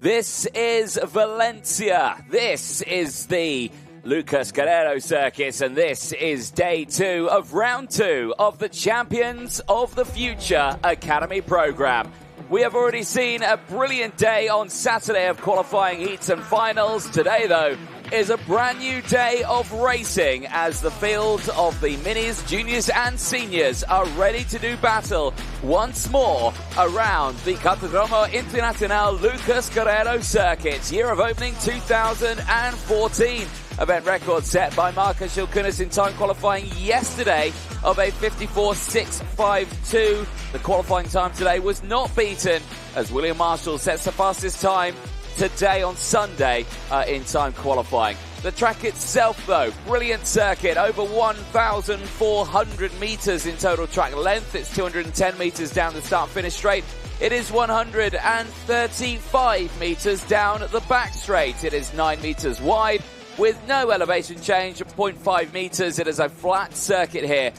This is Valencia. This is the Lucas Guerrero circuit, and this is day 2 of round 2 of the Champions of the Future Academy program. We have already seen a brilliant day on Saturday of qualifying heats and finals. Today, though, is a brand new day of racing as the field of the minis, juniors and seniors are ready to do battle once more around the Kartodromo Internacional Lucas Guerrero circuit. Year of opening 2014. Event record set by Marcus Schilkunis in time qualifying yesterday of a 54.652. The qualifying time today was not beaten as William Marshall sets the fastest time today on Sunday in time qualifying. The track itself, though, brilliant circuit, over 1,400 metres in total track length. It's 210 metres down the start-finish straight. It is 135 metres down the back straight. It is 9 metres wide with no elevation change, 0.5 metres. It is a flat circuit here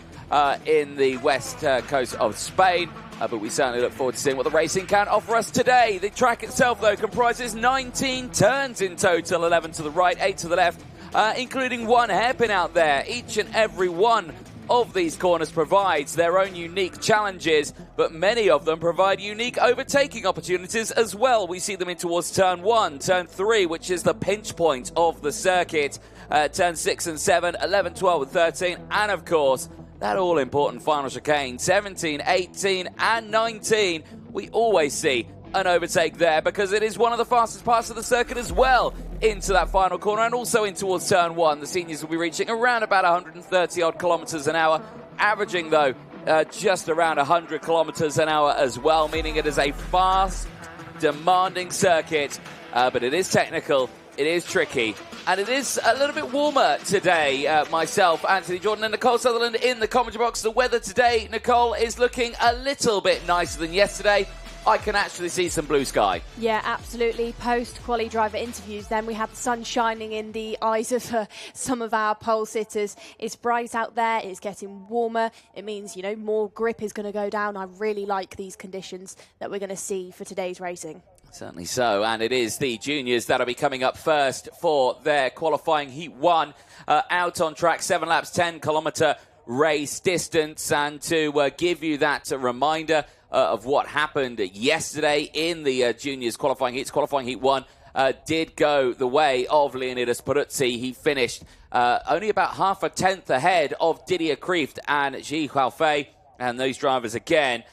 in the west coast of Spain. But we certainly look forward to seeing what the racing can offer us today. The track itself, though, comprises 19 turns in total, 11 to the right, 8 to the left, including one hairpin out there. Each and every one of these corners provides their own unique challenges, but many of them provide unique overtaking opportunities as well. We see them in towards turn 1, turn 3, which is the pinch point of the circuit, turn 6 and 7, 11, 12 and 13, and of course, that all-important final chicane, 17, 18 and 19. We always see an overtake there because it is one of the fastest parts of the circuit as well into that final corner and also in towards turn 1. The seniors will be reaching around about 130 odd kilometres an hour, averaging though just around 100 kilometres an hour as well, meaning it is a fast, demanding circuit, but it is technical. It is tricky, and it is a little bit warmer today. Myself, Anthony Jordan and Nicole Sutherland in the commentary box. The weather today, Nicole, is looking a little bit nicer than yesterday. I can actually see some blue sky. Yeah, absolutely. Post-quali driver interviews, then we had the sun shining in the eyes of some of our pole sitters. It's bright out there. It's getting warmer. It means, you know, more grip is going to go down. I really like these conditions that we're going to see for today's racing. Certainly so, and it is the juniors that'll be coming up first for their qualifying Heat 1. Out on track, 7 laps, 10-kilometre race distance. And to give you that reminder of what happened yesterday in the juniors qualifying heats, qualifying Heat 1 did go the way of Leonidas Peruzzi. He finished only about half a tenth ahead of Didier Krieft and Ji Huafei. And those drivers, again,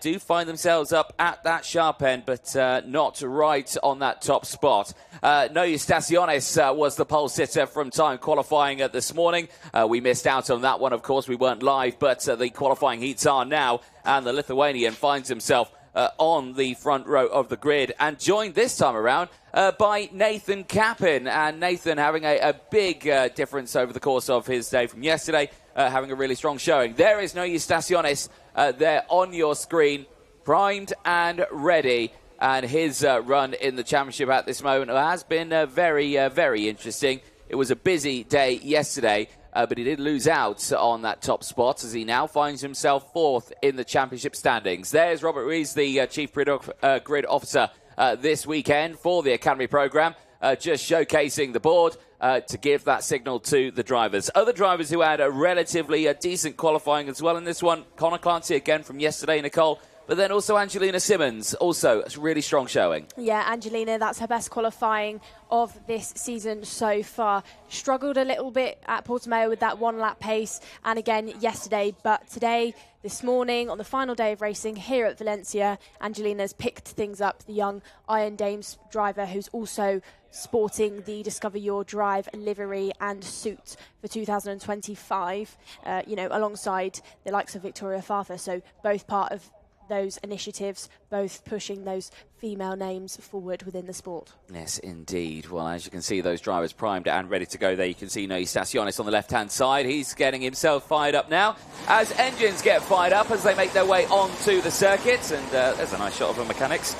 do find themselves up at that sharp end, but not right on that top spot. No Eustaciones was the pole sitter from time qualifying this morning. We missed out on that one, of course. We weren't live, but the qualifying heats are now, and the Lithuanian finds himself on the front row of the grid and joined this time around by Nathan Capin. And Nathan having a big difference over the course of his day from yesterday, having a really strong showing. There is No Eustaciones there on your screen, primed and ready. And his run in the championship at this moment has been very, very interesting. It was a busy day yesterday, but he did lose out on that top spot as he now finds himself 4th in the championship standings. There's Robert Ruiz, the chief grid officer this weekend for the Academy program, just showcasing the board to give that signal to the drivers. Other drivers who had a relatively decent qualifying as well in this one, Connor Clancy again from yesterday, Nicole, but then also Angelina Simmons, also a really strong showing. Yeah, Angelina, that's her best qualifying of this season so far. Struggled a little bit at Portimao with that one-lap pace, and again yesterday, but today, this morning, on the final day of racing here at Valencia, Angelina's picked things up, the young Iron Dames driver who's also sporting the Discover Your Drive livery and suit for 2025, alongside the likes of Victoria Farther, so both part of those initiatives, both pushing those female names forward within the sport. Yes, indeed. Well, as you can see, those drivers primed and ready to go there. You can see No Eustaciones on the left-hand side. He's getting himself fired up now as engines get fired up as they make their way onto the circuit. And there's a nice shot of a mechanics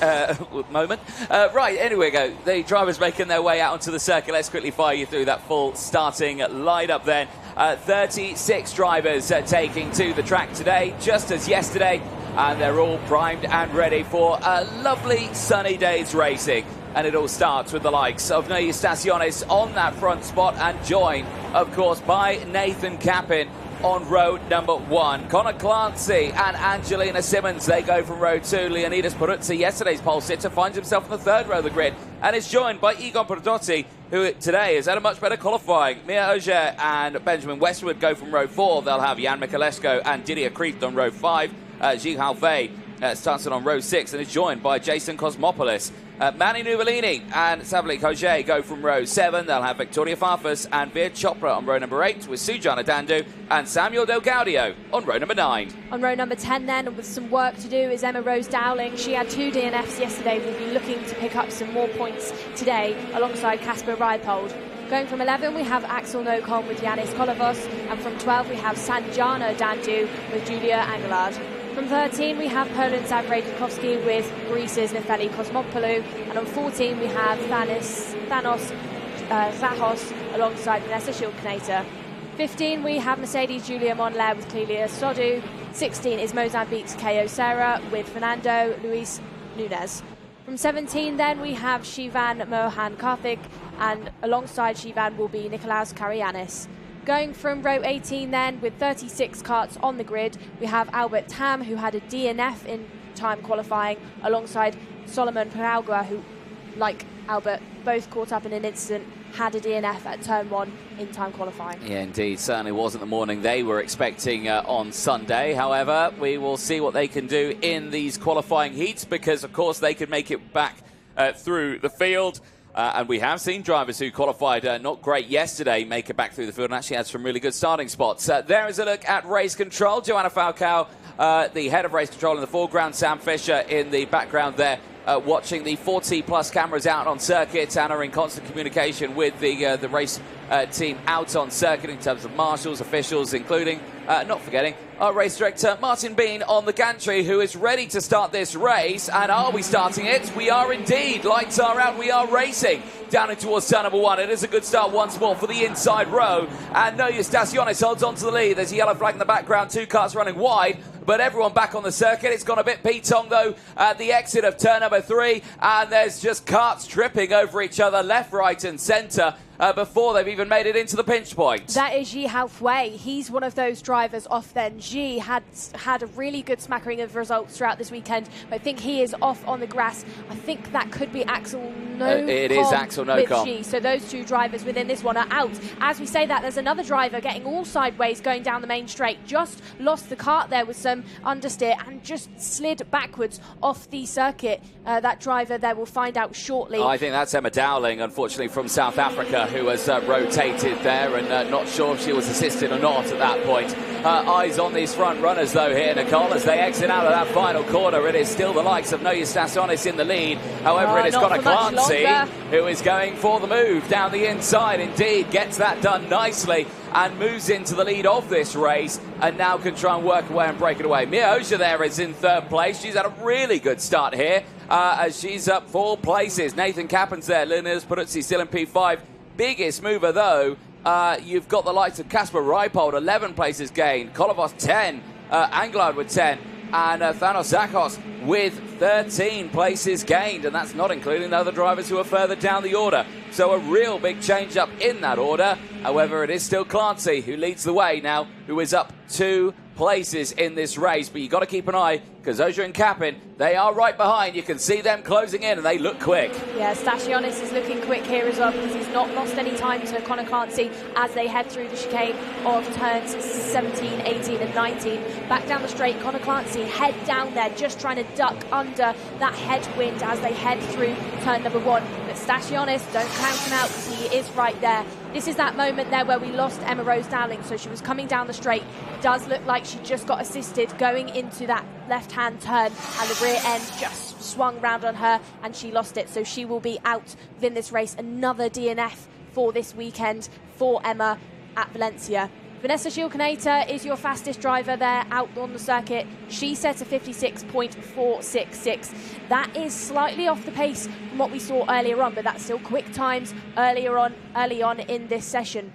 moment. Right, anyway, we go. The drivers making their way out onto the circuit. Let's quickly fire you through that full starting lineup then. 36 drivers taking to the track today, just as yesterday. And they're all primed and ready for a lovely sunny day's racing. And it all starts with the likes of Noe Estaciones on that front spot and joined, of course, by Nathan Cappin on row number 1. Connor Clancy and Angelina Simmons, they go from row 2. Leonidas Peruzzi, yesterday's pole sitter, finds himself in the 3rd row of the grid and is joined by Egon Prodotti, who today has had a much better qualifying. Mia Auger and Benjamin Westwood go from row 4. They'll have Jan Michalesco and Didier Krieft on row 5. Gilles Halfay starts on row 6 and is joined by Jason Cosmopoulos. Manny Nuvolini and Savlik Auger go from row 7. They'll have Victoria Farfus and Veer Chopra on row number 8, with Sujana Dandu and Samuel Del Gaudio on row number 9. On row number 10 then, with some work to do, is Emma Rose Dowling. She had 2 DNFs yesterday. Will be looking to pick up some more points today alongside Casper Reipold. Going from 11, we have Axel Nocon with Yanis Kolovos, and from 12 we have Sanjana Dandu with Julia Angelard. From 13, we have Poland's Andrzej Dukowski with Greece's Nefeli Cosmopoulou. And on 14, we have Thanos Zahos alongside Vanessa Schildkneiter. 15, we have Mercedes Julia Monler with Clelia Sodu. 16 is Mozambique's Ko Serra with Fernando Luis Nunez. From 17, then, we have Shivan Mohan Karthik, and alongside Shivan will be Nikolaos Karayanis. Going from row 18 then, with 36 karts on the grid, we have Albert Tam, who had a DNF in time qualifying, alongside Solomon Paragua, who, like Albert, both caught up in an incident, had a DNF at turn 1 in time qualifying. Yeah, indeed. Certainly wasn't the morning they were expecting on Sunday. However, we will see what they can do in these qualifying heats, because, of course, they could make it back through the field. And we have seen drivers who qualified not great yesterday make it back through the field and actually had some really good starting spots. There is a look at race control. Joanna Falcao, the head of race control in the foreground. Sam Fisher in the background there, watching the 40-plus cameras out on circuit and are in constant communication with the race team out on circuit in terms of marshals, officials, including, not forgetting, our race director Martin Bean on the gantry, who is ready to start this race. And are we starting it? We are indeed. Lights are out. We are racing down in towards turn number 1. It is a good start once more for the inside row. And Noe Estaciones holds on to the lead. There's a yellow flag in the background. 2 cars running wide, but everyone back on the circuit. It's gone a bit P-tong, though, at the exit of turn number 3. And there's just karts tripping over each other, left, right and centre, before they've even made it into the pinch point. That is Ji Haofei. He's one of those drivers off then. Ji had a really good smattering of results throughout this weekend, but I think he is off on the grass. I think that could be Axel Nocon. It is Axel Nocon. With Ji. So those 2 drivers within this one are out. As we say that, there's another driver getting all sideways going down the main straight. Just lost the kart there with some understeer and just slid backwards off the circuit. That driver there, we'll find out shortly. I think that's Emma Dowling, unfortunately, from South Africa, who has rotated there, and not sure if she was assisted or not at that point. Eyes on these front runners, though, here, Nicole, as they exit out of that final corner. It is still the likes of Noe Estaciones in the lead. However, it is Connor Clancy, who is going for the move down the inside. Indeed, gets that done nicely and moves into the lead of this race, and now can try and work away and break it away. Mia Auger there is in 3rd place. She's had a really good start here, as she's up 4 places. Nathan Cappin's there. Leonidas Peruzzi still in P5. Biggest mover, though, you've got the likes of Casper Reipold, 11 places gained. Kolovos 10, Anglard with 10, and Thanos Zahos with 13 places gained, and that's not including the other drivers who are further down the order. So a real big change up in that order. However, it is still Clancy who leads the way now, who is up 2 places in this race. But you've got to keep an eye, because Auger and Cappin, they are right behind. You can see them closing in, and they look quick. Yeah, Stasionis is looking quick here as well, because he's not lost any time to Connor Clancy as they head through the chicane of turns 17, 18 and 19. Back down the straight, Connor Clancy head down there, just trying to duck under that headwind as they head through turn number 1. But Stasionis, don't count him out, because he is right there. This is that moment there where we lost Emma Rose Dowling. So she was coming down the straight. It does look like she just got assisted going into that left-hand turn, and the rear end just swung round on her and she lost it. So she will be out within this race. Another DNF for this weekend for Emma at Valencia. Vanessa Schildkneiter is your fastest driver there out on the circuit. She set a 56.466. That is slightly off the pace from what we saw earlier on, but that's still quick times early on in this session.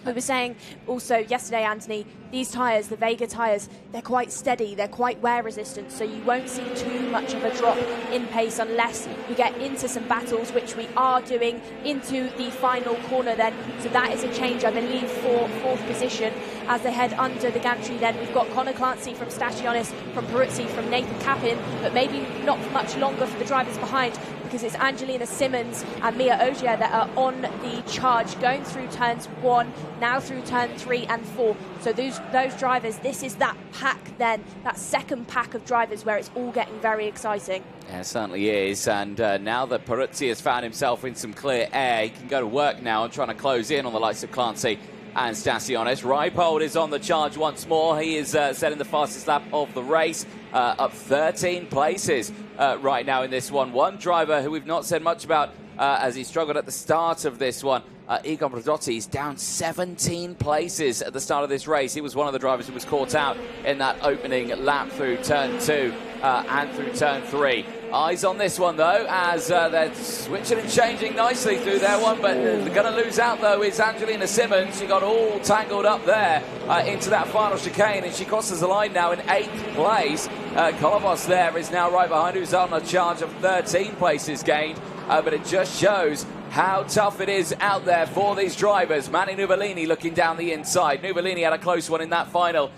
We were saying also yesterday, Anthony, these tyres, the Vega tyres, they're quite steady, they're quite wear resistant, so you won't see too much of a drop in pace unless we get into some battles, which we are doing into the final corner then. So that is a change, I believe, for 4th position as they head under the gantry. Then we've got Connor Clancy from Stasionis, from Peruzzi, from Nathan Capin, but maybe not much longer for the drivers behind, because it's Angelina Simmons and Mia Ogier that are on the charge, going through turns 1, now through turn 3 and 4. So those drivers, this is that pack then, that second pack of drivers where it's all getting very exciting. Yeah, it certainly is. And now that Peruzzi has found himself in some clear air, he can go to work now and trying to close in on the likes of Clancy and Stasionis. Reipold is on the charge once more. He is setting the fastest lap of the race, up 13 places right now in this one. One driver who we've not said much about as he struggled at the start of this one, Egon Bradotti, is down 17 places at the start of this race. He was one of the drivers who was caught out in that opening lap through turn 2 and through turn 3. Eyes on this one, though, as they're switching and changing nicely through their one, but they're going to lose out, though, is Angelina Simmons. She got all tangled up there into that final chicane, and she crosses the line now in 8th place. Kolovos there is now right behind, who's on a charge of 13 places gained, but it just shows how tough it is out there for these drivers. Manny Nuvolini looking down the inside. Nuvolini had a close one in that final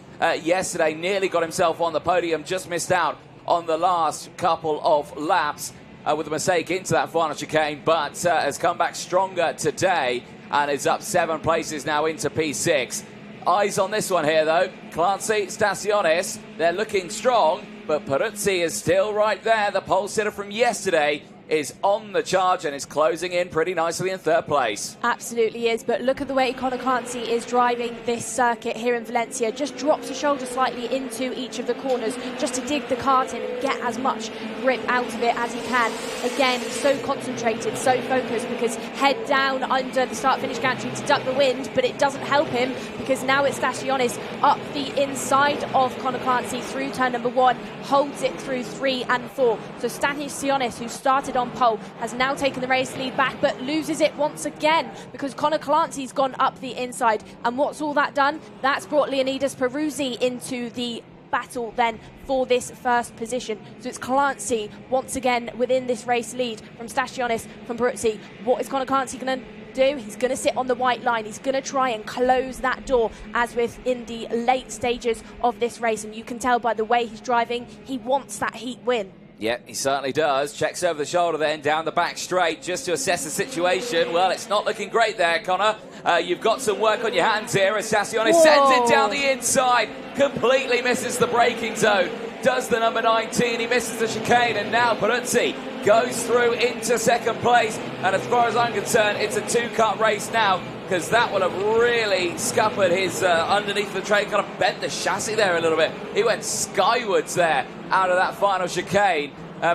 yesterday, nearly got himself on the podium, just missed out on the last couple of laps with a mistake into that final chicane, but has come back stronger today and is up 7 places now into P6. Eyes on this one here, though. Clancy, Stasionis, they're looking strong, but Peruzzi is still right there. The pole sitter from yesterday is on the charge and is closing in pretty nicely in 3rd place. Absolutely is, but look at the way Connor Clancy is driving this circuit here in Valencia. Just drops the shoulder slightly into each of the corners just to dig the kart in and get as much grip out of it as he can. Again, so concentrated, so focused, because head down under the start-finish gantry to duck the wind, but it doesn't help him because now it's Stasionis up the inside of Connor Clancy through turn number 1, holds it through 3 and 4. So Stasionis, who started on pole, has now taken the race lead back, but loses it once again because Connor Clancy's gone up the inside. And what's all that done? That's brought Leonidas Peruzzi into the battle then for this 1st position. So it's Clancy once again within this race lead from Stasionis, from Peruzzi. What is Connor Clancy going to do? He's going to sit on the white line. He's going to try and close that door as within the late stages of this race. And you can tell by the way he's driving, he wants that heat win. Yeah, he certainly does. Checks over the shoulder then, down the back straight, just to assess the situation. Well, it's not looking great there, Connor. You've got some work on your hands here as Stasionis sends it down the inside. Completely misses the braking zone. Does the number 19. He misses the chicane, and now Peruzzi goes through into 2nd place. And as far as I'm concerned, it's a 2-cut race now, because that will have really scuppered his underneath the train, kind of bent the chassis there a little bit. He went skywards there out of that final chicane.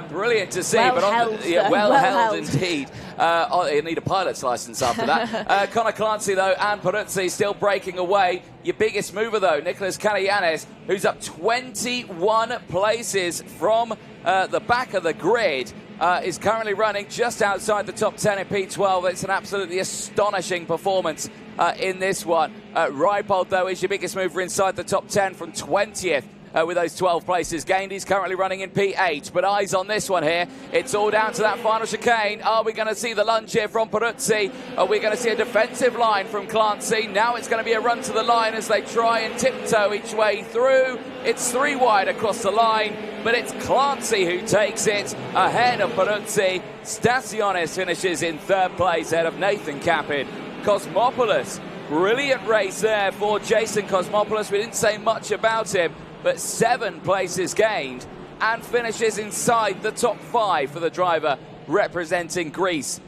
Brilliant to see. Well held indeed. You need a pilot's license after that. Connor Clancy, though, and Peruzzi still breaking away. Your biggest mover, though, Nicholas Calayanis, who's up 21 places from the back of the grid, is currently running just outside the top 10 in P12. It's an absolutely astonishing performance in this one. Reipold, though, is your biggest mover inside the top 10 from 20th. With those 12 places gained. He's currently running in P8, but eyes on this one here. It's all down to that final chicane. Are we going to see the lunge here from Peruzzi? Are we going to see a defensive line from Clancy? Now it's going to be a run to the line as they try and tiptoe each way through. It's 3 wide across the line, but it's Clancy who takes it ahead of Peruzzi. Stasionis finishes in 3rd place ahead of Nathan Capin. Cosmopoulos, brilliant race there for Jason Cosmopoulos. We didn't say much about him, but 7 places gained and finishes inside the top 5 for the driver representing Greece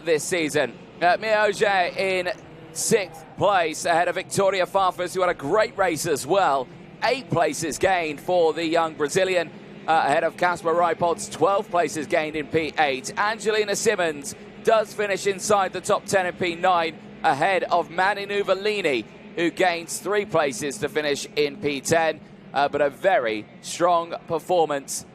this season. Mia Ogier in 6th place ahead of Victoria Farfus, who had a great race as well. 8 places gained for the young Brazilian ahead of Kasper Reipold's 12 places gained in P8. Angelina Simmons does finish inside the top 10 in P9 ahead of Manny Nuvolini, who gains 3 places to finish in P10. But a very strong performance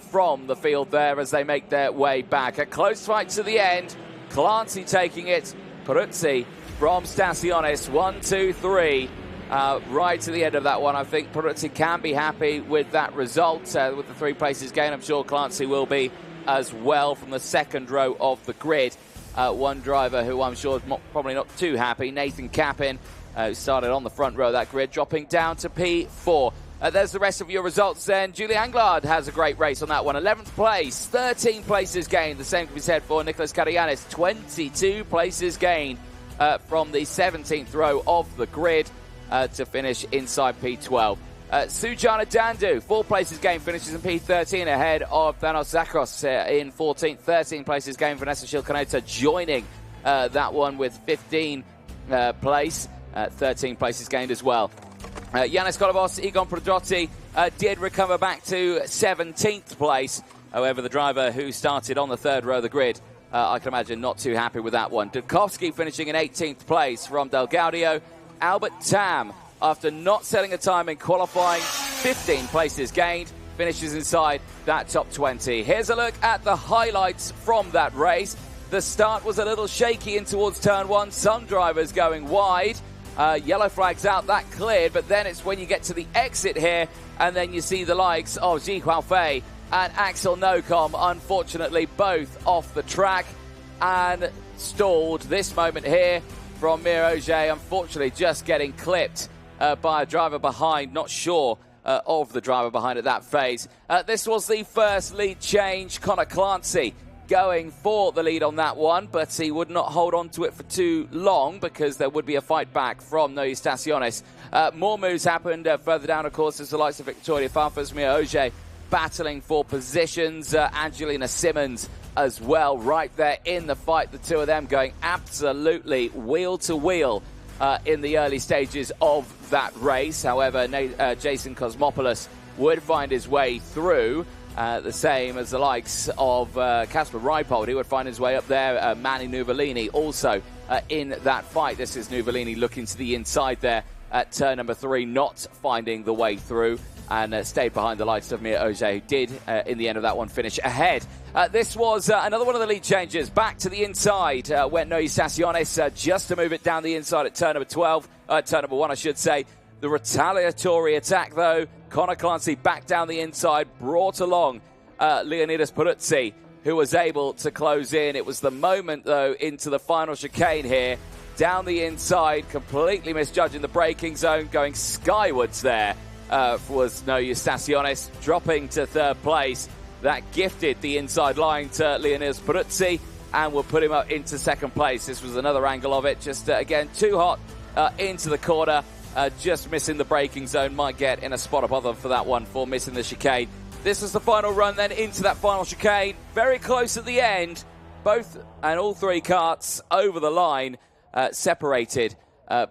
from the field there as they make their way back. A close fight to the end. Clancy taking it. Peruzzi from Stasionis. 1, 2, 3. right to the end of that one. I think Peruzzi can be happy with that result. With the 3 places gain, I'm sure Clancy will be as well from the second row of the grid. One driver who I'm sure is probably not too happy, Nathan Cappin, who started on the front row of that grid, dropping down to P4. There's the rest of your results then. Julie Anglard has a great race on that one. 11th place, 13 places gained. The same can be said for Nicholas Karayanis. 22 places gained from the 17th row of the grid to finish inside P12. Sujana Dandu, 4 places gained, finishes in P13 ahead of Thanos Zakros in 14th. 13 places gained, Vanessa Shilkanota joining that one with 15 place. 13 places gained as well. Yanis Kolobos, Egon Prodrotti did recover back to 17th place. However, the driver who started on the third row of the grid, I can imagine not too happy with that one. Dudkovsky finishing in 18th place from Del Gaudio. Albert Tam, after not setting a time in qualifying, 15 places gained, finishes inside that top 20. Here's a look at the highlights from that race. The start was a little shaky in towards turn 1. Some drivers going wide. Yellow flags out, that cleared, but then it's when you get to the exit here, and then you see the likes of Ji Huafei and Axel Nocom, unfortunately both off the track and stalled. This moment here from Mir Auger, unfortunately just getting clipped by a driver behind, not sure of the driver behind at that phase. This was the first lead change. Connor Clancy going for the lead on that one, but he would not hold on to it for too long because there would be a fight back from No Estaciones. More moves happened further down, of course, as the likes of Victoria Farfus, Mir Auger battling for positions. Angelina Simmons as well, right there in the fight. The two of them going absolutely wheel to wheel in the early stages of that race. However, Jason Cosmopoulos would find his way through. The same as the likes of Casper Reipold. He would find his way up there. Manny Nuvolini also in that fight. This is Nuvolini looking to the inside there at turn number 3, not finding the way through, and stayed behind the likes of Mir Auger, who did, in the end of that one, finish ahead. This was another one of the lead changes. Back to the inside went No Estaciones, just to move it down the inside at turn number 12. Turn number 1, I should say. The retaliatory attack, though, Connor Clancy back down the inside, brought along Leonidas Peruzzi, who was able to close in. It was the moment, though, into the final chicane here. Down the inside, completely misjudging the braking zone, going skywards there was No Estaciones, dropping to third place. That gifted the inside line to Leonidas Peruzzi and will put him up into second place. This was another angle of it, just, again, too hot into the corner. Just missing the braking zone, might get in a spot of bother for that one for missing the chicane. This was the final run then into that final chicane. Very close at the end. Both and all 3 karts over the line, separated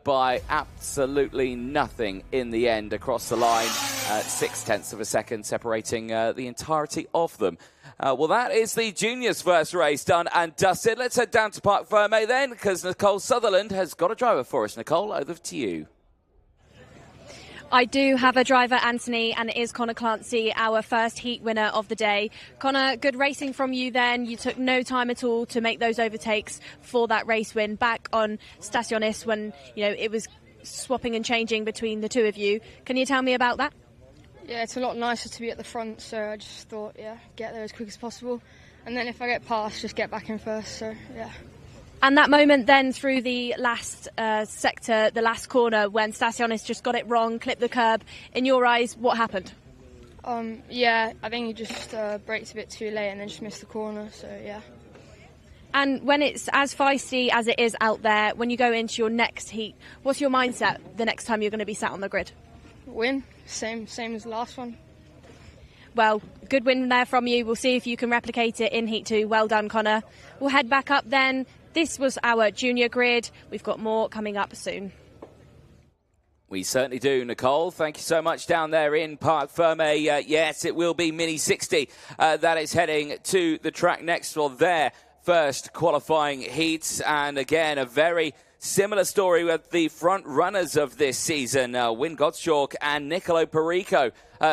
by absolutely nothing in the end across the line. 0.6 of a second separating the entirety of them. Well, that is the juniors' first race done and dusted. Let's head down to Parc Fermé then, because Nicole Sutherland has got a driver for us. Nicole, over to you. I do have a driver, Anthony, and it is Connor Clancy, our first heat winner of the day. Connor, good racing from you then. You took no time at all to make those overtakes for that race win back on Stacionis when, it was swapping and changing between the two of you. Can you tell me about that? Yeah, it's a lot nicer to be at the front, so I just thought, get there as quick as possible. And then if I get past, just get back in first, so, yeah. And that moment then through the last sector, the last corner, when Stacionis just got it wrong, clipped the curb, in your eyes, what happened? I think he just braked a bit too late and then just missed the corner, so yeah. And when it's as feisty as it is out there, when you go into your next heat, what's your mindset the next time you're going to be sat on the grid? Win, same as the last one. Well, good win there from you. We'll see if you can replicate it in Heat 2. Well done, Connor. We'll head back up then. This was our junior grid. We've got more coming up soon. We certainly do, Nicole. Thank you so much down there in Parc Fermé. Yes, it will be Mini 60 that is heading to the track next for their first qualifying heats. And again, a very similar story with the front runners of this season, Wyn Gottschalk and Nicolo Perico,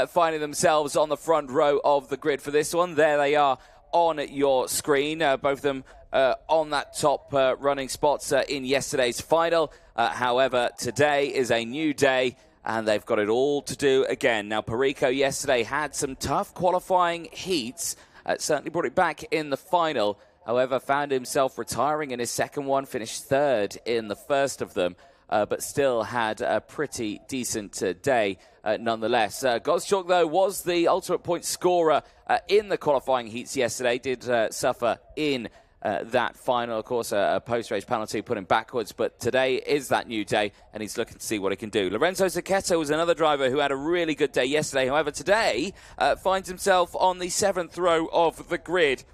finding themselves on the front row of the grid for this one. There they are on your screen. Both of them on that top running spots in yesterday's final. However, today is a new day, and they've got it all to do again. Now, Perico yesterday had some tough qualifying heats. Certainly brought it back in the final. However, found himself retiring in his second one, finished third in the first of them, but still had a pretty decent day nonetheless. Gozchuk, though, was the ultimate point scorer in the qualifying heats yesterday, did suffer in that final. Of course, a post-race penalty put him backwards, but today is that new day, and he's looking to see what he can do. Lorenzo Zucchetto was another driver who had a really good day yesterday. However, today finds himself on the 7th row of the grid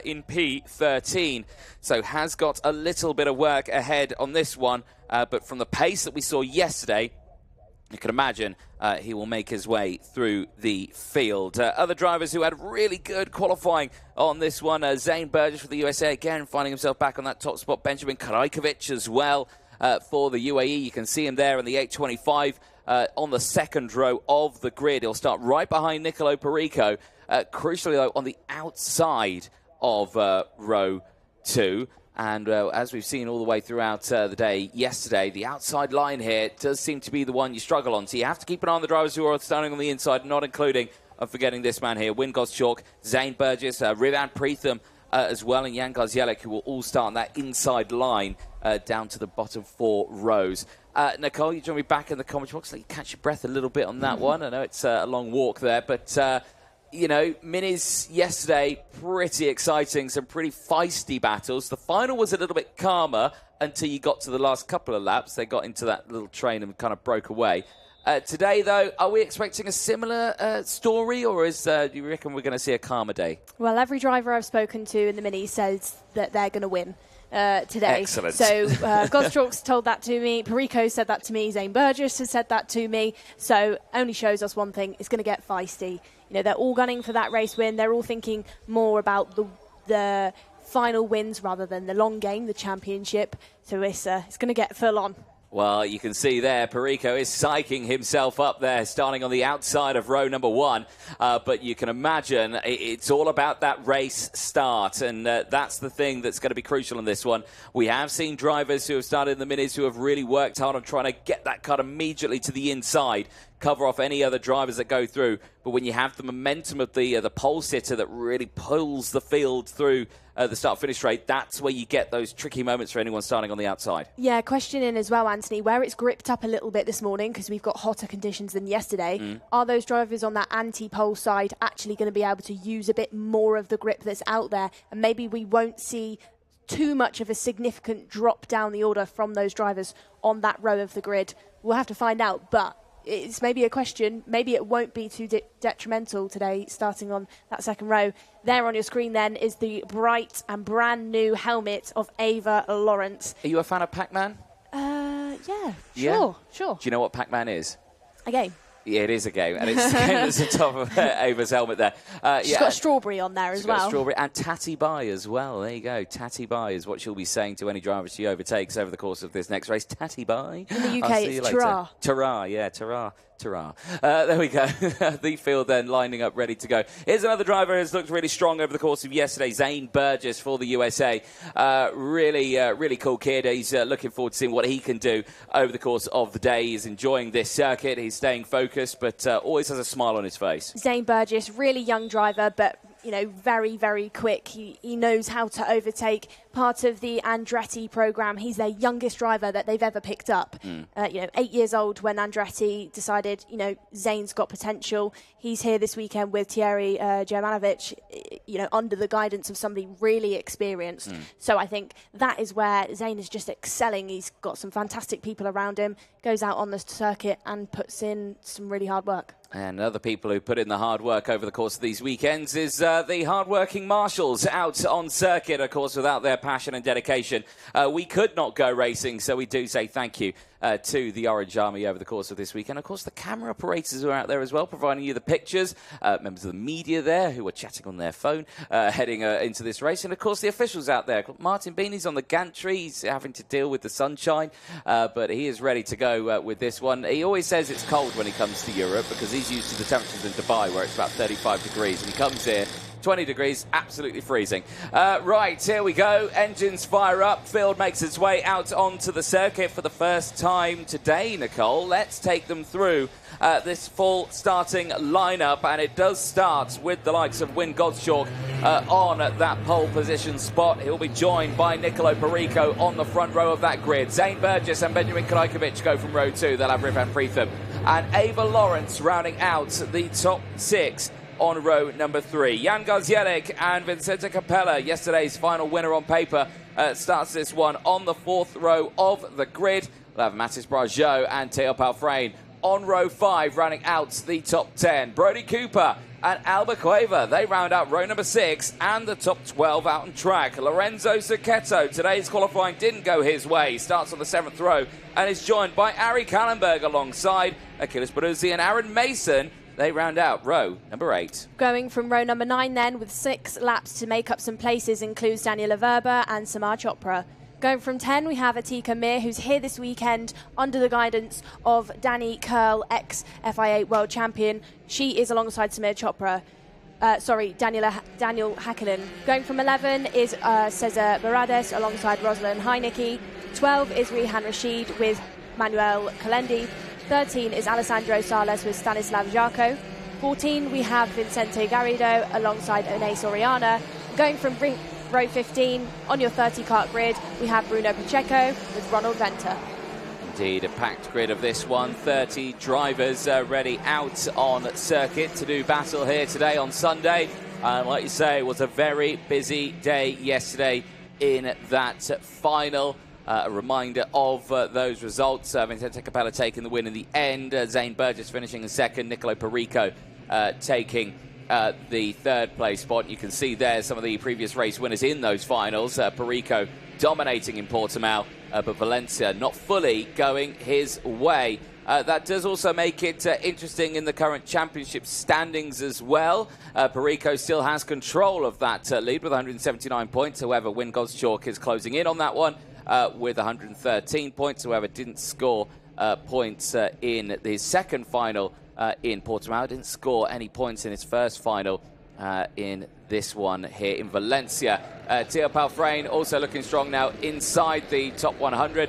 in P13, so has got a little bit of work ahead on this one, but from the pace that we saw yesterday, you can imagine he will make his way through the field. Other drivers who had really good qualifying on this one, Zane Burgess for the USA again, finding himself back on that top spot. Benjamin Karajkovic as well for the UAE. You can see him there in the 825 on the 2nd row of the grid. He'll start right behind Nicolo Perico. Crucially, though, on the outside of row 2. And as we've seen all the way throughout the day yesterday, the outside line here does seem to be the one you struggle on. So you have to keep an eye on the drivers who are standing on the inside, not including, I'm forgetting this man here, Win Gozchuk, Zane Burgess, Rivan Preetham as well, and Jan Garzielek, who will all start on that inside line down to the bottom 4 rows. Nicole, you join me back in the commentary box. Let you catch your breath a little bit on that one. I know it's a long walk there, but... you know, minis yesterday, pretty exciting, some pretty feisty battles. The final was a little bit calmer until you got to the last couple of laps. They got into that little train and kind of broke away. Today, though, are we expecting a similar story, or do you reckon we're going to see a calmer day? Well, every driver I've spoken to in the mini says that they're going to win today. Excellent. So Gozchuk's told that to me. Perico said that to me. Zane Burgess has said that to me. So only shows us one thing. It's going to get feisty. You know, they're all gunning for that race win. They're all thinking more about the final wins rather than the long game, the championship. So it's going to get full on. Well, you can see there, Perico is psyching himself up there, starting on the outside of row number 1. But you can imagine it's all about that race start, and that's the thing that's going to be crucial in this one. We have seen drivers who have started in the minis who have really worked hard on trying to get that cut immediately to the inside, cover off any other drivers that go through. But when you have the momentum of the pole sitter that really pulls the field through the start-finish rate, that's where you get those tricky moments for anyone starting on the outside. Yeah, questioning as well, Anthony, where it's gripped up a little bit this morning because we've got hotter conditions than yesterday. Are those drivers on that anti-pole side actually going to be able to use a bit more of the grip that's out there? And maybe we won't see too much of a significant drop down the order from those drivers on that row of the grid. We'll have to find out, but it's maybe a question. Maybe it won't be too detrimental today, starting on that 2nd row. There on your screen then is the bright and brand new helmet of Ava Lawrence. Are you a fan of Pac-Man? Sure. Do you know what Pac-Man is? A game. Yeah, it is a game, and it's the game that's at the top of Ava's helmet there. She's got a strawberry on there as well. She's got a strawberry and Tatty Bai as well. There you go. Tatty Bai is what she'll be saying to any driver she overtakes over the course of this next race. Tatty Bai. In the UK, it's ta-ra. Ta-ra, yeah, ta-ra. There we go. The field then lining up, ready to go. Here's another driver who's looked really strong over the course of yesterday, Zane Burgess for the USA. Really cool kid. He's looking forward to seeing what he can do over the course of the day. He's enjoying this circuit. He's staying focused, but always has a smile on his face. Zane Burgess, really young driver, but you know, very, very quick. He knows how to overtake. Part of the Andretti program. He's their youngest driver that they've ever picked up. 8 years old when Andretti decided, Zane's got potential. He's here this weekend with Thierry Germanovic, under the guidance of somebody really experienced. So I think that is where Zane is just excelling. He's got some fantastic people around him, goes out on the circuit and puts in some really hard work. And other people who put in the hard work over the course of these weekends is the hard-working marshals out on circuit, of course, without their passion and dedication. We could not go racing, so we do say thank you to the Orange Army over the course of this weekend. Of course, the camera operators are out there as well, providing you the pictures. Members of the media there who are chatting on their phone, heading into this race. And, of course, the officials out there. Martin Beanie's on the gantry. He's having to deal with the sunshine, but he is ready to go with this one. He always says it's cold when he comes to Europe because he's used to the temperatures in Dubai where it's about 35 degrees. And he comes here 20 degrees, absolutely freezing. Right, here we go. Engines fire up. Field makes its way out onto the circuit for the first time today, Nicole. Let's take them through this full starting lineup, and it does start with the likes of Wyn Gottschalk on that pole position spot. He'll be joined by Nicolo Perico on the front row of that grid. Zane Burgess and Benjamin Krajkovic go from row 2. They'll have Rip van Preetham and Ava Lawrence rounding out the top 6 on row number 3. Jan Garzielek and Vincente Capella, yesterday's final winner on paper, starts this one on the 4th row of the grid. We'll have Mathis Brageau and Theo Palfrain on row 5, rounding out the top 10. Brody Cooper and Alba Cueva, they round out row number 6 and the top 12 out on track. Lorenzo Zucchetto, today's qualifying didn't go his way. Starts on the 7th row and is joined by Ari Kallenberg alongside Achilles Baruzzi and Aaron Mason. They round out row number 8. Going from row number 9 then, with 6 laps to make up some places, includes Daniela Verba and Samar Chopra. Going from 10, we have Atika Mir, who's here this weekend under the guidance of Danny Curl, ex-FIA World Champion. She is alongside Samir Chopra. Daniel Häkkinen. Going from 11 is Cesar Barades alongside Rosalind Heinecke. 12 is Rehan Rashid with Manuel Kalendi. 13 is Alessandro Sales with Stanislav Jarko. 14, we have Vicente Garrido alongside One Soriana. Going from row 15, on your 30-kart grid, we have Bruno Pacheco with Ronald Venter. Indeed, a packed grid of this one. 30 drivers ready out on circuit to do battle here today on Sunday. And like you say, it was a very busy day yesterday in that final. A reminder of those results. Vincente Capella taking the win in the end. Zane Burgess finishing in 2nd. Nicolo Perico taking the 3rd place spot. You can see there some of the previous race winners in those finals. Perico dominating in Portimao, but Valencia not fully going his way. That does also make it interesting in the current championship standings as well. Perico still has control of that lead with 179 points. However, Wyn Gottschalk is closing in on that one with 113 points. However, didn't score points in the 2nd final in Portimao. Didn't score any points in his 1st final in this one here in Valencia. Theo Palfrain also looking strong now inside the top 100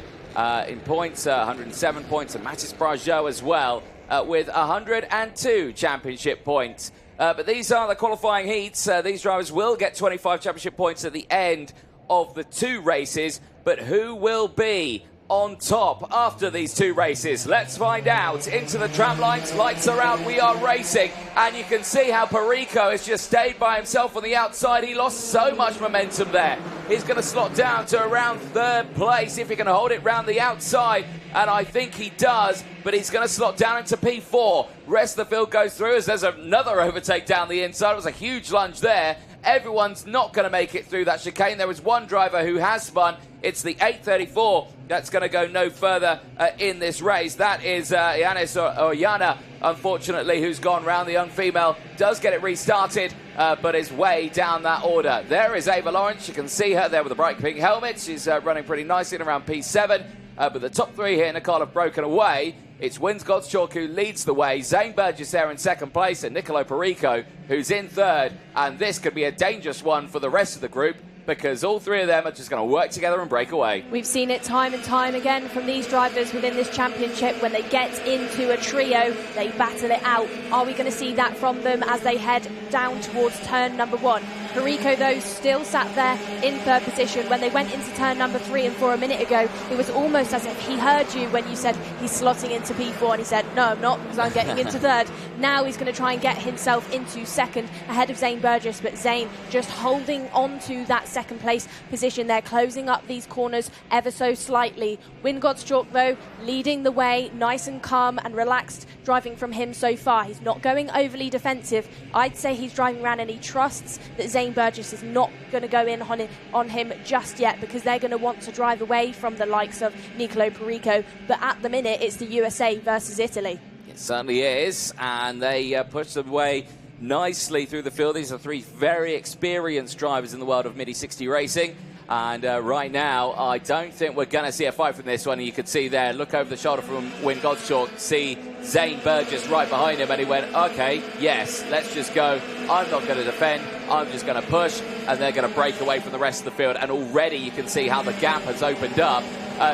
in points, 107 points, and Mathis Brageau as well with 102 championship points. But these are the qualifying heats. These drivers will get 25 championship points at the end of the 2 races, but who will be on top after these 2 races? Let's find out. Into the tram lines, lights are out, we are racing, and you can see how Perico has just stayed by himself on the outside. He lost so much momentum there. He's going to slot down to around 3rd place if he can hold it round the outside, and I think he does, but he's going to slot down into P4. Rest of the field goes through as there's another overtake down the inside. It was a huge lunge there. Everyone's not going to make it through that chicane. There was one driver who has spun. It's the 834 that's going to go no further in this race. That is Yanis Oyana, unfortunately, who's gone round. The young female does get it restarted, but is way down that order. There is Ava Lawrence. You can see her there with a bright pink helmet. She's running pretty nicely in around P7. But the top 3 here, Nicole, have broken away. It's Wyn Gottschalk who leads the way. Zane Burgess there in 2nd place, and Nicolo Perico who's in 3rd. And this could be a dangerous one for the rest of the group, because all 3 of them are just going to work together and break away. We've seen it time and time again from these drivers within this championship. When they get into a trio, they battle it out. Are we going to see that from them as they head down towards turn number 1? Perico, though, still sat there in 3rd position. When they went into turn number 3 and 4 a minute ago, it was almost as if he heard you when you said he's slotting into P4, and he said, no, I'm not, because I'm getting into 3rd. Now he's going to try and get himself into 2nd ahead of Zane Burgess, but Zane just holding on to that 2nd place position there, closing up these corners ever so slightly. Wyn Gottschalk, though, leading the way, nice and calm and relaxed driving from him so far. He's not going overly defensive. I'd say he's driving around and he trusts that Zane Burgess is not going to go in on him just yet, because they're going to want to drive away from the likes of Nicolo Perico. But at the minute, it's the USA versus Italy. It certainly is, and they push them away nicely through the field. These are 3 very experienced drivers in the world of Midi 60 racing. And right now, I don't think we're going to see a fight from this one. You can see there, look over the shoulder from Wyn Gottschalk, see Zane Burgess right behind him, and he went, okay, yes, let's just go. I'm not going to defend, I'm just going to push, and they're going to break away from the rest of the field. And already you can see how the gap has opened up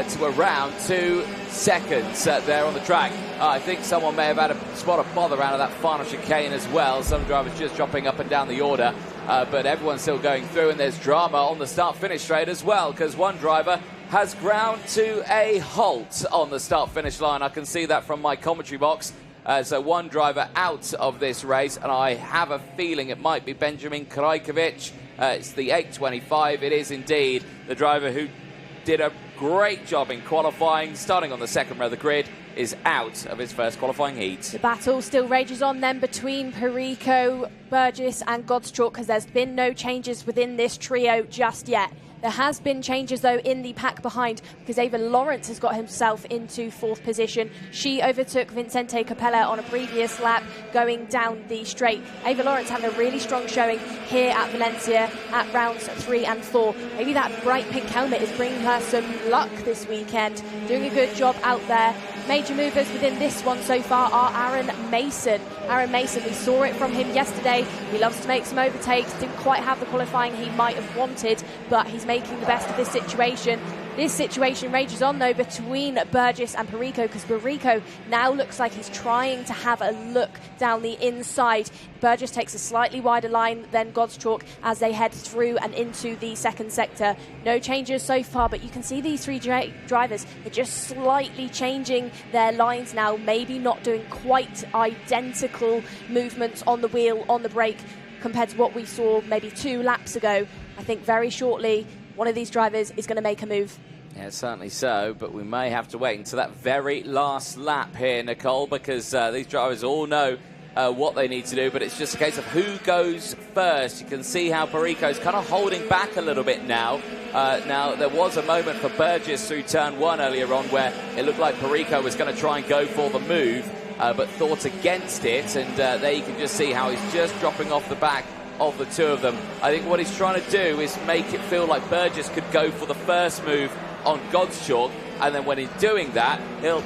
to around 2 seconds there on the track. I think someone may have had a spot of bother out of that final chicane as well. Some drivers just dropping up and down the order, but everyone's still going through, and there's drama on the start-finish straight as well, because one driver has ground to a halt on the start-finish line. I can see that from my commentary box. So one driver out of this race, and I have a feeling it might be Benjamin Krajkovic. It's the 8:25. It is indeed the driver who did a great job in qualifying, starting on the second row of the grid, is out of his first qualifying heat. The battle still rages on then between Perico, Burgess and Godschalk, because there's been no changes within this trio just yet. There has been changes, though, in the pack behind, because Ava Lawrence has got himself into 4th position. She overtook Vincente Capella on a previous lap going down the straight. Ava Lawrence having a really strong showing here at Valencia at rounds 3 and 4. Maybe that bright pink helmet is bringing her some luck this weekend. Doing a good job out there. Major movers within this one so far are Aaron Mason. Aaron Mason, we saw it from him yesterday. He loves to make some overtakes. Didn't quite have the qualifying he might have wanted, but he's making the best of this situation. This situation rages on, though, between Burgess and Perico, because Perico now looks like he's trying to have a look down the inside. Burgess takes a slightly wider line than Godschalk as they head through and into the second sector. No changes so far, but you can see these three drivers are just slightly changing their lines now, maybe not doing quite identical movements on the wheel, on the brake, compared to what we saw maybe 2 laps ago. I think very shortly one of these drivers is going to make a move. Yeah, certainly so, but we may have to wait until that very last lap here, Nicole, because these drivers all know what they need to do, but it's just a case of who goes first. You can see how Perico's kind of holding back a little bit now. Now, there was a moment for Burgess through turn 1 earlier on where it looked like Perico was going to try and go for the move, but thought against it, and there you can just see how he's just dropping off the back of the two of them. I think what he's trying to do is make it feel like Burgess could go for the first move on Godschalk, and then when he's doing that,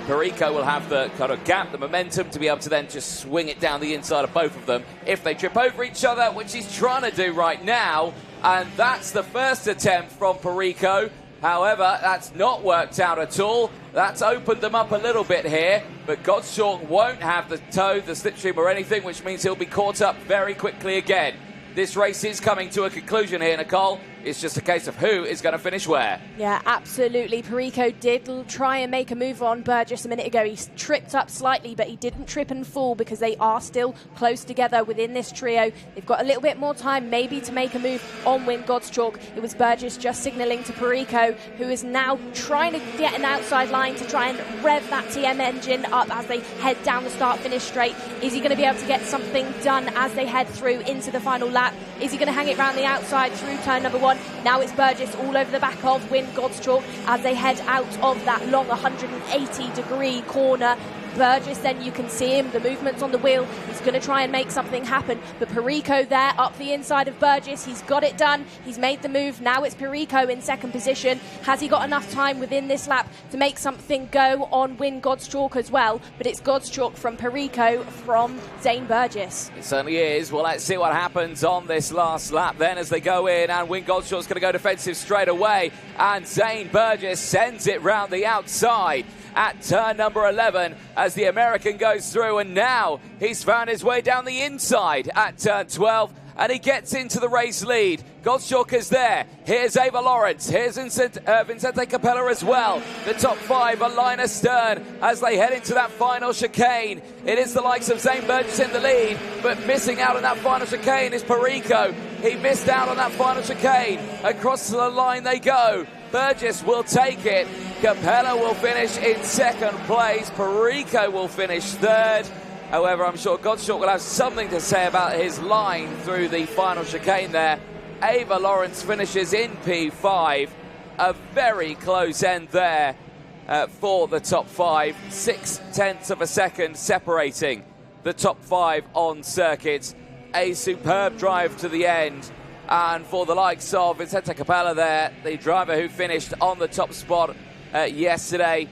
Perico will have the kind of gap, the momentum to be able to then just swing it down the inside of both of them if they trip over each other, which he's trying to do right now. And that's the first attempt from Perico. However, that's not worked out at all. That's opened them up a little bit here, but Godschalk won't have the tow, the slipstream or anything, which means he'll be caught up very quickly again. This race is coming to a conclusion here, Nicole. It's just a case of who is going to finish where. Yeah, absolutely. Perico did try and make a move on Burgess a minute ago. He tripped up slightly, but he didn't trip and fall because they are still close together within this trio. They've got a little bit more time maybe to make a move on Win Godschalk. It was Burgess just signalling to Perico, who is now trying to get an outside line to try and rev that TM engine up as they head down the start-finish straight. Is he going to be able to get something done as they head through into the final lap? Is he going to hang it round the outside through turn number 1? Now it's Burgess all over the back of Win Godschalk as they head out of that long 180-degree corner. Burgess, then you can see him, the movements on the wheel. He's going to try and make something happen. But Perico there up the inside of Burgess. He's got it done. He's made the move. Now it's Perico in second position. Has he got enough time within this lap to make something go on Win Godschalk as well? But it's Godschalk from Perico from Zane Burgess. It certainly is. Well, let's see what happens on this last lap then as they go in. And Win Godschalk's going to go defensive straight away. And Zane Burgess sends it round the outside at turn number 11 as the American goes through, and now he's found his way down the inside at turn 12 and he gets into the race lead. Godschalk is there. Here's Ava Lawrence. Here's Vincente Capella as well. The top 5 are line astern as they head into that final chicane. It is the likes of Zane Burgess in the lead, but missing out on that final chicane is Perico. He missed out on that final chicane. Across the line they go. Burgess will take it. Capella will finish in second place. Perico will finish third. However, I'm sure Godschalk will have something to say about his line through the final chicane there. Ava Lawrence finishes in P5. A very close end there for the top 5. 0.6 of a second separating the top 5 on circuit. A superb drive to the end. And for the likes of Vincente Capella there, the driver who finished on the top spot yesterday,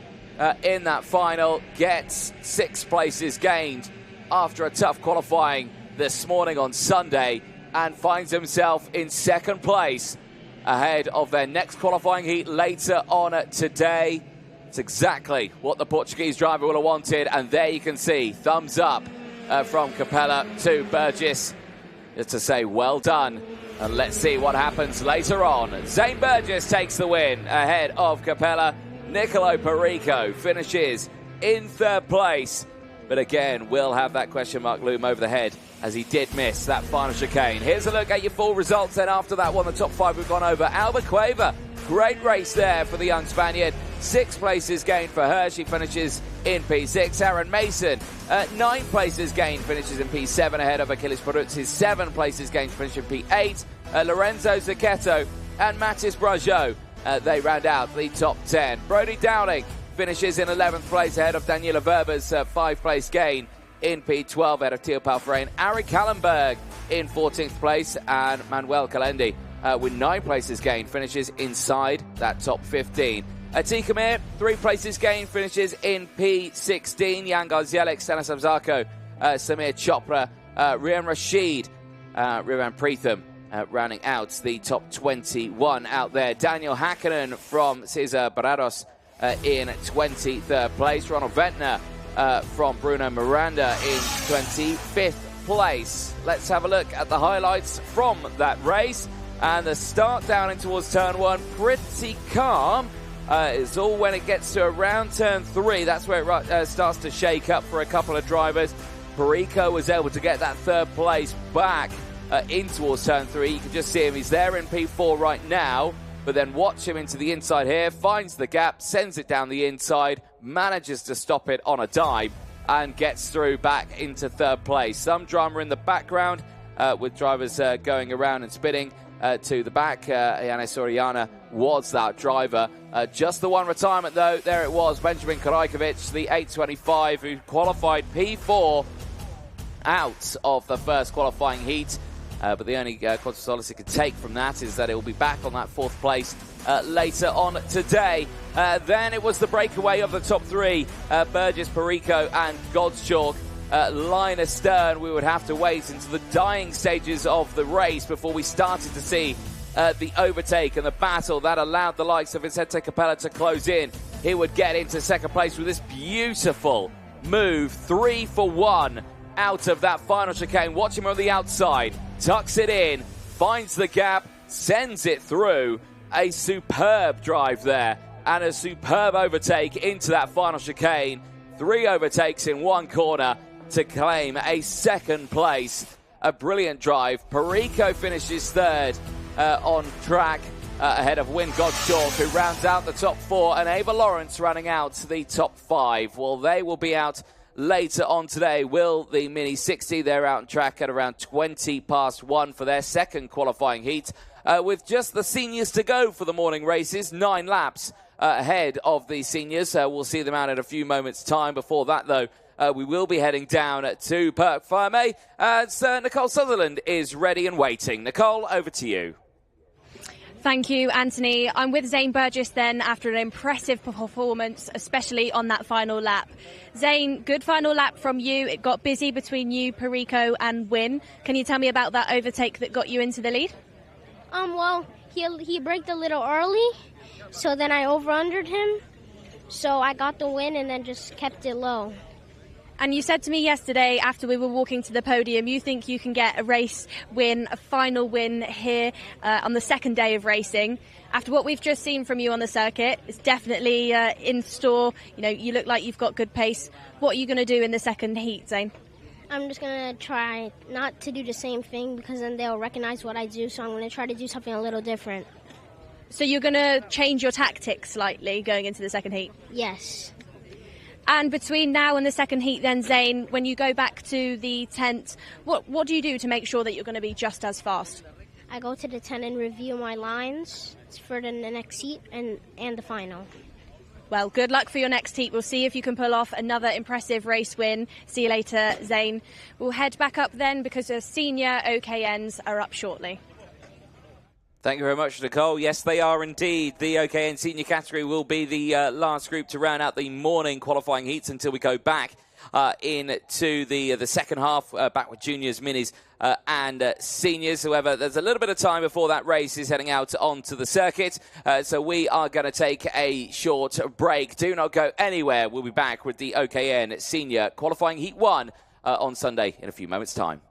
in that final, gets 6 places gained after a tough qualifying this morning on Sunday, and finds himself in 2nd place ahead of their next qualifying heat later on today. It's exactly what the Portuguese driver will have wanted, and there you can see thumbs up from Capella to Burgess, just to say well done. And let's see what happens later on. Zane Burgess takes the win ahead of Capella. Nicolo Perico finishes in 3rd place. But again, we'll have that question mark loom over the head, as he did miss that final chicane. Here's a look at your full results then. After that one, the top 5 we've gone over. Alba Cueva, great race there for the young Spaniard. 6 places gained for her. She finishes in P6. Aaron Mason, 9 places gained, finishes in P7 ahead of Achilles Perutz. His 7 places gained, finishes in P8. Lorenzo Zucchetto and Matis Brageau, they round out the top 10. Brody Dowling finishes in 11th place ahead of Daniela Verber's 5-place gain in P12 ahead of Theo Palfrain. Ari Kallenberg in 14th place, and Manuel Calendi with 9 places gained finishes inside that top 15. Atika Mir, 3 places gained, finishes in P16. Jan Garzielek, Stanislav Zarko, Samir Chopra, Rian Rashid, Rivan Preetham rounding out the top 21 out there. Daniel Hakkinen from Cesar Barrados in 23rd place. Ronald Ventnor from Bruno Miranda in 25th place. Let's have a look at the highlights from that race. And the start down in towards turn 1, pretty calm. It's all when it gets to around turn 3. That's where it starts to shake up for a couple of drivers. Perico was able to get that 3rd place back in towards turn 3. You can just see him. He's there in P4 right now. But then watch him into the inside here. Finds the gap, sends it down the inside, manages to stop it on a dive, and gets through back into 3rd place. Some drama in the background with drivers going around and spinning to the back. Yanis Oriana was that driver. Just the one retirement, though. There it was, Benjamin Karajkovic, the 825, who qualified P4 out of the first qualifying heat. But the only quantum solace he could take from that is that it will be back on that 4th place later on today. Then it was the breakaway of the top 3, Burgess, Perico and Gottschalk. Line astern, we would have to wait into the dying stages of the race before we started to see the overtake and the battle that allowed the likes of Vicente Capella to close in. He would get into 2nd place with this beautiful move, 3 for 1 out of that final chicane. Watch him on the outside, tucks it in, finds the gap, sends it through. A superb drive there and a superb overtake into that final chicane. 3 overtakes in 1 corner to claim a 2nd place. A brilliant drive. Perico finishes 3rd on track ahead of Wyn Gottschalk, who rounds out the top 4, and Ava Lawrence running out the top 5. Well, they will be out later on today. Will the Mini 60, they're out on track at around 20 past 1 for their 2nd qualifying heat, with just the seniors to go for the morning races. 9 laps ahead of the seniors. We'll see them out in a few moments' time. Before that, though, we will be heading down to Perk Ferme. So Nicole Sutherland is ready and waiting. Nicole, over to you. Thank you, Anthony. I'm with Zane Burgess then after an impressive performance, especially on that final lap. Zane, good final lap from you. It got busy between you, Perico and Wyn. Can you tell me about that overtake that got you into the lead? Well, he braked a little early, so then I over-undered him. So I got the win and then just kept it low. And you said to me yesterday after we were walking to the podium, you think you can get a race win, a final win here on the 2nd day of racing. After what we've just seen from you on the circuit, it's definitely in store. You know, you look like you've got good pace. What are you going to do in the 2nd heat, Zane? I'm just going to try not to do the same thing because then they'll recognize what I do. So I'm going to try to do something a little different. So you're going to change your tactics slightly going into the 2nd heat? Yes. And between now and the 2nd heat then, Zane, when you go back to the tent, what do you do to make sure that you're going to be just as fast? I go to the tent and review my lines for the next heat and the final. Well, good luck for your next heat. We'll see if you can pull off another impressive race win. See you later, Zane. We'll head back up then because the senior OKNs are up shortly. Thank you very much, Nicole. Yes, they are indeed. The OKN senior category will be the last group to round out the morning qualifying heats until we go back into the second half, back with juniors, minis, and seniors. However, there's a little bit of time before that race is heading out onto the circuit. So we are going to take a short break. Do not go anywhere. We'll be back with the OKN senior qualifying heat 1 on Sunday in a few moments' time.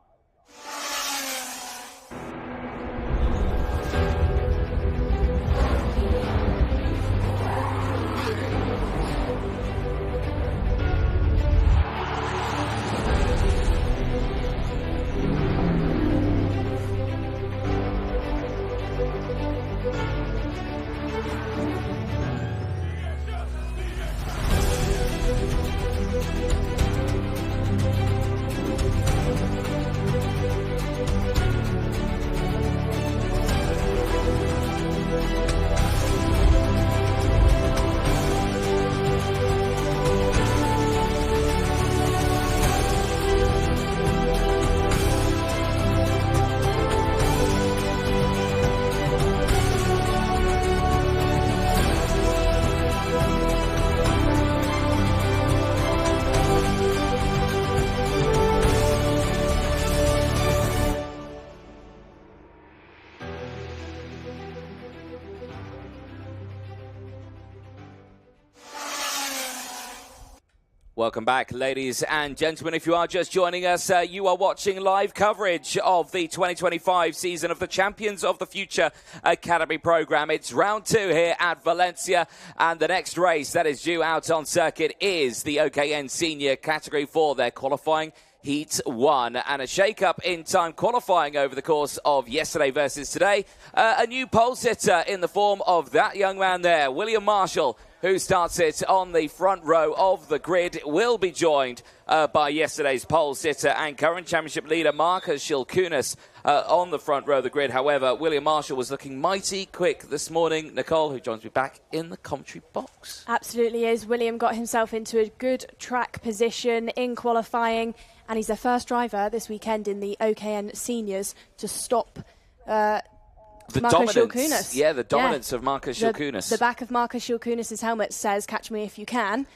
Welcome back, ladies and gentlemen. If you are just joining us, you are watching live coverage of the 2025 season of the Champions of the Future Academy program. It's round 2 here at Valencia, and the next race that is due out on circuit is the OKN Senior category for their qualifying Heat 1, and a shake-up in time qualifying over the course of yesterday versus today. A new pole sitter in the form of that young man there, William Marshall, who starts it on the front row of the grid, will be joined by yesterday's pole sitter and current championship leader Marcus Shilkunas on the front row of the grid. However, William Marshall was looking mighty quick this morning. Nicole, who joins me back in the commentary box. Absolutely is. William got himself into a good track position in qualifying, and he's the first driver this weekend in the OKN Seniors to stop the Marcus dominance, Shilkunas. yeah, the dominance of Marcus Shilkunas. The back of Marcus Shilkunas' helmet says, "Catch me if you can."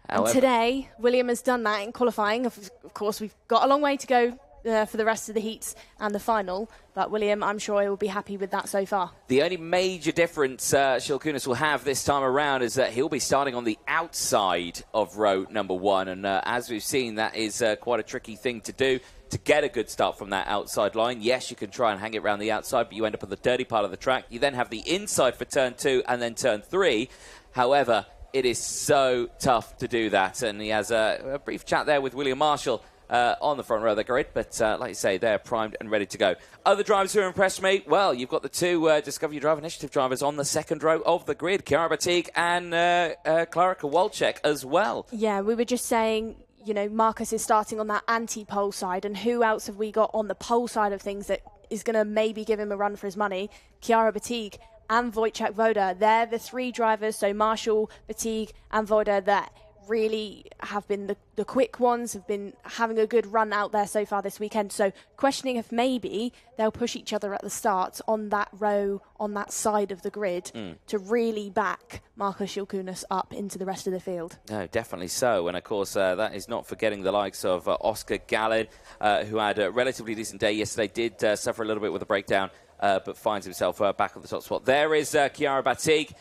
However, and today, William has done that in qualifying. Of course, we've got a long way to go for the rest of the heats and the final, but William, I'm sure he will be happy with that so far. The only major difference Shilkunas will have this time around is that he'll be starting on the outside of row number 1, and as we've seen, that is quite a tricky thing to do. To get a good start from that outside line, yes, you can try and hang it around the outside, but you end up on the dirty part of the track. You then have the inside for turn 2 and then turn 3. However, it is so tough to do that. And he has a brief chat there with William Marshall on the front row of the grid. But like you say, they're primed and ready to go. Other drivers who impressed me, well, you've got the 2 Discover Your Drive Initiative drivers on the second row of the grid, Chiara Batig and Klara Kowalczyk as well. Yeah, we were just saying, you know, Marcus is starting on that anti-pole side, and who else have we got on the pole side of things that is going to maybe give him a run for his money? Chiara Batig and Wojciech Woda. They're the 3 drivers, so Marshall, Batig and Woda, that really have been the quick ones, have been having a good run out there so far this weekend. So questioning if maybe they'll push each other at the start on that row, on that side of the grid, to really back Marcus Shilkunas up into the rest of the field. No, definitely so. And of course, that is not forgetting the likes of Oscar Gallard, who had a relatively decent day yesterday, did suffer a little bit with a breakdown, but finds himself back on the top spot. There is Chiara Batig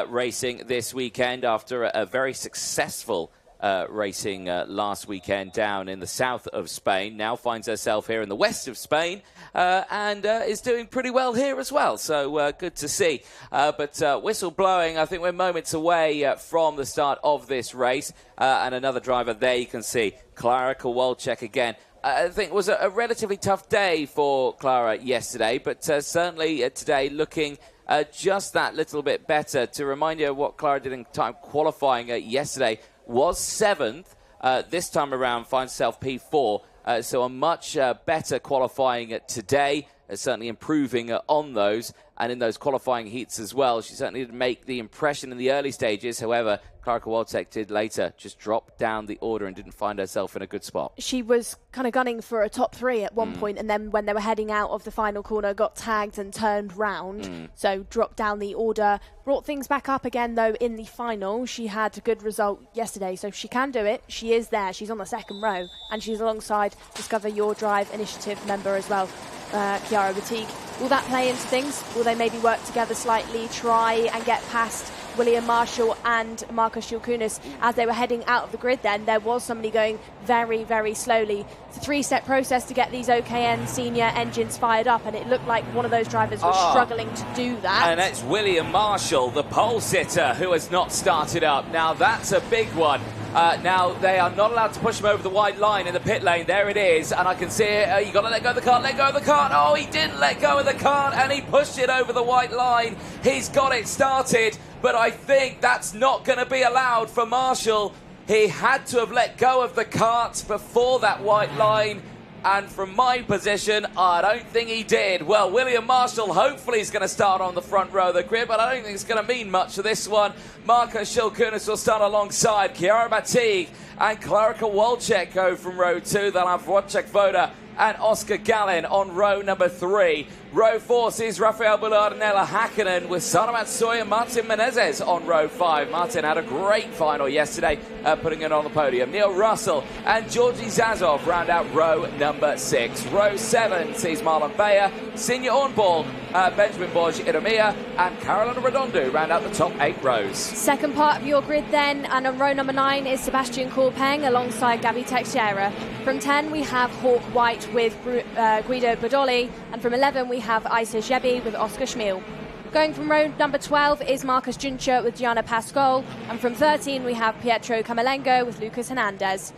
racing this weekend after a very successful racing last weekend down in the south of Spain. Now finds herself here in the west of Spain and is doing pretty well here as well. So good to see. But whistle blowing, I think we're moments away from the start of this race. And another driver there you can see, Klara Kowalczyk again. I think it was a relatively tough day for Klara yesterday, but certainly today looking just that little bit better. To remind you of what Klara did in time qualifying yesterday, was 7th. This time around finds herself P4, so a much better qualifying today, certainly improving on those. and in those qualifying heats as well. She certainly didn't make the impression in the early stages. However, Klara Kowalczyk did later just drop down the order and didn't find herself in a good spot. She was kind of gunning for a top 3 at one point, and then when they were heading out of the final corner, got tagged and turned round. So dropped down the order. Brought things back up again, though, in the final. She had a good result yesterday, so she can do it. She is there. She's on the second row, and she's alongside Discover Your Drive Initiative member as well, Chiara Batigue. Will that play into things? Will they maybe work together slightly, try and get past William Marshall and Marcus Shilkunis as they were heading out of the grid? Then there was somebody going very, very slowly. It's a 3-step process to get these OKN senior engines fired up, and it looked like one of those drivers was struggling to do that. And that's William Marshall, the pole sitter, who has not started up. Now that's a big one. Now they are not allowed to push him over the white line in the pit lane. There it is, and I can see it. You got to let go of the cart, let go of the cart. Oh, he didn't let go of the cart, and he pushed it over the white line. He's got it started, but I think that's not going to be allowed for Marshall. He had to have let go of the cart before that white line, and from my position, I don't think he did. Well, William Marshall hopefully is going to start on the front row of the grid, but I don't think it's going to mean much to this one. Marcus Shilkunis will start alongside Chiara Batigue, and Klara Kowalczyk go from row 2. They'll have Wojciech Woda and Oscar Gallin on row number 3. Row 4 sees Rafael Bullard and Ella Hakkinen with Sara Matsuoya and Martin Menezes on row 5. Martin had a great final yesterday, putting it on the podium. Neil Russell and Georgi Zazov round out row number 6. Row 7 sees Marlon Bayer, Sinja Ornball, Benjamin Borges Iremia, and Carolina Redondo round out the top 8 rows. Second part of your grid then, and on row number 9 is Sebastian Korpeng alongside Gabi Teixeira. From 10 we have Hawk White with Guido Bodoli, and from 11 we have Isa Jebi with Oscar Schmiel. Going from row number 12 is Marcus Juncher with Gianna Pascal, and from 13 we have Pietro Camalengo with Lucas Hernandez.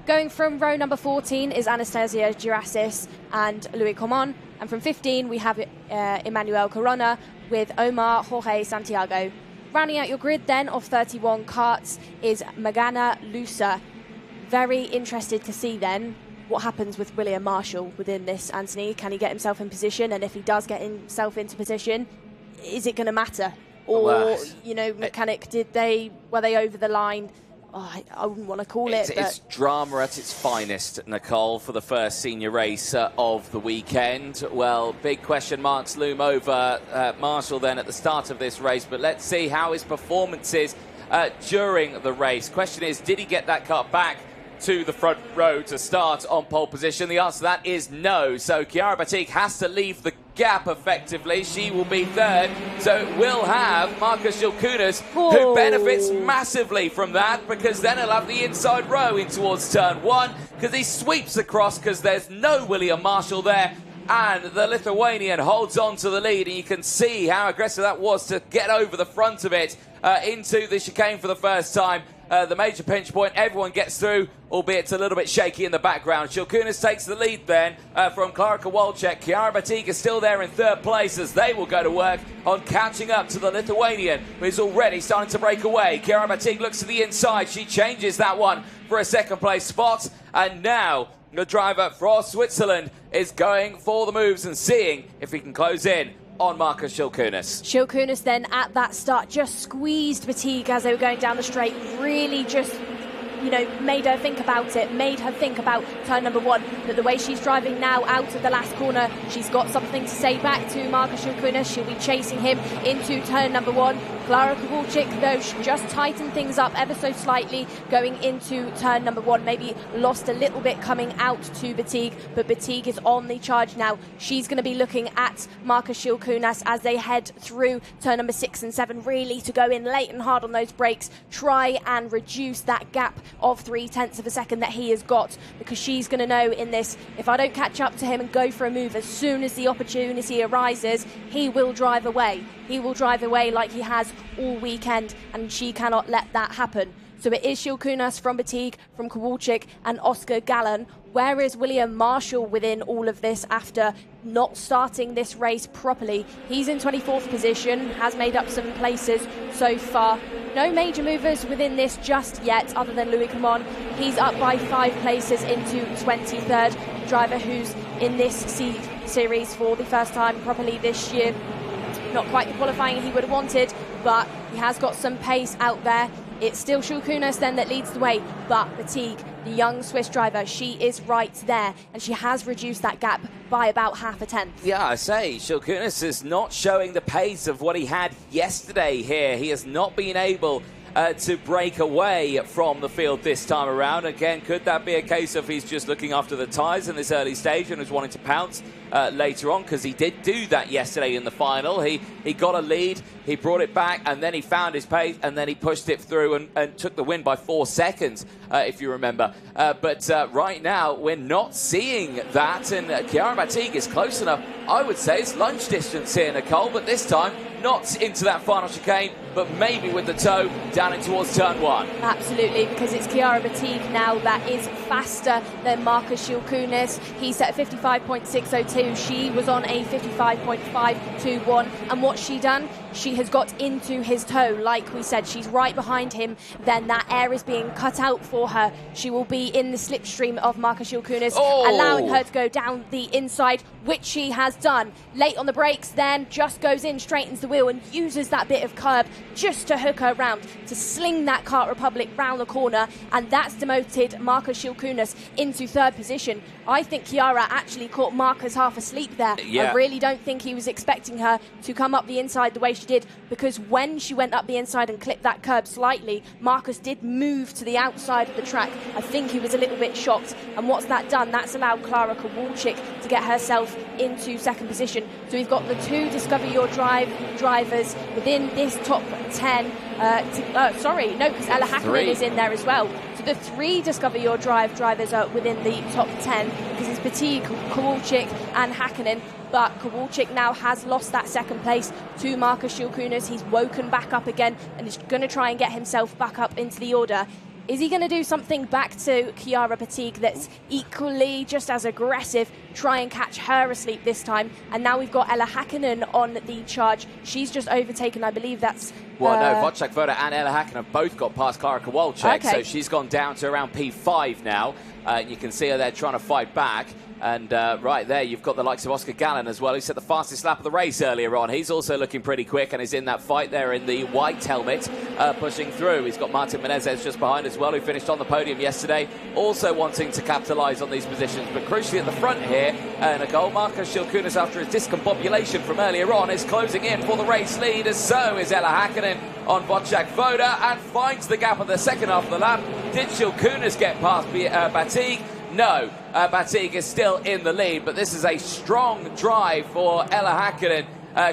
Going from row number 14 is Anastasia Gerasis and Louis Comon, and from 15 we have Emmanuel Corona with Omar Jorge Santiago. Rounding out your grid then of 31 karts is Magana Lusa. Very interested to see then what happens with William Marshall within this, Anthony. Can he get himself in position? And if he does get himself into position, is it going to matter? Or, mechanic, were they over the line? Oh, I wouldn't want to call it. It's drama at its finest, Nicole, for the first senior race of the weekend. Well, big question marks loom over Marshall then at the start of this race, but let's see how his performance is during the race. Question is, did he get that cut back to the front row to start on pole position? The answer to that is no. So Chiara Batigue has to leave the gap effectively. She will be third. So we'll have Marcus Shilkunis, who benefits massively from that, because then he'll have the inside row in towards turn 1, because he sweeps across because there's no William Marshall there. And the Lithuanian holds on to the lead, and you can see how aggressive that was to get over the front of it into the chicane for the first time. The major pinch point, everyone gets through, albeit it's a little bit shaky in the background. Shilkunis takes the lead then from Klara Kowalczyk. Chiara Batigue is still there in third place as they will go to work on catching up to the Lithuanian, who is already starting to break away. Chiara Batigue looks to the inside. She changes that one for a second place spot. And now the driver for Switzerland is going for the moves and seeing if he can close in on Marcus Shilkunis. Shilkunis then at that start just squeezed Batigue as they were going down the straight, really just made her think about it, made her think about turn number 1. But the way she's driving now out of the last corner, she's got something to say back to Marcus Shilkunis. She'll be chasing him into turn number 1. Klara Kowalczyk, though, she just tightened things up ever so slightly going into turn number 1. Maybe lost a little bit coming out to Batigue, but Batigue is on the charge now. She's going to be looking at Marcus Shilkunis as they head through turn number 6 and 7, really to go in late and hard on those brakes, try and reduce that gap of 0.3 of a second that he has got, because she's going to know in this, if I don't catch up to him and go for a move as soon as the opportunity arises, he will drive away. He will drive away like he has all weekend, and she cannot let that happen. So it is Shilkunis from Batigue, from Kowalczyk and Oscar Gallin. Where is William Marshall within all of this after not starting this race properly? He's in 24th position, has made up some places so far. No major movers within this just yet, other than Louis Comon. He's up by 5 places into 23rd. Driver who's in this series for the first time properly this year. Not quite the qualifying he would have wanted, but he has got some pace out there. It's still Schulkunis then that leads the way, but Batigue, the young Swiss driver, she is right there, and she has reduced that gap by about half a tenth. Yeah, I say, Schulkunis is not showing the pace of what he had yesterday here. He has not been able to break away from the field this time around. Again, could that be a case of he's just looking after the tyres in this early stage and is wanting to pounce later on? Because he did do that yesterday in the final. He got a lead, he brought it back, and then he found his pace, and then he pushed it through and took the win by 4 seconds, if you remember. But right now, we're not seeing that, and Chiara Batigue is close enough. I would say it's lunge distance here, Nicole, but this time not into that final chicane, but maybe with the toe down in towards turn 1. Absolutely, because it's Chiara Batigue now that is faster than Marcus Schulkunis. He's at 55.602. She was on a 55.521. And what's she done? She has got into his toe. Like we said, she's right behind him. Then that air is being cut out for her. She will be in the slipstream of Marcus Schulkunis, allowing her to go down the inside, which she has done. Late on the brakes, then just goes in, straightens the wheel, and uses that bit of curb just to hook her round, to sling that Kart Republic round the corner, and that's demoted Marcus Schulkunis into 3rd position. I think Chiara actually caught Marcus half asleep there. Yeah. I really don't think he was expecting her to come up the inside the way she did, because when she went up the inside and clipped that curb slightly, Marcus did move to the outside of the track. I think he was a little bit shocked, and what's that done? That's allowed Klara Kowalczyk to get herself into 2nd position. So we've got the 2 Discover Your Drive drivers within this top 10. Because Ella Hakkinen is in there as well. So the 3 Discover Your Drive drivers are within the top 10, because it's Batigue, Kowalczyk and Hakkinen. But Kowalczyk now has lost that 2nd place to Marcus Schulkunis. He's woken back up again and is going to try and get himself back up into the order. Is he going to do something back to Chiara Batigue that's equally just as aggressive, try and catch her asleep this time? And now we've got Ella Hakkinen on the charge. She's just overtaken, I believe that's... Well, no, Wojciech Woda and Ella Hakkinen have both got past Klara Kowalczyk, so she's gone down to around P5 now. You can see her there trying to fight back. And right there, you've got the likes of Oscar Gallen as well, who set the fastest lap of the race earlier on. He's also looking pretty quick and is in that fight there in the white helmet, pushing through. He's got Martin Menezes just behind as well, who finished on the podium yesterday, also wanting to capitalise on these positions. But crucially at the front here, Nicole, Marcus Schulkunis, after his discombobulation from earlier on, is closing in for the race lead, as so is Ella Hakkinen on Wojciech Woda, and finds the gap of the second half of the lap. Did Schulkunis get past Batigue? No, Batigue is still in the lead, but this is a strong drive for Ella Hakkinen,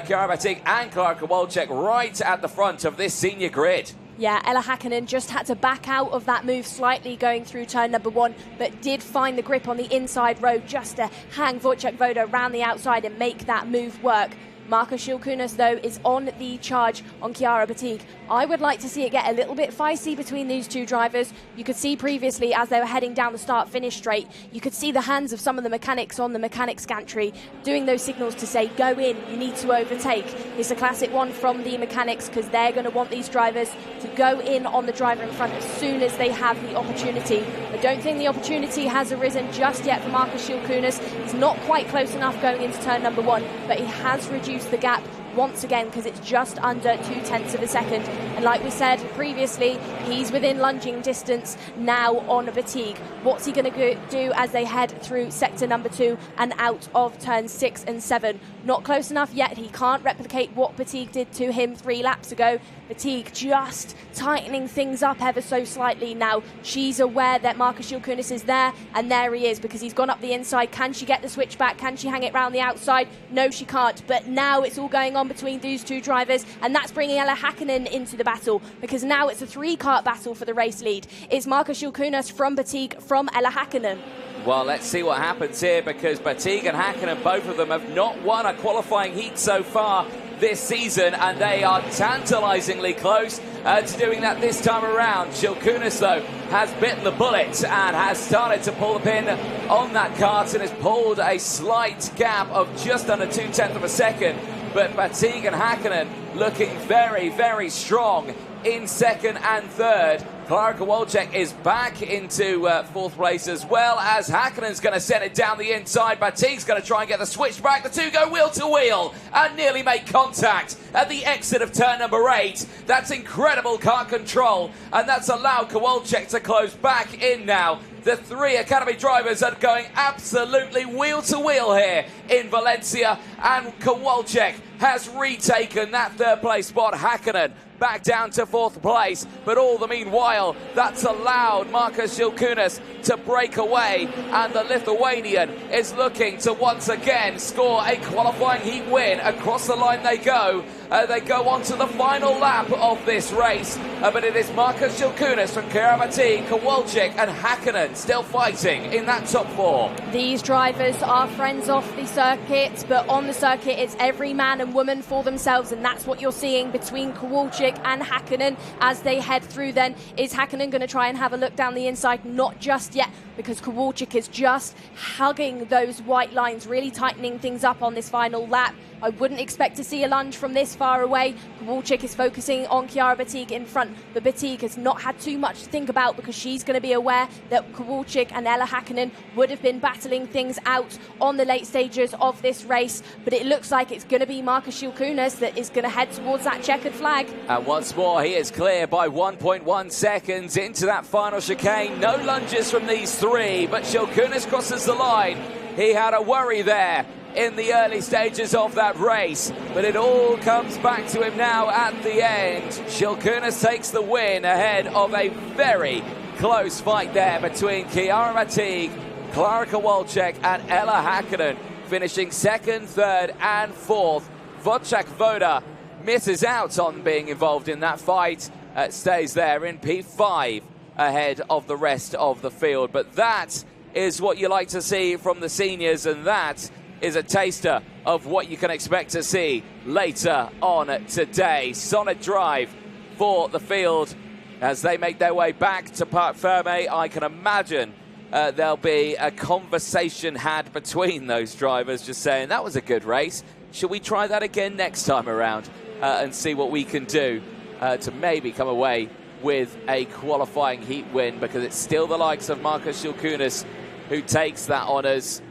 Chiara Batigue and Klara Kowalczyk right at the front of this senior grid. Yeah, Ella Hakkinen just had to back out of that move slightly going through turn number 1, but did find the grip on the inside road just to hang Wojciech Woda around the outside and make that move work. Marcus Schulkunis, though, is on the charge on Chiara Batigue. I would like to see it get a little bit feisty between these 2 drivers. You could see previously, as they were heading down the start-finish straight, you could see the hands of some of the mechanics on the mechanics gantry doing those signals to say, go in, you need to overtake. It's a classic one from the mechanics, because they're going to want these drivers to go in on the driver in front as soon as they have the opportunity. I don't think the opportunity has arisen just yet for Marcus Schulkunis. He's not quite close enough going into turn number 1, but he has reduced the gap once again, because it's just under 0.2 of a second. And like we said previously, he's within lunging distance now on Batigue. What's he going to do as they head through sector number 2 and out of turns 6 and 7? Not close enough yet. He can't replicate what Batigue did to him 3 laps ago. Batigue just tightening things up ever so slightly now. She's aware that Marcus Schulkunis is there, and there he is, because he's gone up the inside. Can she get the switch back? Can she hang it round the outside? No, she can't. But now it's all going on between these 2 drivers, and that's bringing Ella Hakkinen into the battle, because now it's a 3-kart battle for the race lead. It's Marcus Schulkunis from Batigue from Ella Hakkinen. Well, let's see what happens here, because Batigue and Hakkinen, both of them, have not won a qualifying heat so far this season, and they are tantalisingly close to doing that this time around. Schulkunis, though, has bitten the bullet and has started to pull the pin on that kart and has pulled a slight gap of just under 0.2 of a second. But Batigue and Hakkinen looking very, very strong in second and third. Klara Kowalczyk is back into fourth place, as well as Häkkinen's going to send it down the inside. Batig's going to try and get the switch back. The two go wheel to wheel and nearly make contact at the exit of turn number 8. That's incredible car control, and that's allowed Kowalczyk to close back in now. The 3 Academy drivers are going absolutely wheel to wheel here in Valencia, and Kowalczyk has retaken that third place spot. Häkkinen back down to fourth place, but all the meanwhile, that's allowed Markus Šilkunas to break away, and the Lithuanian is looking to once again score a qualifying heat win. Across the line they go. They go on to the final lap of this race, but it is Markus Šilkunas from Kiribati, Kowalczyk and Häkkinen still fighting in that top 4. These drivers are friends off the circuit, but on the circuit it's every man and woman for themselves, and that's what you're seeing between Kowalczyk and Häkkinen as they head through. Then is Häkkinen going to try and have a look down the inside? Not just yet, because Kowalczyk is just hugging those white lines, really tightening things up on this final lap. I wouldn't expect to see a lunge from this far away. Kowalczyk is focusing on Chiara Batig in front, but Batig has not had too much to think about because she's going to be aware that Kowalczyk and Ella Häkkinen would have been battling things out on the late stages of this race. But it looks like it's going to be Markus Šilkunas that is going to head towards that checkered flag. And once more, he is clear by 1.1 seconds into that final chicane. No lunges from these 3, but Šilkunas crosses the line. He had a worry there in the early stages of that race, but it all comes back to him now at the end. Šilkunas takes the win ahead of a very close fight there between Chiara Batig, Klara Kowalczyk and Ella Häkkinen, finishing second, third and fourth. Wojciech Woda misses out on being involved in that fight, stays there in P5 ahead of the rest of the field. But that is what you like to see from the seniors, and that is a taster of what you can expect to see later on today. Solid drive for the field as they make their way back to Parc Fermé. I can imagine there'll be a conversation had between those drivers, just saying, that was a good race. Should we try that again next time around and see what we can do to maybe come away with a qualifying heat win, because it's still the likes of Markus Šilkunas who takes that honours.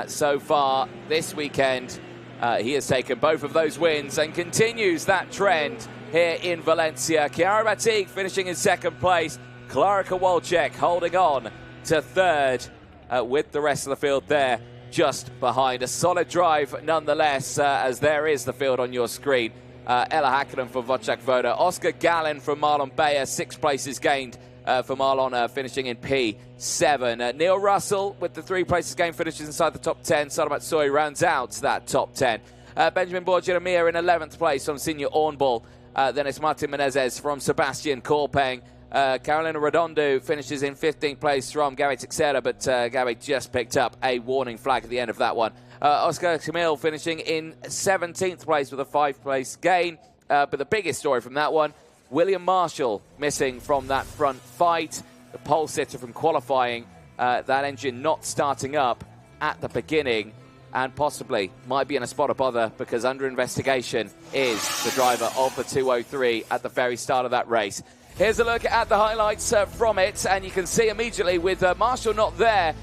So far this weekend, he has taken both of those wins and continues that trend here in Valencia. Chiara Batig finishing in second place. Klara Kowalczyk holding on to third with the rest of the field there just behind. A solid drive nonetheless, as there is the field on your screen. Ella Häkkinen for Wojciech Woda. Oscar Gallin from Marlon Bayer, 6 places gained for Marlon, finishing in P7. Neil Russell with the 3 places gained finishes inside the top 10. Salamat Soy rounds out that top 10. Benjamin Borja-Ramir in 11th place from Senior Ornball. Then it's Martin Menezes from Sebastian Corpeng. Carolina Redondo finishes in 15th place from Gary Teixeira, but Gary just picked up a warning flag at the end of that one. Oscar Camille finishing in 17th place with a 5-place gain. But the biggest story from that one, William Marshall missing from that front fight. The pole sitter from qualifying, that engine not starting up at the beginning, and possibly might be in a spot of bother because under investigation is the driver of the 203 at the very start of that race. Here's a look at the highlights from it, and you can see immediately with Marshall not there,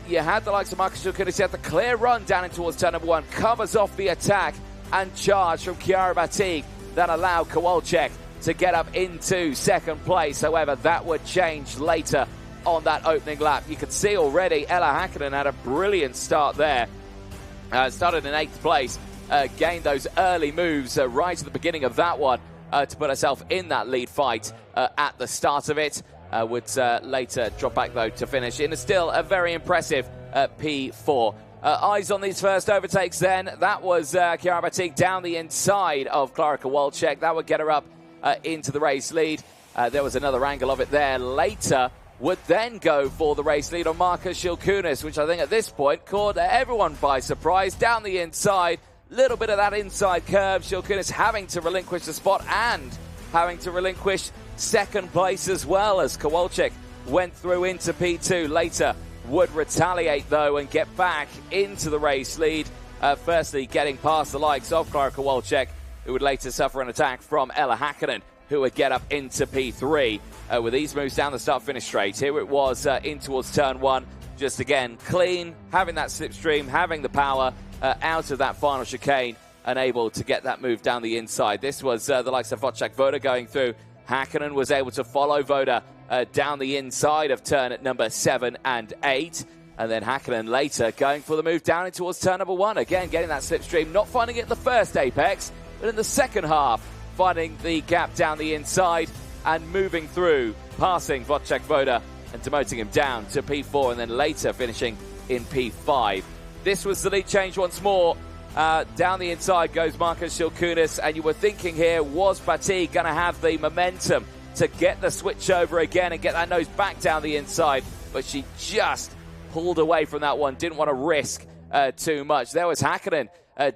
you had the likes of Markus Šilkunas. He had the clear run down in towards turn number 1, covers off the attack and charge from Chiara Batig that allowed Kowalczyk to get up into second place. However, that would change later on that opening lap. You can see already Ella Häkkinen had a brilliant start there. Started in 8th place, gained those early moves right at the beginning of that one to put herself in that lead fight at the start of it. Would later drop back, though, to finish in still a very impressive P4. Eyes on these first overtakes then. That was Chiara Batig down the inside of Klara Kowalczyk. That would get her up into the race lead. There was another angle of it there. Later would then go for the race lead on Markus Šilkunas, which I think at this point caught everyone by surprise. Down the inside, little bit of that inside curve. Šilkunas having to relinquish the spot and having to relinquish second place as well as Kowalczyk went through into P2. Later would retaliate, though, and get back into the race lead. Firstly, getting past the likes of Klara Kowalczyk, who would later suffer an attack from Ella Häkkinen, who would get up into P3 with these moves down the start-finish straight. Here it was in towards turn 1. Just again, clean, having that slipstream, having the power out of that final chicane, and able to get that move down the inside. This was the likes of Wojciech Woda going through. Hakkinen was able to follow Woda down the inside of turn at number 7 and 8. And then Hakkinen later going for the move down in towards turn number 1. Again, getting that slipstream, not finding it in the first apex, but in the second half, finding the gap down the inside and moving through, passing Wojciech Woda and demoting him down to P4, and then later finishing in P5. This was the lead change once more. Down the inside goes Marcus Shilkunis, and you were thinking here, was Batig going to have the momentum to get the switch over again and get that nose back down the inside? But she just pulled away from that one, didn't want to risk too much. There was Hakkinen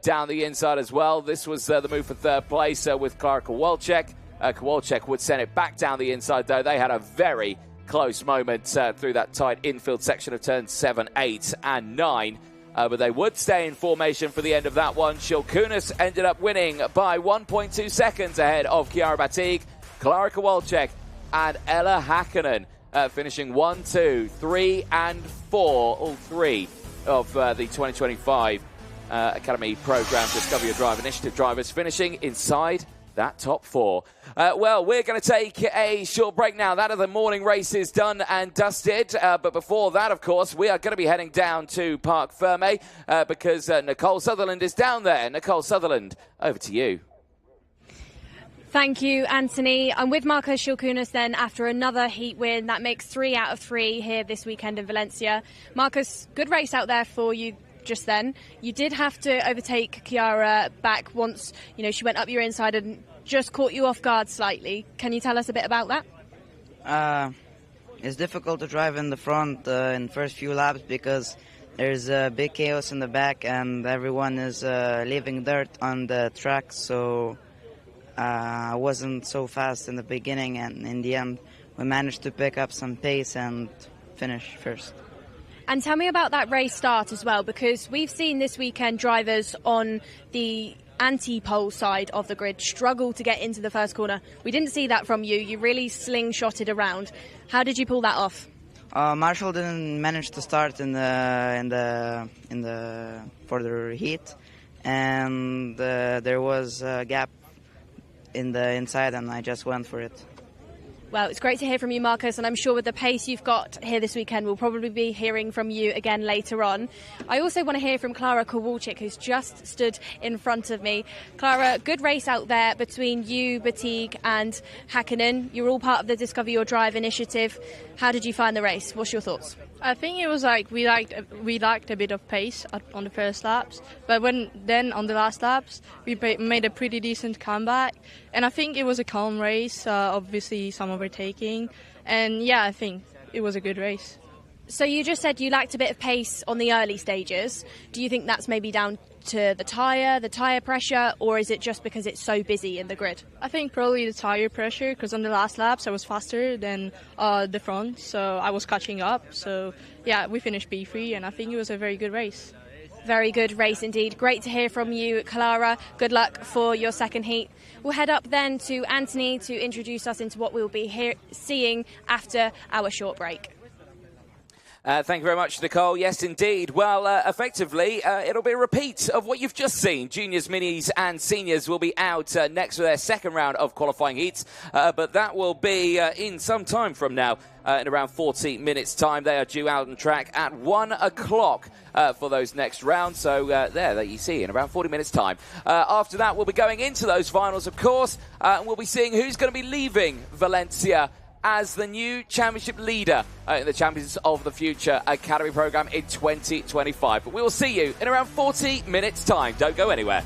down the inside as well. This was the move for third place with Klara Kowalczyk. Kowalczyk would send it back down the inside, though. They had a very close moment through that tight infield section of turns 7, 8, and 9. But they would stay in formation for the end of that one. Shilkunis ended up winning by 1.2 seconds ahead of Chiara Batig, Klara Kowalczyk, and Ella Hakkinen, finishing 1, 2, 3, and 4, all three of the 2025 Academy Program Discover Your Drive Initiative drivers finishing inside that top 4. Well, we're going to take a short break now. That of the morning race is done and dusted. But before that, of course, we are going to be heading down to Parc Ferme because Nicole Sutherland is down there. Nicole Sutherland, over to you. Thank you, Anthony. I'm with Marcus Shilkunis then after another heat win. That makes 3 out of 3 here this weekend in Valencia. Marcus, good race out there for you just then. You did have to overtake Chiara back once, she went up your inside and just caught you off guard slightly. Can you tell us a bit about that? It's difficult to drive in the front in the first few laps because there's a big chaos in the back and everyone is leaving dirt on the track, so I wasn't so fast in the beginning, and in the end we managed to pick up some pace and finish first. And tell me about that race start as well, because we've seen this weekend drivers on the anti-pole side of the grid struggle to get into the first corner. We didn't see that from you. You really slingshotted around. How did you pull that off? Marshall didn't manage to start in the further heat, and there was a gap in the inside, and I just went for it. Well, it's great to hear from you, Marcus, and I'm sure with the pace you've got here this weekend, we'll probably be hearing from you again later on. I also want to hear from Klara Kowalczyk, who's just stood in front of me. Klara, good race out there between you, Batig, and Hakkinen. You're all part of the Discover Your Drive initiative. How did you find the race? What's your thoughts? I think it was like we liked a bit of pace on the first laps, but then on the last laps we made a pretty decent comeback, and I think it was a calm race. Obviously some overtaking, and yeah, I think it was a good race. So you just said you lacked a bit of pace on the early stages. Do you think that's maybe down to the tyre pressure, or is it just because it's so busy in the grid? I think probably the tyre pressure, because on the last laps I was faster than the front, so I was catching up. So yeah, we finished P3, and I think it was a very good race. Very good race indeed. Great to hear from you, Klara. Good luck for your second heat. We'll head up then to Anthony to introduce us into what we'll be seeing after our short break. Thank you very much, Nicole. Yes, indeed. Well, effectively, it'll be a repeat of what you've just seen. Juniors, minis and seniors will be out next for their second round of qualifying heats. But that will be in some time from now, in around 40 minutes' time. They are due out on track at 1 o'clock for those next rounds. So there you see, in around 40 minutes' time. After that, we'll be going into those finals, of course. And we'll be seeing who's going to be leaving Valencia as the new championship leader in the Champions of the Future Academy Program in 2025. But we will see you in around 40 minutes' time. Don't go anywhere.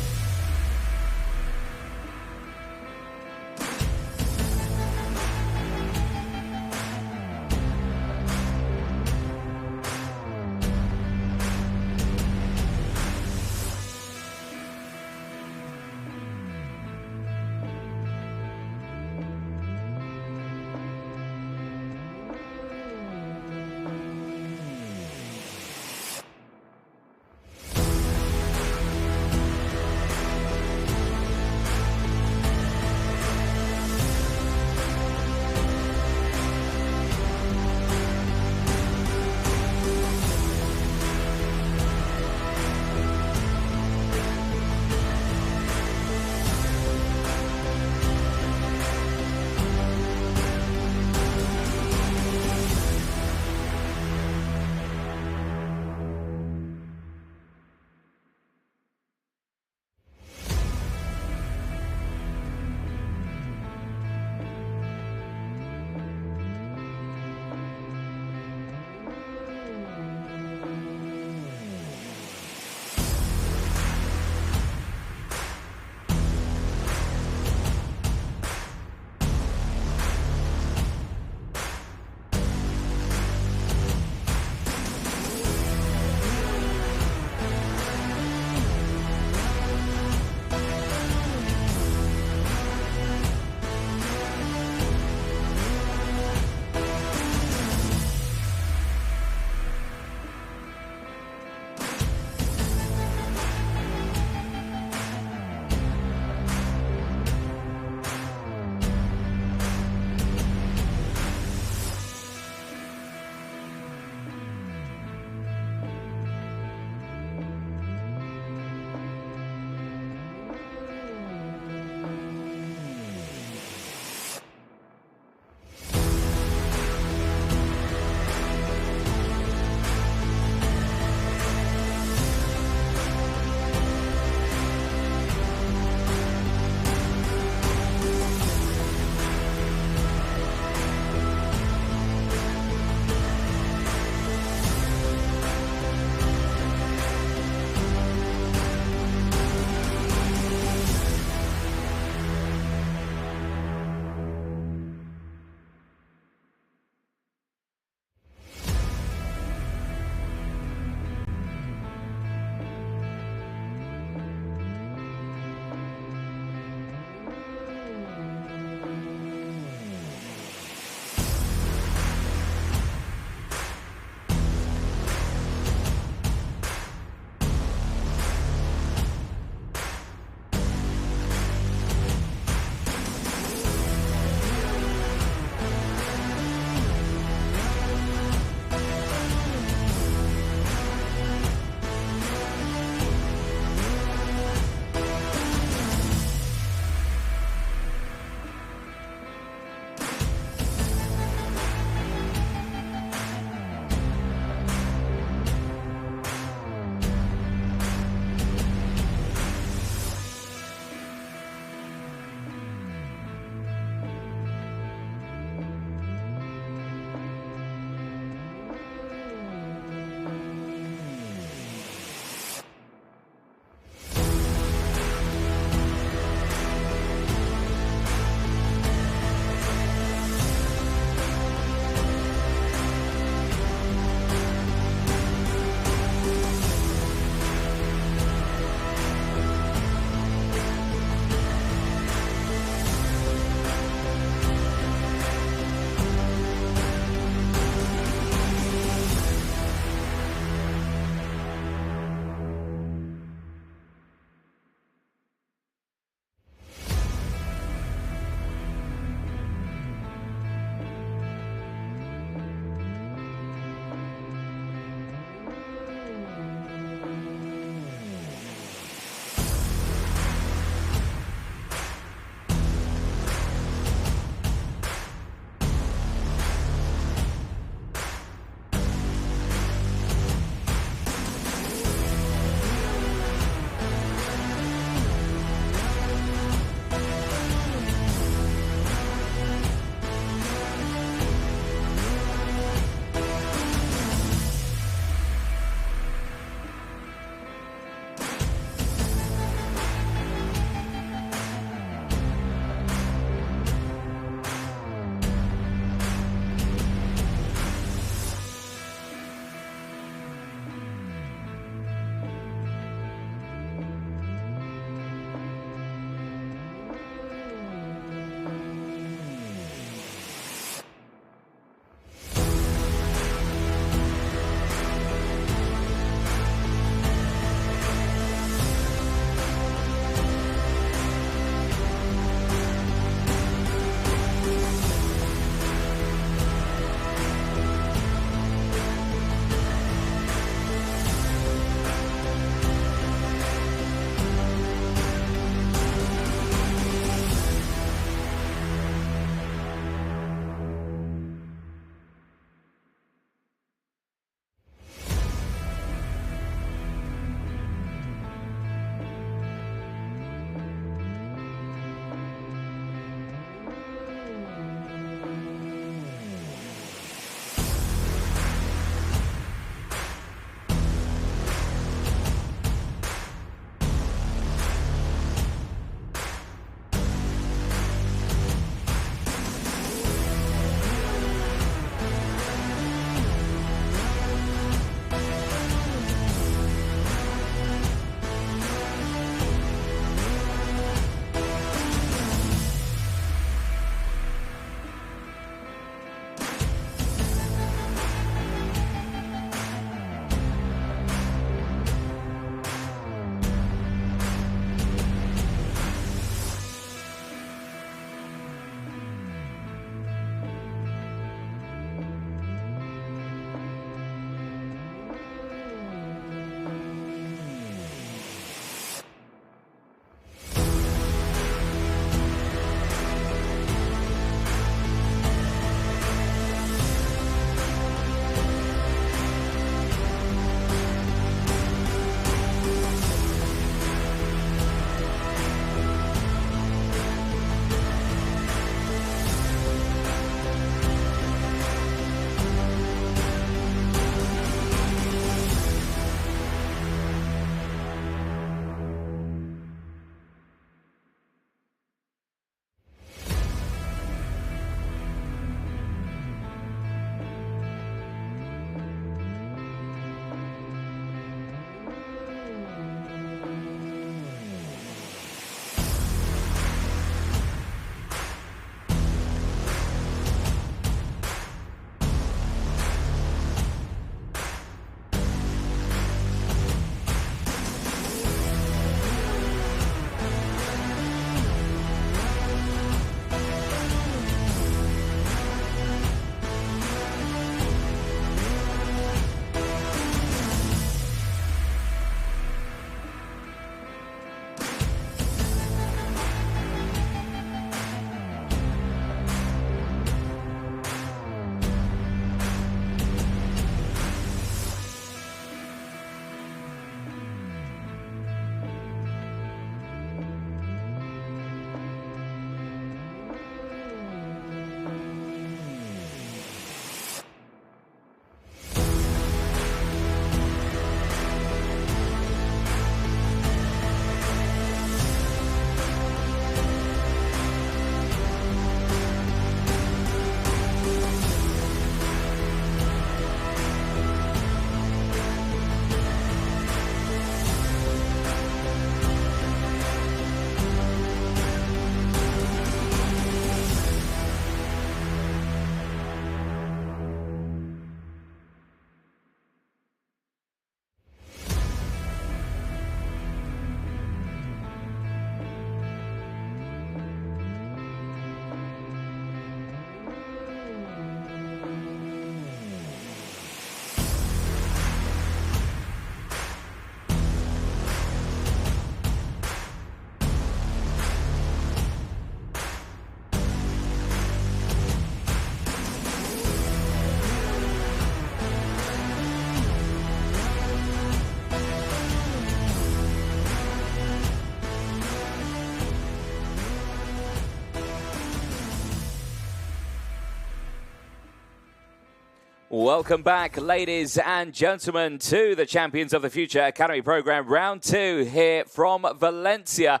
Welcome back, ladies and gentlemen, to the Champions of the Future Academy Program, round 2 here from Valencia.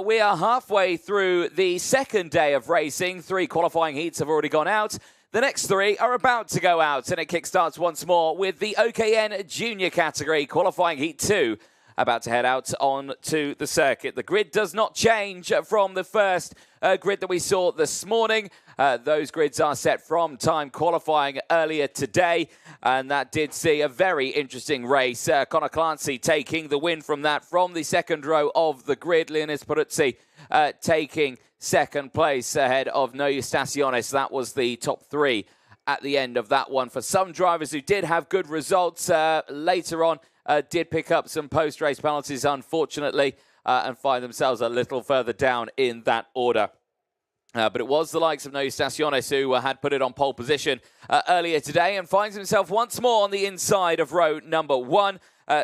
We are halfway through the second day of racing. 3 qualifying heats have already gone out. The next 3 are about to go out, and it kickstarts once more with the OKN Junior category, qualifying heat 2. About to head out on to the circuit. The grid does not change from the first grid that we saw this morning. Those grids are set from time qualifying earlier today, and that did see a very interesting race. Connor Clancy taking the win from that from the second row of the grid. Leonis Peruzzi taking second place ahead of No Eustaciones. That was the top 3 at the end of that one. For some drivers who did have good results later on, did pick up some post-race penalties, unfortunately, and find themselves a little further down in that order. But it was the likes of No Eustaciones who had put it on pole position earlier today and finds himself once more on the inside of row number 1,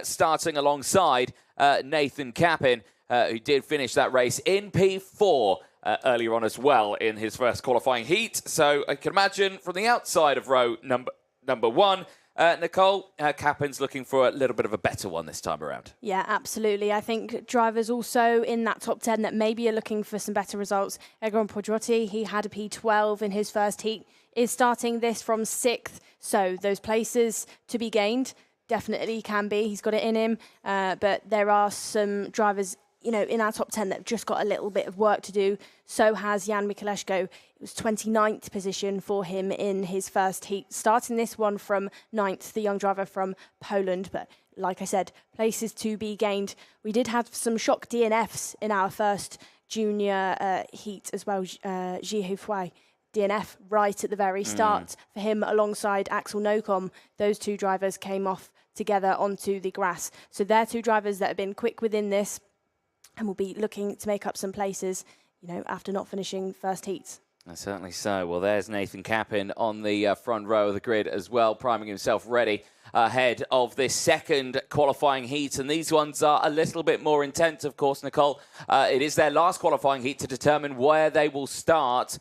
starting alongside Nathan Capin, who did finish that race in P4 earlier on as well in his first qualifying heat. So I can imagine from the outside of row number 1, Nicole, Capin's looking for a little bit of a better one this time around. Yeah, absolutely. I think drivers also in that top 10 that maybe are looking for some better results. Egon Podrotti, he had a P12 in his first heat, is starting this from 6th. So those places to be gained definitely can be. He's got it in him. But there are some drivers, you know, in our top 10 that have just got a little bit of work to do. So has Jan Mikuleshko. It was 29th position for him in his first heat, starting this one from 9th, the young driver from Poland. But like I said, places to be gained. We did have some shock DNFs in our first junior heat as well. Ji Hufwei DNF right at the very start for him alongside Axel Nocom. Those 2 drivers came off together onto the grass. So they're 2 drivers that have been quick within this and will be looking to make up some places, you know, after not finishing first heats. Certainly so. Well, there's Nathan Capin on the front row of the grid as well, priming himself ready ahead of this second qualifying heat. And these ones are a little bit more intense, of course, Nicole. It is their last qualifying heat to determine where they will start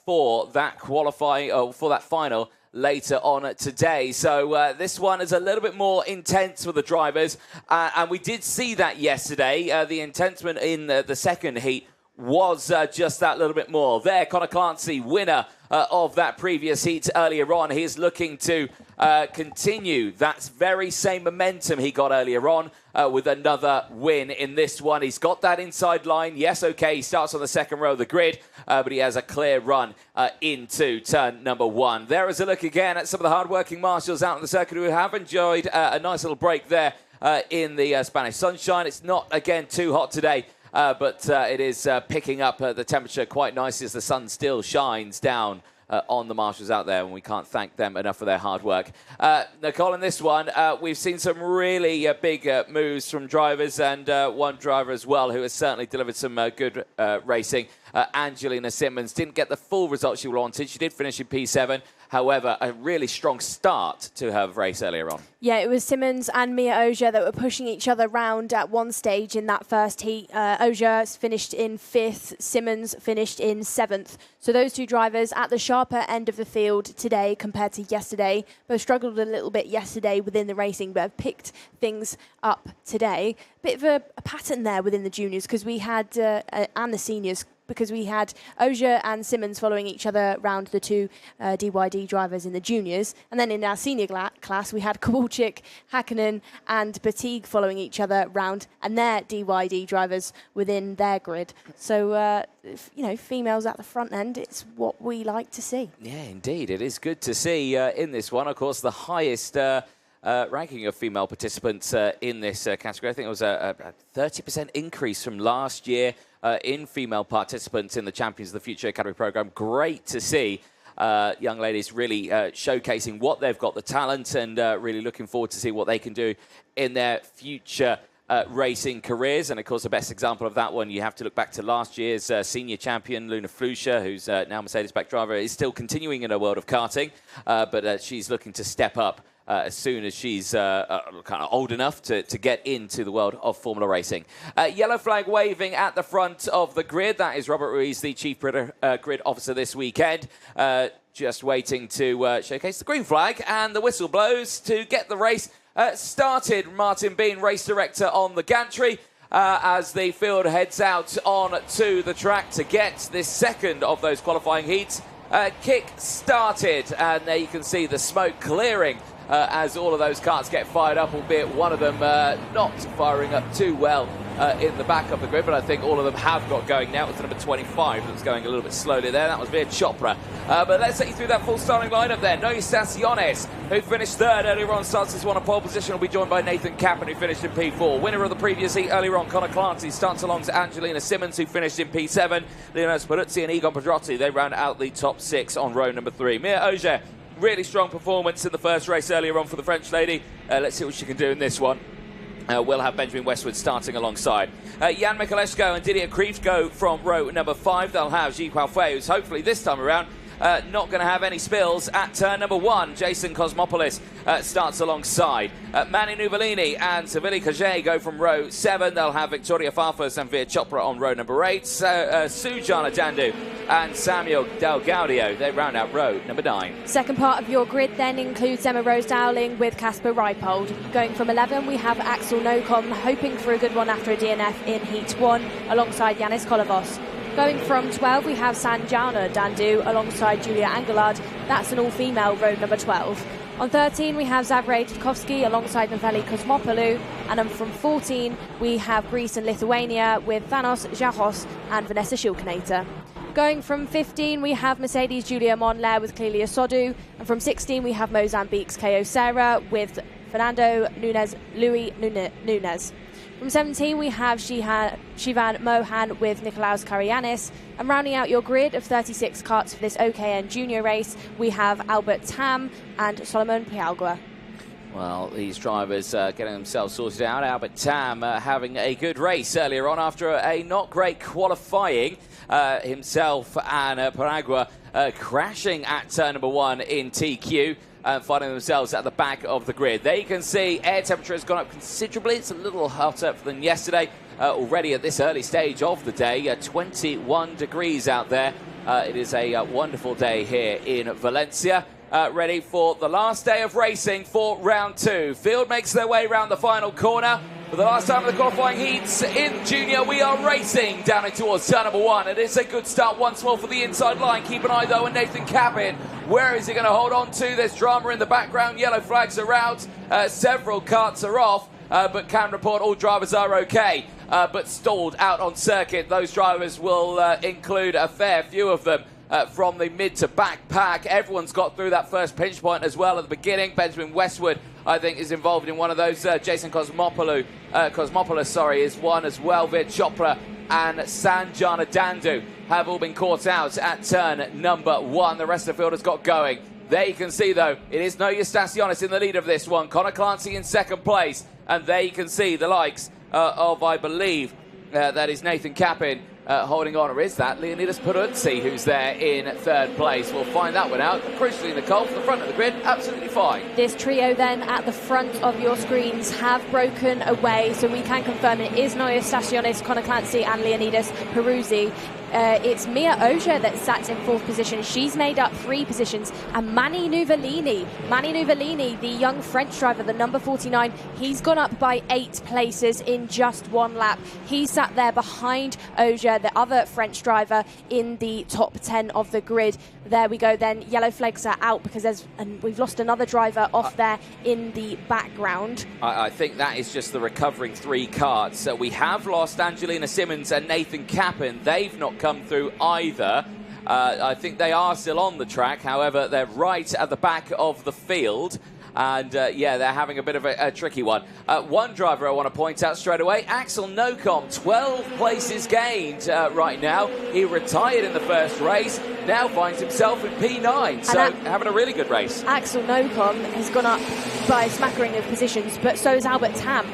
for that for that final later on today. So this one is a little bit more intense for the drivers. And we did see that yesterday. The intensity in the second heat was just that little bit more. There, Connor Clancy, winner of that previous heat earlier on. He's looking to continue that very same momentum he got earlier on with another win in this one. He's got that inside line. Yes, okay, he starts on the second row of the grid, but he has a clear run into turn number 1. There is a look again at some of the hard-working marshals out on the circuit who have enjoyed a nice little break there in the Spanish sunshine. It's not, again, too hot today. But it is picking up the temperature quite nicely as the sun still shines down on the marshals out there, and we can't thank them enough for their hard work. Nicole, in this one, we've seen some really big moves from drivers, and one driver as well who has certainly delivered some good racing. Angelina Simmons didn't get the full result she wanted. She did finish in P7. However, a really strong start to her race earlier on. Yeah, it was Simmons and Mia Ogier that were pushing each other round at one stage in that first heat. Ogier finished in 5th, Simmons finished in 7th. So those 2 drivers at the sharper end of the field today compared to yesterday. Both struggled a little bit yesterday within the racing, but have picked things up today. Bit of a pattern there within the juniors because we had, and the seniors, because we had Ogier and Simmons following each other round the 2 DYD drivers in the juniors. And then in our senior class, we had Kowalczyk, Hakkinen and Batigue following each other round and their DYD drivers within their grid. So, you know, females at the front end, it's what we like to see. Yeah, indeed. It is good to see in this one. Of course, the highest ranking of female participants in this category. I think it was a 30% increase from last year in female participants in the Champions of the Future Academy program. Great to see young ladies really showcasing what they've got, the talent, and really looking forward to see what they can do in their future racing careers. And of course, the best example of that one, you have to look back to last year's senior champion, Luna Flusha, who's now Mercedes-backed driver, is still continuing in her world of karting, but she's looking to step up as soon as she's kind of old enough to get into the world of Formula Racing. Yellow flag waving at the front of the grid. That is Robert Ruiz, the Chief Grid Officer this weekend. Just waiting to showcase the green flag, and the whistle blows to get the race started. Martin Bean, race director on the gantry, as the field heads out on to the track to get this second of those qualifying heats kick started. And there you can see the smoke clearing as all of those karts get fired up, albeit one of them not firing up too well in the back of the grid, but I think all of them have got going now. It's number 25 that's going a little bit slowly there. That was Veer Chopra. But let's take you through that full starting lineup there. Noe Estaciones, who finished third earlier on, starts this one on pole position, will be joined by Nathan Cappan, who finished in P4. Winner of the previous heat earlier on, Connor Clancy, starts alongside Angelina Simmons, who finished in P7. Leonardo Spaluzzi and Egon Pedrotti, they round out the top 6 on row number 3. Mia Ogier, really strong performance in the first race earlier on for the French lady. Let's see what she can do in this one. We'll have Benjamin Westwood starting alongside. Jan Mikoleshko and Didier Krieft go from row number 5. They'll have Ji Huafei, who's hopefully this time around not going to have any spills at turn number 1. Jason Cosmopoulos starts alongside. Mani Nuvolini and Savili Kaje go from row 7. They'll have Victoria Farfus and Veer Chopra on row number 8. Sujana Dandu and Samuel Del Gaudio, they round out row number 9. Second part of your grid then includes Emma Rose Dowling with Casper Reipold. Going from 11, we have Axel Nocom, hoping for a good one after a DNF in Heat 1, alongside Yanis Kolovos. Going from 12, we have Sanjana Dandu alongside Julia Angelard. That's an all-female road number 12. On 13, we have Zavray Titkovsky alongside Noveli Kosmopoulou. And then from 14, we have Greece and Lithuania with Thanos Zhahos and Vanessa Shilkinator. Going from 15, we have Mercedes Julia Monlair with Clelia Sodu. And from 16, we have Mozambique's Ko Serra with Fernando Nunes, Louis Nunes. From 17, we have Shivan Mohan with Nikolaos Karayanis. And rounding out your grid of 36 karts for this OKN junior race, we have Albert Tam and Solomon Pialgua. Well, these drivers getting themselves sorted out. Albert Tam having a good race earlier on after a not great qualifying. Himself and Paragua crashing at turn number 1 in TQ. Finding themselves at the back of the grid. There you can see air temperature has gone up considerably. It's a little hotter than yesterday. Already at this early stage of the day, 21 degrees out there. It is a wonderful day here in Valencia. Ready for the last day of racing for round 2. Field makes their way round the final corner. For the last time of the qualifying heats in junior, we are racing down in towards turn number 1. It is a good start once more for the inside line. Keep an eye though on Nathan Cappan. Where is he going to hold on to? There's drama in the background. Yellow flags are out. Several karts are off, but can report all drivers are okay. But stalled out on circuit. Those drivers will include a fair few of them. From the mid to back pack. Everyone's got through that first pinch point as well at the beginning. Benjamin Westwood, I think, is involved in one of those. Jason Cosmopoulos, is one as well. Veer Chopra and Sanjana Dandu have all been caught out at turn number 1. The rest of the field has got going. There you can see, though, it is Noe Estaciones in the lead of this one. Connor Clancy in second place. And there you can see the likes of, I believe, that is Nathan Cappan. Holding on, or is that Leonidas Peruzzi, who's there in third place? We'll find that one out. Crucially, Nicole, from the front of the grid, absolutely fine. This trio then at the front of your screens have broken away, so we can confirm it is Noe Estaciones, Connor Clancy and Leonidas Peruzzi. It's Mia Ogier that sat in 4th position. She's made up 3 positions. And Mani Nuvolini, the young French driver, the number 49, he's gone up by 8 places in just 1 lap. He sat there behind Ogier, the other French driver, in the top 10 of the grid. There we go then. Yellow flags are out because we've lost another driver off there in the background. I think that is just the recovering 3 karts. So we have lost Angelina Simmons and Nathan Cappan. They've not come through either. I think they are still on the track. However, they're right at the back of the field. And, they're having a bit of a tricky one. One driver I want to point out straight away, Axel Nocom, 12 places gained right now. He retired in the first race, now finds himself in P9, so having a really good race. Axel Nocom has gone up by a smattering of positions, but so is Albert Tam.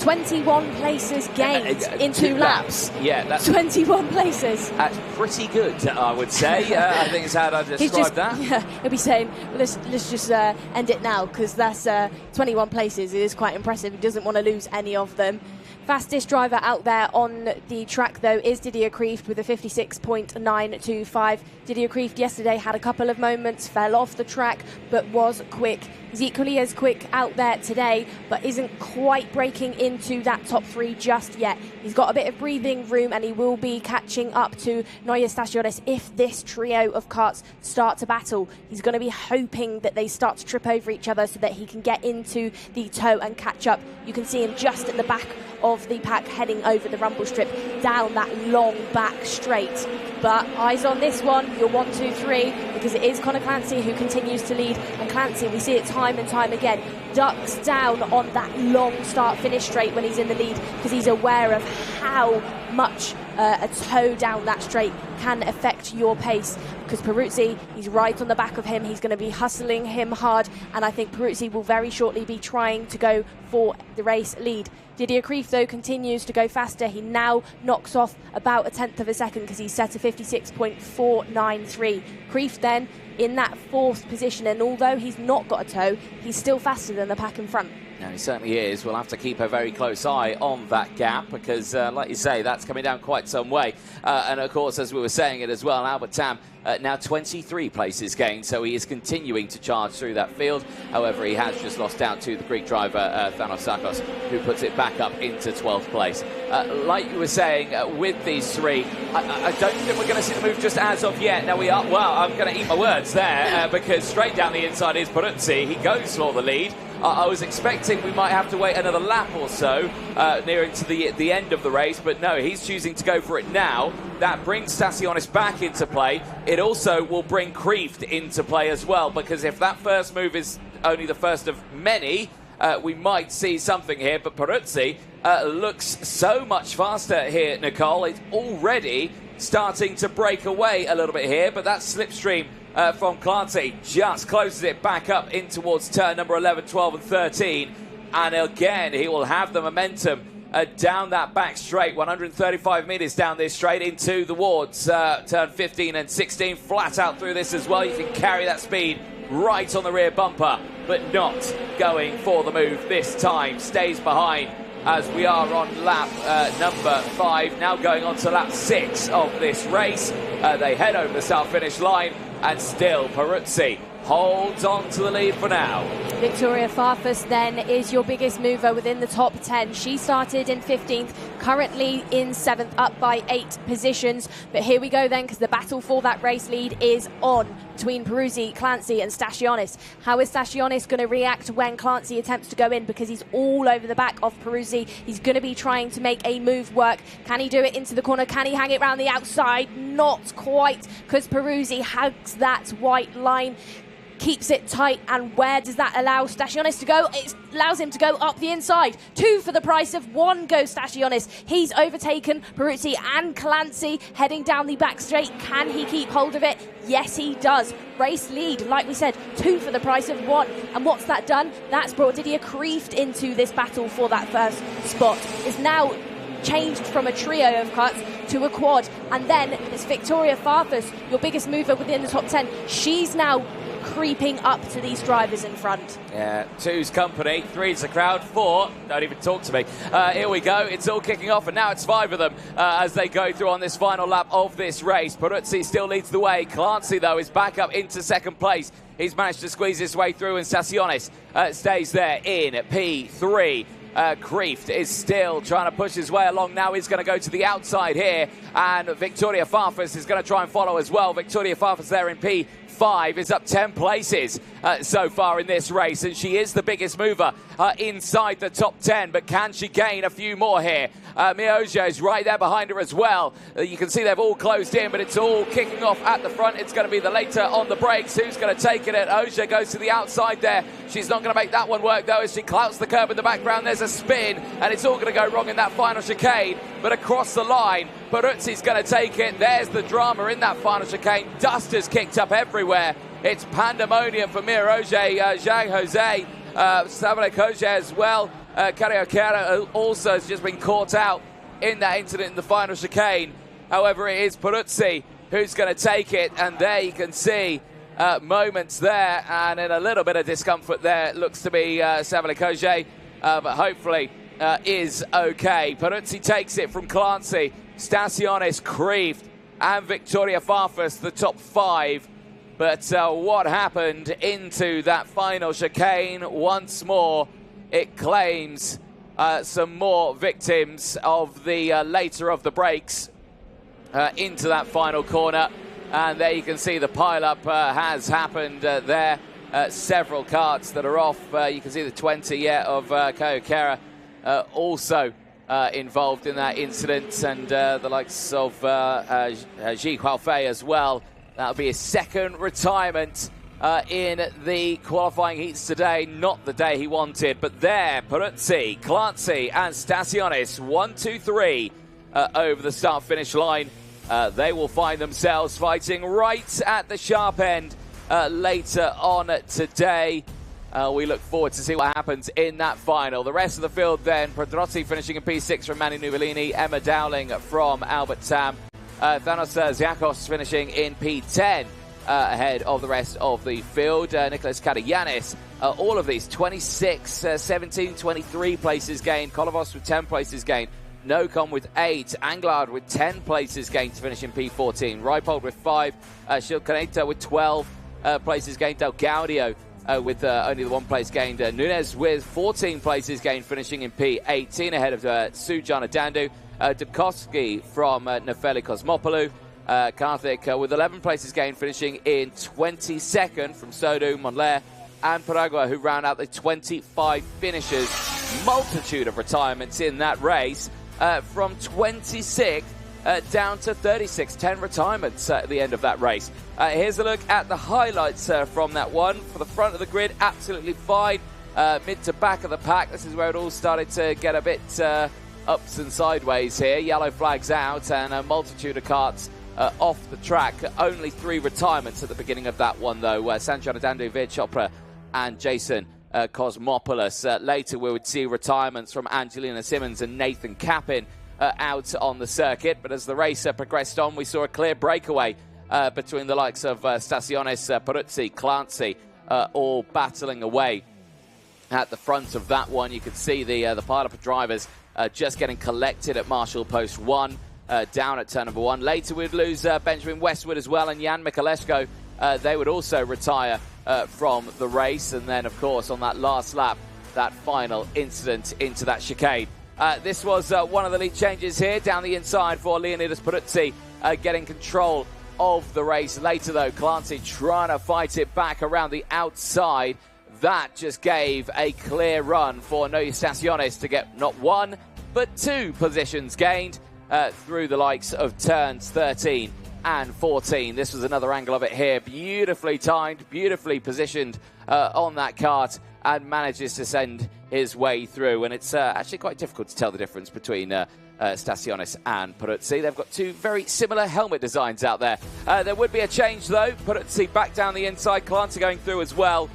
21 places gained in 2 laps. Yeah, that's 21 places. That's pretty good, I would say. I think it's how I'd describe that. Yeah, he'll be saying, well, let's just end it now, because that's 21 places. It is quite impressive. He doesn't want to lose any of them. Fastest driver out there on the track, though, is Didier Kreeft with a 56.925. Didier Kreeft yesterday had a couple of moments, fell off the track, but was quick. He's equally as quick out there today, but isn't quite breaking into that top 3 just yet. He's got a bit of breathing room, and he will be catching up to Neue Stationes if this trio of karts start to battle. He's going to be hoping that they start to trip over each other so that he can get into the tow and catch up. You can see him just at the back of the pack heading over the rumble strip down that long back straight. But eyes on this one, your 1, 2, 3, because it is Conor Clancy who continues to lead. And Clancy, we see it time and time again, ducks down on that long start-finish straight when he's in the lead, because he's aware of how much a tow down that straight can affect your pace. Because Peruzzi, he's right on the back of him. He's going to be hustling him hard, and I think Peruzzi will very shortly be trying to go for the race lead. Didier Kreeft, though, continues to go faster. He now knocks off about 1/10 of a second, because he's set to 56.493. Kreeft then in that 4th position, and although he's not got a tow, he's still faster than the pack in front. Yeah, he certainly is. We'll have to keep a very close eye on that gap, because, like you say, that's coming down quite some way. And, of course, as we were saying it as well, Albert Tam now 23 places gained, so he is continuing to charge through that field. However, he has just lost out to the Greek driver, Thanos Sakos, who puts it back up into 12th place. Like you were saying, with these 3, I don't think we're going to see the move just as of yet. Now, we are, well, I'm going to eat my words there, because straight down the inside is Peruzzi. He goes for the lead. I was expecting we might have to wait another lap or so near into the end of the race, but no, he's choosing to go for it now. That brings Stationis back into play. It also will bring Kreeft into play as well, because if that first move is only the first of many, we might see something here. But Peruzzi looks so much faster here, Nicole. It's already starting to break away a little bit here, but that slipstream from Clancy just closes it back up in towards turn number 11, 12 and 13. And again, he will have the momentum down that back straight, 135 metres down this straight into the wards. Turn 15 and 16, flat out through this as well. You can carry that speed right on the rear bumper, but not going for the move this time. Stays behind as we are on lap number 5, now going on to lap 6 of this race. They head over the start-finish line, and still Peruzzi holds on to the lead for now. Victoria Farfus then is your biggest mover within the top 10. She started in 15th, currently in 7th, up by 8 positions. But here we go then, because the battle for that race lead is on between Peruzzi, Clancy and Stationis. How is Stationis going to react when Clancy attempts to go in? Because he's all over the back of Peruzzi. He's going to be trying to make a move work. Can he do it into the corner? Can he hang it round the outside? Not quite, because Peruzzi hugs that white line, keeps it tight. And where does that allow Stationis to go? It allows him to go up the inside. 2 for the price of 1 goes Stationis. He's overtaken Peruzzi and Clancy heading down the back straight. Can he keep hold of it? Yes, he does. Race lead, like we said, 2 for the price of 1. And what's that done? That's brought Didier Kreeft into this battle for that first spot. It's now changed from a trio of cuts to a quad. And then it's Victoria Farfus, your biggest mover within the top 10. She's now creeping up to these drivers in front. Yeah, 2's company, 3's the crowd, 4, don't even talk to me. Here we go, it's all kicking off, and now it's 5 of them as they go through on this final lap of this race. Peruzzi still leads the way. Clancy, though, is back up into 2nd place. He's managed to squeeze his way through, and Stationis stays there in P3. Kreeft is still trying to push his way along now. He's going to go to the outside here, and Victoria Farfus is going to try and follow as well. Victoria Farfus there in P5 is up 10 places so far in this race, and she is the biggest mover inside the top 10, but can she gain a few more here? Mioja is right there behind her as well. You can see they've all closed in, but it's all kicking off at the front. It's going to be the later on the brakes. Who's going to take it? Oja goes to the outside there. She's not going to make that one work, though, as she clouts the curb in the background. There's a spin, and it's all going to go wrong in that final chicane. But across the line, Peruzzi's going to take it. There's the drama in that final chicane. Dust has kicked up everywhere. It's pandemonium for Mia Ogier, Jean Jose, Savile Koje as well. Kartodromo also has just been caught out in that incident in the final chicane. However, it is Peruzzi who's going to take it, and there you can see moments there, and in a little bit of discomfort there, it looks to be Savile-Coget, but hopefully is okay. Peruzzi takes it from Clancy, Stasionis, Kreeft, and Victoria Farfus, the top 5. But what happened into that final chicane once more, it claims some more victims of the later of the breaks into that final corner. And there you can see the pile-up has happened there. Several carts that are off. You can see the 20 of Kartodromo also involved in that incident, and the likes of Ji Huafei as well. That'll be his second retirement in the qualifying heats today. Not the day he wanted, but there, Peruzzi, Clancy, and Stasionis, 1, 2, 3 over the start-finish line. They will find themselves fighting right at the sharp end later on today. We look forward to see what happens in that final. The rest of the field then, Pedrotti finishing in P6 from Manu Nuvolini, Emma Dowling from Albert Tam, Thanos Ziakos finishing in P10 ahead of the rest of the field. Nicholas Karayanis, all of these 26, 17, 23 places gained. Kolovos with 10 places gained. Nocom with 8, Anglard with 10 places gained to finish in P14. Reipold with 5, Shilkaneta with 12 places gained. Del Gaudio with only the 1 place gained. Nunez with 14 places gained, finishing in P18 ahead of Sujana Dandu. Dubkovsky from Nefeli Cosmopoulou. Karthik with 11 places gained, finishing in 22nd from Sodu, Monlair, and Paragua, who round out the 25 finishers. Multitude of retirements in that race. From 26 down to 36, 10 retirements at the end of that race. Here's a look at the highlights from that one. For the front of the grid, absolutely fine. Mid to back of the pack, this is where it all started to get a bit ups and sideways here. Yellow flags out and a multitude of carts off the track. Only 3 retirements at the beginning of that one, though. Sanjana Dandu, Veer Chopra, and Jason Cosmopoulos. Later we would see retirements from Angelina Simmons and Nathan Cappin out on the circuit. But as the race progressed on, we saw a clear breakaway between the likes of Stasionis, Peruzzi, Clancy, all battling away at the front of that one. You could see the pile-up of drivers just getting collected at Marshall Post 1, down at turn number 1. Later we'd lose Benjamin Westwood as well, and Jan Mikaleshko. They would also retire from the race. And then, of course, on that last lap, that final incident into that chicane. This was one of the lead changes here down the inside for Leonidas Peruzzi, getting control of the race. Later, though, Clancy trying to fight it back around the outside. That just gave a clear run for Noe Stasionis to get not 1, but 2 positions gained through the likes of turns 13 and 14. This was another angle of it here. Beautifully timed, beautifully positioned on that kart, and manages to send his way through. And it's actually quite difficult to tell the difference between Stasionis and Peruzzi. They've got 2 very similar helmet designs out there. There would be a change, though. Peruzzi back down the inside, Clancy going through as well.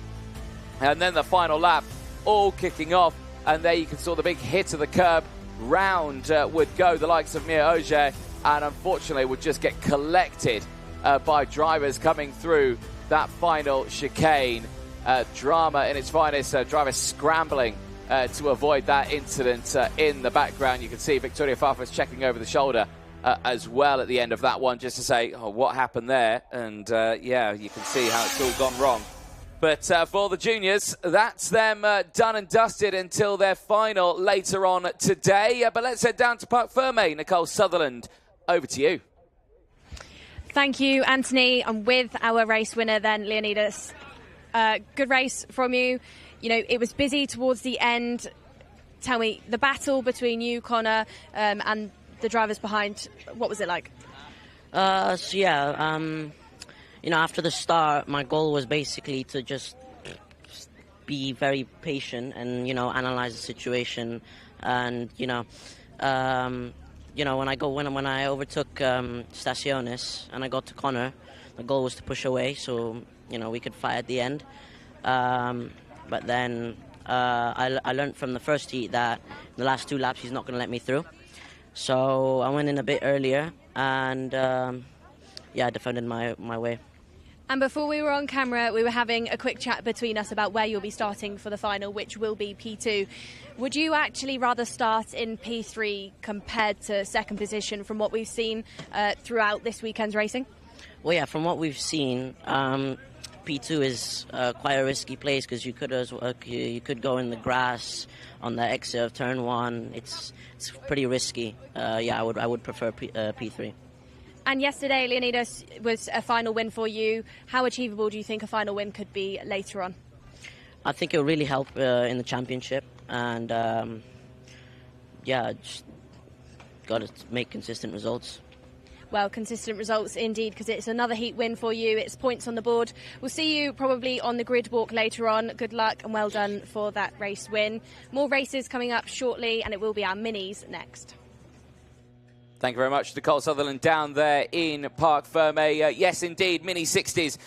And then the final lap, all kicking off. And there you can see the big hit to the curb. Round would go the likes of Mia Auger, and unfortunately would just get collected by drivers coming through that final chicane. Drama in its finest, drivers scrambling to avoid that incident in the background. You can see Victoria Farfus checking over the shoulder as well at the end of that one, just to say, oh, what happened there? And yeah, you can see how it's all gone wrong. But for the juniors, that's them done and dusted until their final later on today. But let's head down to Parc Ferme. Nicole Sutherland, over to you. Thank you, Anthony. I'm with our race winner then, Leonidas. Good race from you. You know, it was busy towards the end. Tell me, the battle between you, Connor, and the drivers behind, what was it like? You know, after the start, my goal was basically to just be very patient and, you know, analyze the situation. And, when I overtook Stasionis and I got to Connor, the goal was to push away so, you know, we could fight at the end. But then I learned from the first heat that the last 2 laps he's not going to let me through. So I went in a bit earlier and, I defended my way. And before we were on camera, we were having a quick chat between us about where you'll be starting for the final, which will be P2. Would you actually rather start in P3 compared to second position from what we've seen throughout this weekend's racing? Well, yeah, from what we've seen, P2 is quite a risky place because you could go in the grass on the exit of turn 1. It's pretty risky. I would prefer P3. And yesterday, Leonidas, was a final win for you. How achievable do you think a final win could be later on? I think it'll really help in the championship, and just got to make consistent results. Well, consistent results indeed, because it's another heat win for you. It's points on the board. We'll see you probably on the grid walk later on. Good luck and well done for that race win. More races coming up shortly, and it will be our minis next. Thank you very much to Cole Sutherland down there in Parc Ferme. Yes, indeed, Mini 60s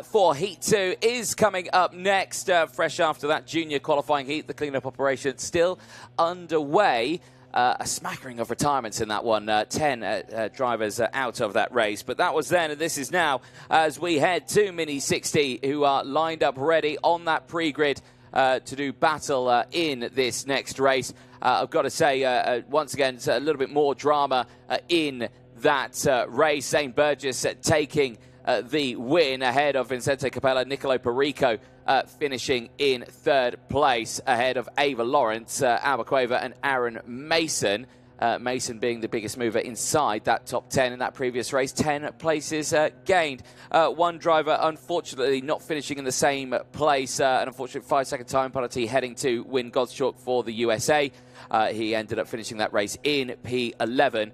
for Heat 2 is coming up next. Fresh after that junior qualifying heat, the clean-up operation still underway. A smattering of retirements in that one. 10 drivers out of that race. But that was then, and this is now, as we head to Mini 60, who are lined up ready on that pre-grid to do battle in this next race. I've got to say, once again, it's a little bit more drama in that race. Zane Burgess taking the win ahead of Vincente Capella, Nicolo Perico finishing in 3rd place ahead of Ava Lawrence, Albuquerque and Aaron Mason. Mason being the biggest mover inside that top 10 in that previous race. 10 places gained. One driver, unfortunately, not finishing in the same place. An unfortunate 5-second time penalty heading to win Gottschalk for the USA. He ended up finishing that race in P11.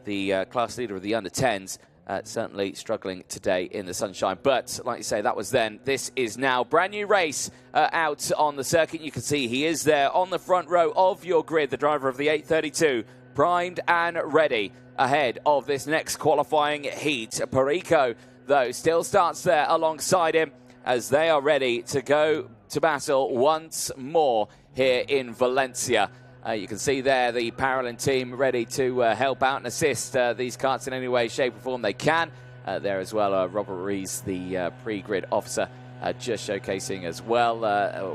The class leader of the under-10s. Certainly struggling today in the sunshine. But, like you say, that was then. This is now. Brand new race out on the circuit. You can see he is there on the front row of your grid, the driver of the 832, primed and ready ahead of this next qualifying heat. Perico, though, still starts there alongside him as they are ready to go to battle once more here in Valencia. You can see there the Paralympic team ready to help out and assist these karts in any way, shape or form they can. There as well, Robert Rees, the pre-grid officer, just showcasing as well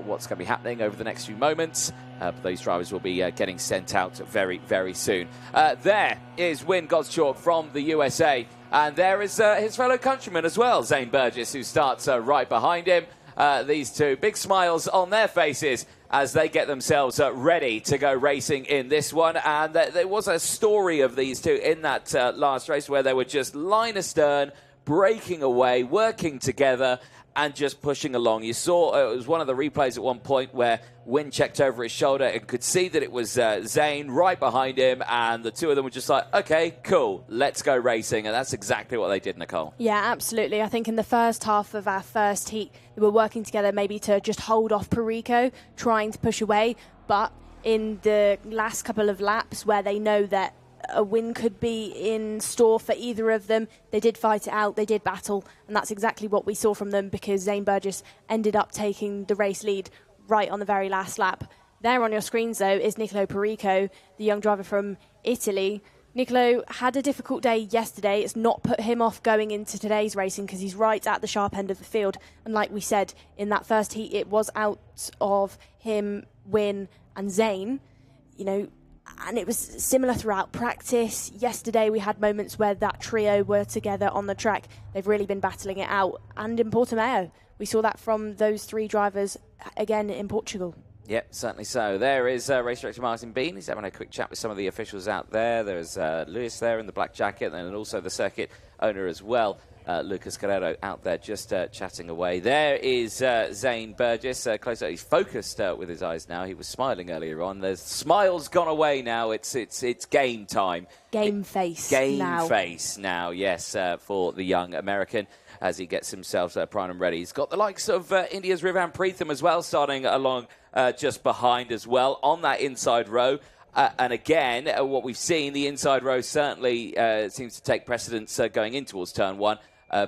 what's going to be happening over the next few moments. But those drivers will be getting sent out very, very soon. There is Win Gottschalk from the USA. And there is his fellow countryman as well, Zane Burgess, who starts right behind him. These two, big smiles on their faces as they get themselves ready to go racing in this one. And there was a story of these two in that last race where they were just line astern, breaking away, working together, and just pushing along. You saw it was one of the replays at one point where Wynn checked over his shoulder and could see that it was Zane right behind him, and the two of them were just like, okay, cool, let's go racing. And that's exactly what they did, Nicole. Yeah, absolutely. I think in the first half of our first heat, they were working together maybe to just hold off Perico, trying to push away. But in the last couple of laps where they know that a win could be in store for either of them, they did fight it out, they did battle, and that's exactly what we saw from them, because Zane Burgess ended up taking the race lead right on the very last lap. There on your screens, though, is Nicolo Perico, the young driver from Italy. Nicolo had a difficult day yesterday. It's not put him off going into today's racing because he's right at the sharp end of the field. And like we said, in that first heat, it was out of him, Win and Zane. You know, and it was similar throughout practice. Yesterday we had moments where that trio were together on the track. They've really been battling it out. And in Portimao, we saw that from those three drivers again in Portugal. Yep, certainly so. There is race director Martin Bean. He's having a quick chat with some of the officials out there. There's Lewis there in the black jacket, and also the circuit owner as well, Lucas Guerrero, out there just chatting away. There is Zane Burgess, closer. He's focused with his eyes now. He was smiling earlier on. The smile's gone away now. It's game time. Game face now, yes, for the young American as he gets himself primed and ready. He's got the likes of India's Rivan Preetham as well, starting along just behind as well on that inside row. And again, what we've seen, the inside row certainly seems to take precedence going in towards turn one.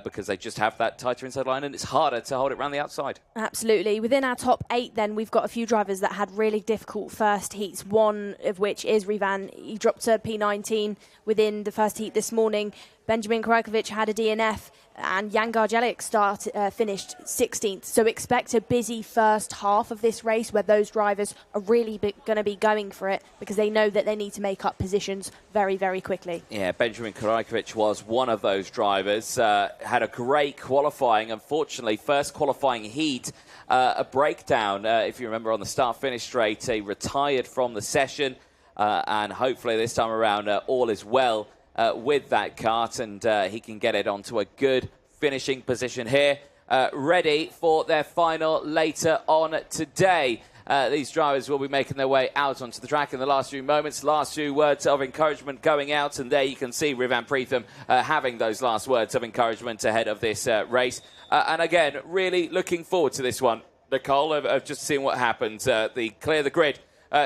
because they just have that tighter inside line, and it's harder to hold it around the outside. Absolutely. Within our top 8 then, we've got a few drivers that had really difficult first heats, one of which is Rivan. He dropped to P19 within the first heat this morning. Benjamin Krajkovic had a DNF, and Jan Garjelik finished 16th. So expect a busy first half of this race where those drivers are really going to be going for it because they know that they need to make up positions very, very quickly. Yeah, Benjamin Krajkovic was one of those drivers. Had a great qualifying. Unfortunately, first qualifying heat, a breakdown. If you remember on the start-finish straight, he retired from the session. And hopefully this time around, all is well with that kart, and he can get it onto a good finishing position here, ready for their final later on today. These drivers will be making their way out onto the track in the last few moments. Last few words of encouragement going out, and there you can see Rivan Preetham having those last words of encouragement ahead of this race. And again, really looking forward to this one, Nicole, of just seeing what happens. The clear the grid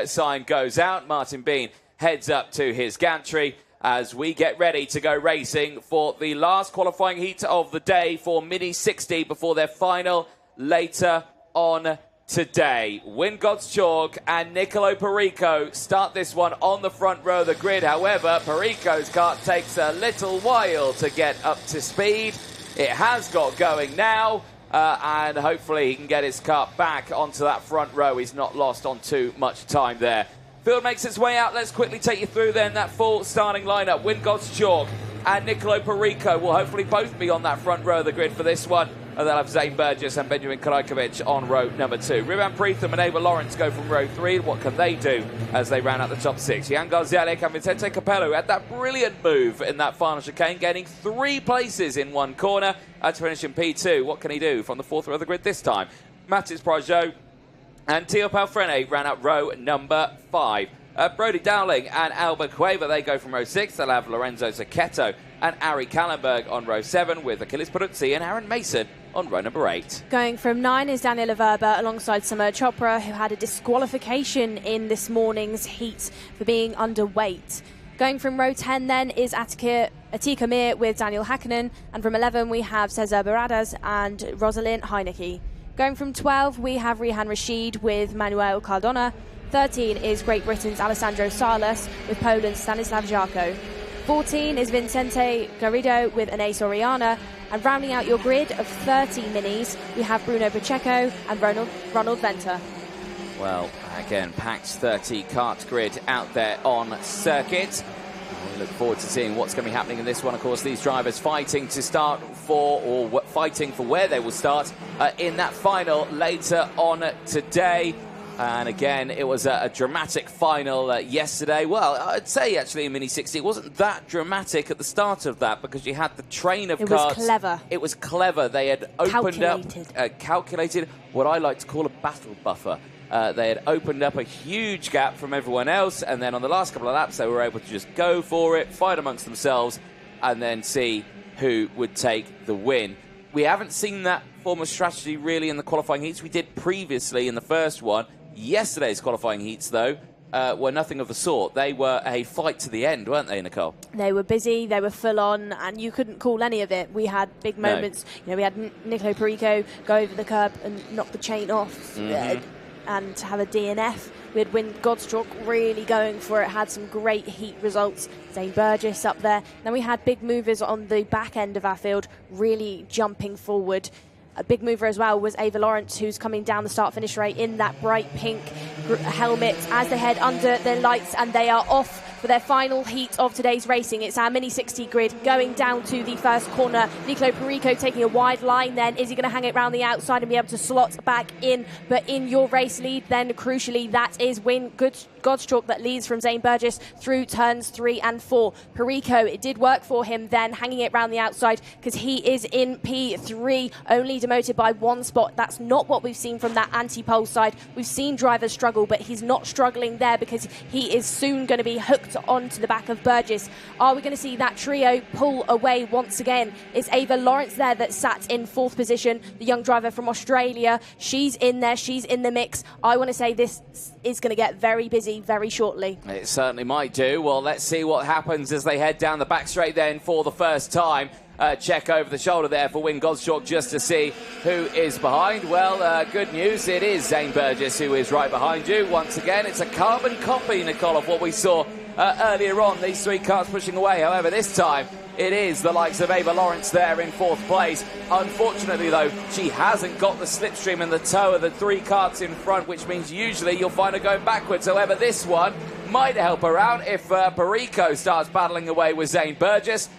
sign goes out. Martin Bean heads up to his gantry as we get ready to go racing for the last qualifying heat of the day for Mini 60 before their final later on today. Win God's Chalk and Nicolo Perico start this one on the front row of the grid. However, Perico's kart takes a little while to get up to speed. It has got going now, and hopefully he can get his kart back onto that front row. He's not lost on too much time there. Field makes its way out. Let's quickly take you through then that full starting lineup. Win God's Chalk and Nicolo Perico will hopefully both be on that front row of the grid for this one. And they'll have Zane Burgess and Benjamin Krajkovic on row number 2. Rivan Preetham and Ava Lawrence go from row 3. What can they do as they round out the top 6? Jan Garzelik and Vicente Capello had that brilliant move in that final chicane, gaining 3 places in one corner to finish in P2. What can he do from the 4th row of the grid this time? Matis Prajot and Tio Palfrene ran up row number 5. Brody Dowling and Albert Cueva, they go from row 6. They'll have Lorenzo Zacchetto and Ari Kallenberg on row 7, with Achilles Peruzzi and Aaron Mason on row number 8. Going from 9 is Daniela Verba alongside Samir Chopra, who had a disqualification in this morning's heat for being underweight. Going from row 10 then is Atika Mir with Daniel Hakkinen, and from 11 we have Cesar Baradas and Rosalind Heineke. Going from 12, we have Rihan Rashid with Manuel Cardona. 13 is Great Britain's Alessandro Salas with Poland's Stanislav Jarko. 14 is Vincente Garrido with Anais Oriana. And rounding out your grid of 30 minis, we have Bruno Pacheco and Ronald Venter. Well, again, packed 30 kart grid out there on circuit. We look forward to seeing what's going to be happening in this one. Of course, these drivers fighting to start for, or fighting for where they will start in that final later on today. And again, it was a dramatic final yesterday. Well, I'd say actually in Mini 60, it wasn't that dramatic at the start of that because you had the train of cars. It was clever. It was clever. They had opened calculated what I like to call a battle buffer. They had opened up a huge gap from everyone else, and then on the last couple of laps, they were able to just go for it, fight amongst themselves, and then see who would take the win. We haven't seen that form of strategy really in the qualifying heats. We did previously in the first one. Yesterday's qualifying heats, though, were nothing of the sort. They were a fight to the end, weren't they, Nicole? They were busy, they were full on, and you couldn't call any of it. We had big moments. No. You know, we had Nicolo Perico go over the curb and knock the chain off and have a DNF. We had Win God's Chalk really going for it, had some great heat results. Zane Burgess up there. Then we had big movers on the back end of our field really jumping forward. A big mover as well was Ava Lawrence, who's coming down the start-finish straight in that bright pink helmet as they head under their lights, and they are off for their final heat of today's racing. It's our Mini 60 grid going down to the first corner. Nicolo Perico taking a wide line then. Is he going to hang it round the outside and be able to slot back in? But in your race lead then, crucially, that is Win God's Chalk that leads from Zane Burgess through turns 3 and 4. Perico, it did work for him then, hanging it round the outside because he is in P3, only demoted by 1 spot. That's not what we've seen from that anti-pole side. We've seen drivers struggle, but he's not struggling there because he is soon going to be hooked onto the back of Burgess. Are we going to see that trio pull away once again? It's Ava Lawrence there that sat in 4th position, the young driver from Australia. She's in there, she's in the mix. I want to say this is going to get very busy very shortly. It certainly might do. Well, let's see what happens as they head down the back straight then for the first time. check over the shoulder there for Wynne Gottschalk just to see who is behind. Well, good news, it is Zane Burgess who is right behind you. Once again, it's a carbon copy, Nicole, of what we saw earlier on, these three cars pushing away. However, this time it is the likes of Ava Lawrence there in 4th place. Unfortunately, though, she hasn't got the slipstream and the toe of the 3 carts in front, which means usually you'll find her going backwards. However, this one might help her out if Perico starts battling away with Zane Burgess.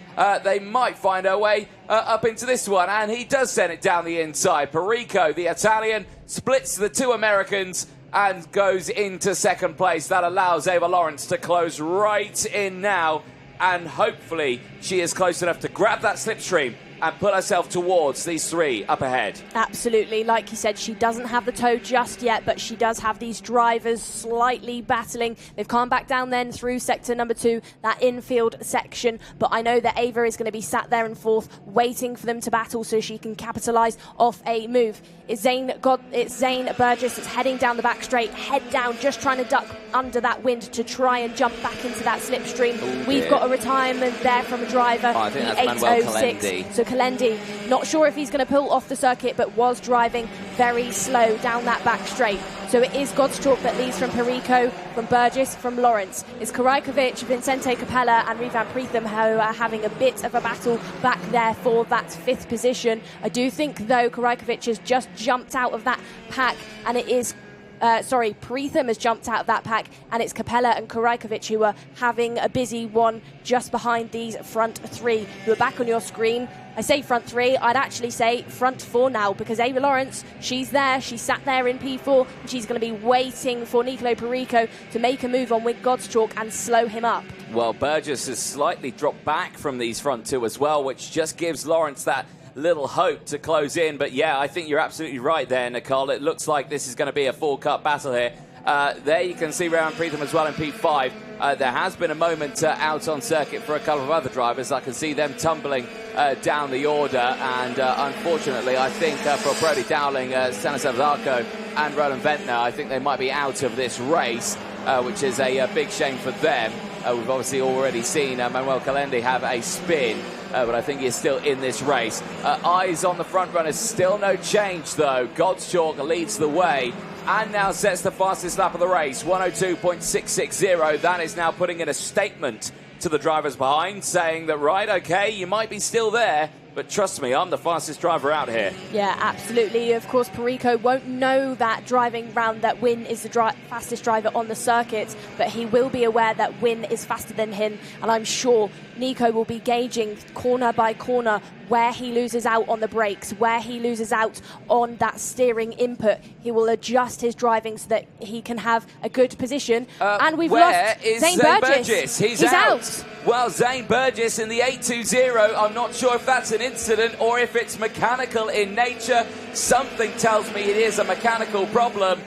They might find her way up into this one, and he does send it down the inside. Perico, the Italian, splits the 2 Americans and goes into 2nd place. That allows Ava Lawrence to close right in now, and hopefully she is close enough to grab that slipstream and put herself towards these 3 up ahead. Absolutely. Like you said, she doesn't have the toe just yet, but she does have these drivers slightly battling. They've come back down then through sector number 2, that infield section, but I know that Ava is going to be sat there in 4th, waiting for them to battle so she can capitalise off a move. It's Zane Burgess that's heading down the back straight, head down, just trying to duck under that wind to try and jump back into that slipstream. We've got a retirement there from a driver, I think the that's Manuel 806. Kalendi. So Kalendi, not sure if he's going to pull off the circuit, but was driving very slow down that back straight. So it is Gottschalk that leads from Perico, from Burgess, from Lawrence. It's Karajkovic, Vincente Capella and Rivan Pritham who are having a bit of a battle back there for that 5th position. I do think, though, Karajkovic has just jumped out of that pack, and it is Pritham has jumped out of that pack, and it's Capella and Karajkovic who are having a busy one just behind these front 3 who are back on your screen. I say front 3, I'd actually say front 4 now, because Ava Lawrence, she's there, she sat there in P4, and she's going to be waiting for Nicolo Perico to make a move on Wynne Gottschalk and slow him up. Well, Burgess has slightly dropped back from these front 2 as well, which just gives Lawrence that little hope to close in. But yeah, I think you're absolutely right there, Nicole. It looks like this is going to be a 4-cut battle here. There you can see Rivan Pritham as well in P5. There has been a moment out on circuit for a couple of other drivers. I can see them tumbling down the order, and unfortunately I think for Brody Dowling, Stanislav Zarko and Roland Ventnor, I think they might be out of this race, which is a big shame for them. We've obviously already seen Manuel Kalendi have a spin, but I think he's still in this race. Eyes on the front runners, still no change though. Gottschalk leads the way and now sets the fastest lap of the race, 102.660. That is now putting in a statement to the drivers behind, saying that, right, okay, you might be still there, but trust me, I'm the fastest driver out here. Yeah, absolutely. Of course, Perico won't know that driving round that Wynne is the fastest driver on the circuit, but he will be aware that Wynne is faster than him, and I'm sure Nico will be gauging corner by corner where he loses out on the brakes, where he loses out on that steering input. He will adjust his driving so that he can have a good position. And we've lost Zane Burgess. He's out. Well, Zane Burgess in the 820. I'm not sure if that's an incident or if it's mechanical in nature. Something tells me it is a mechanical problem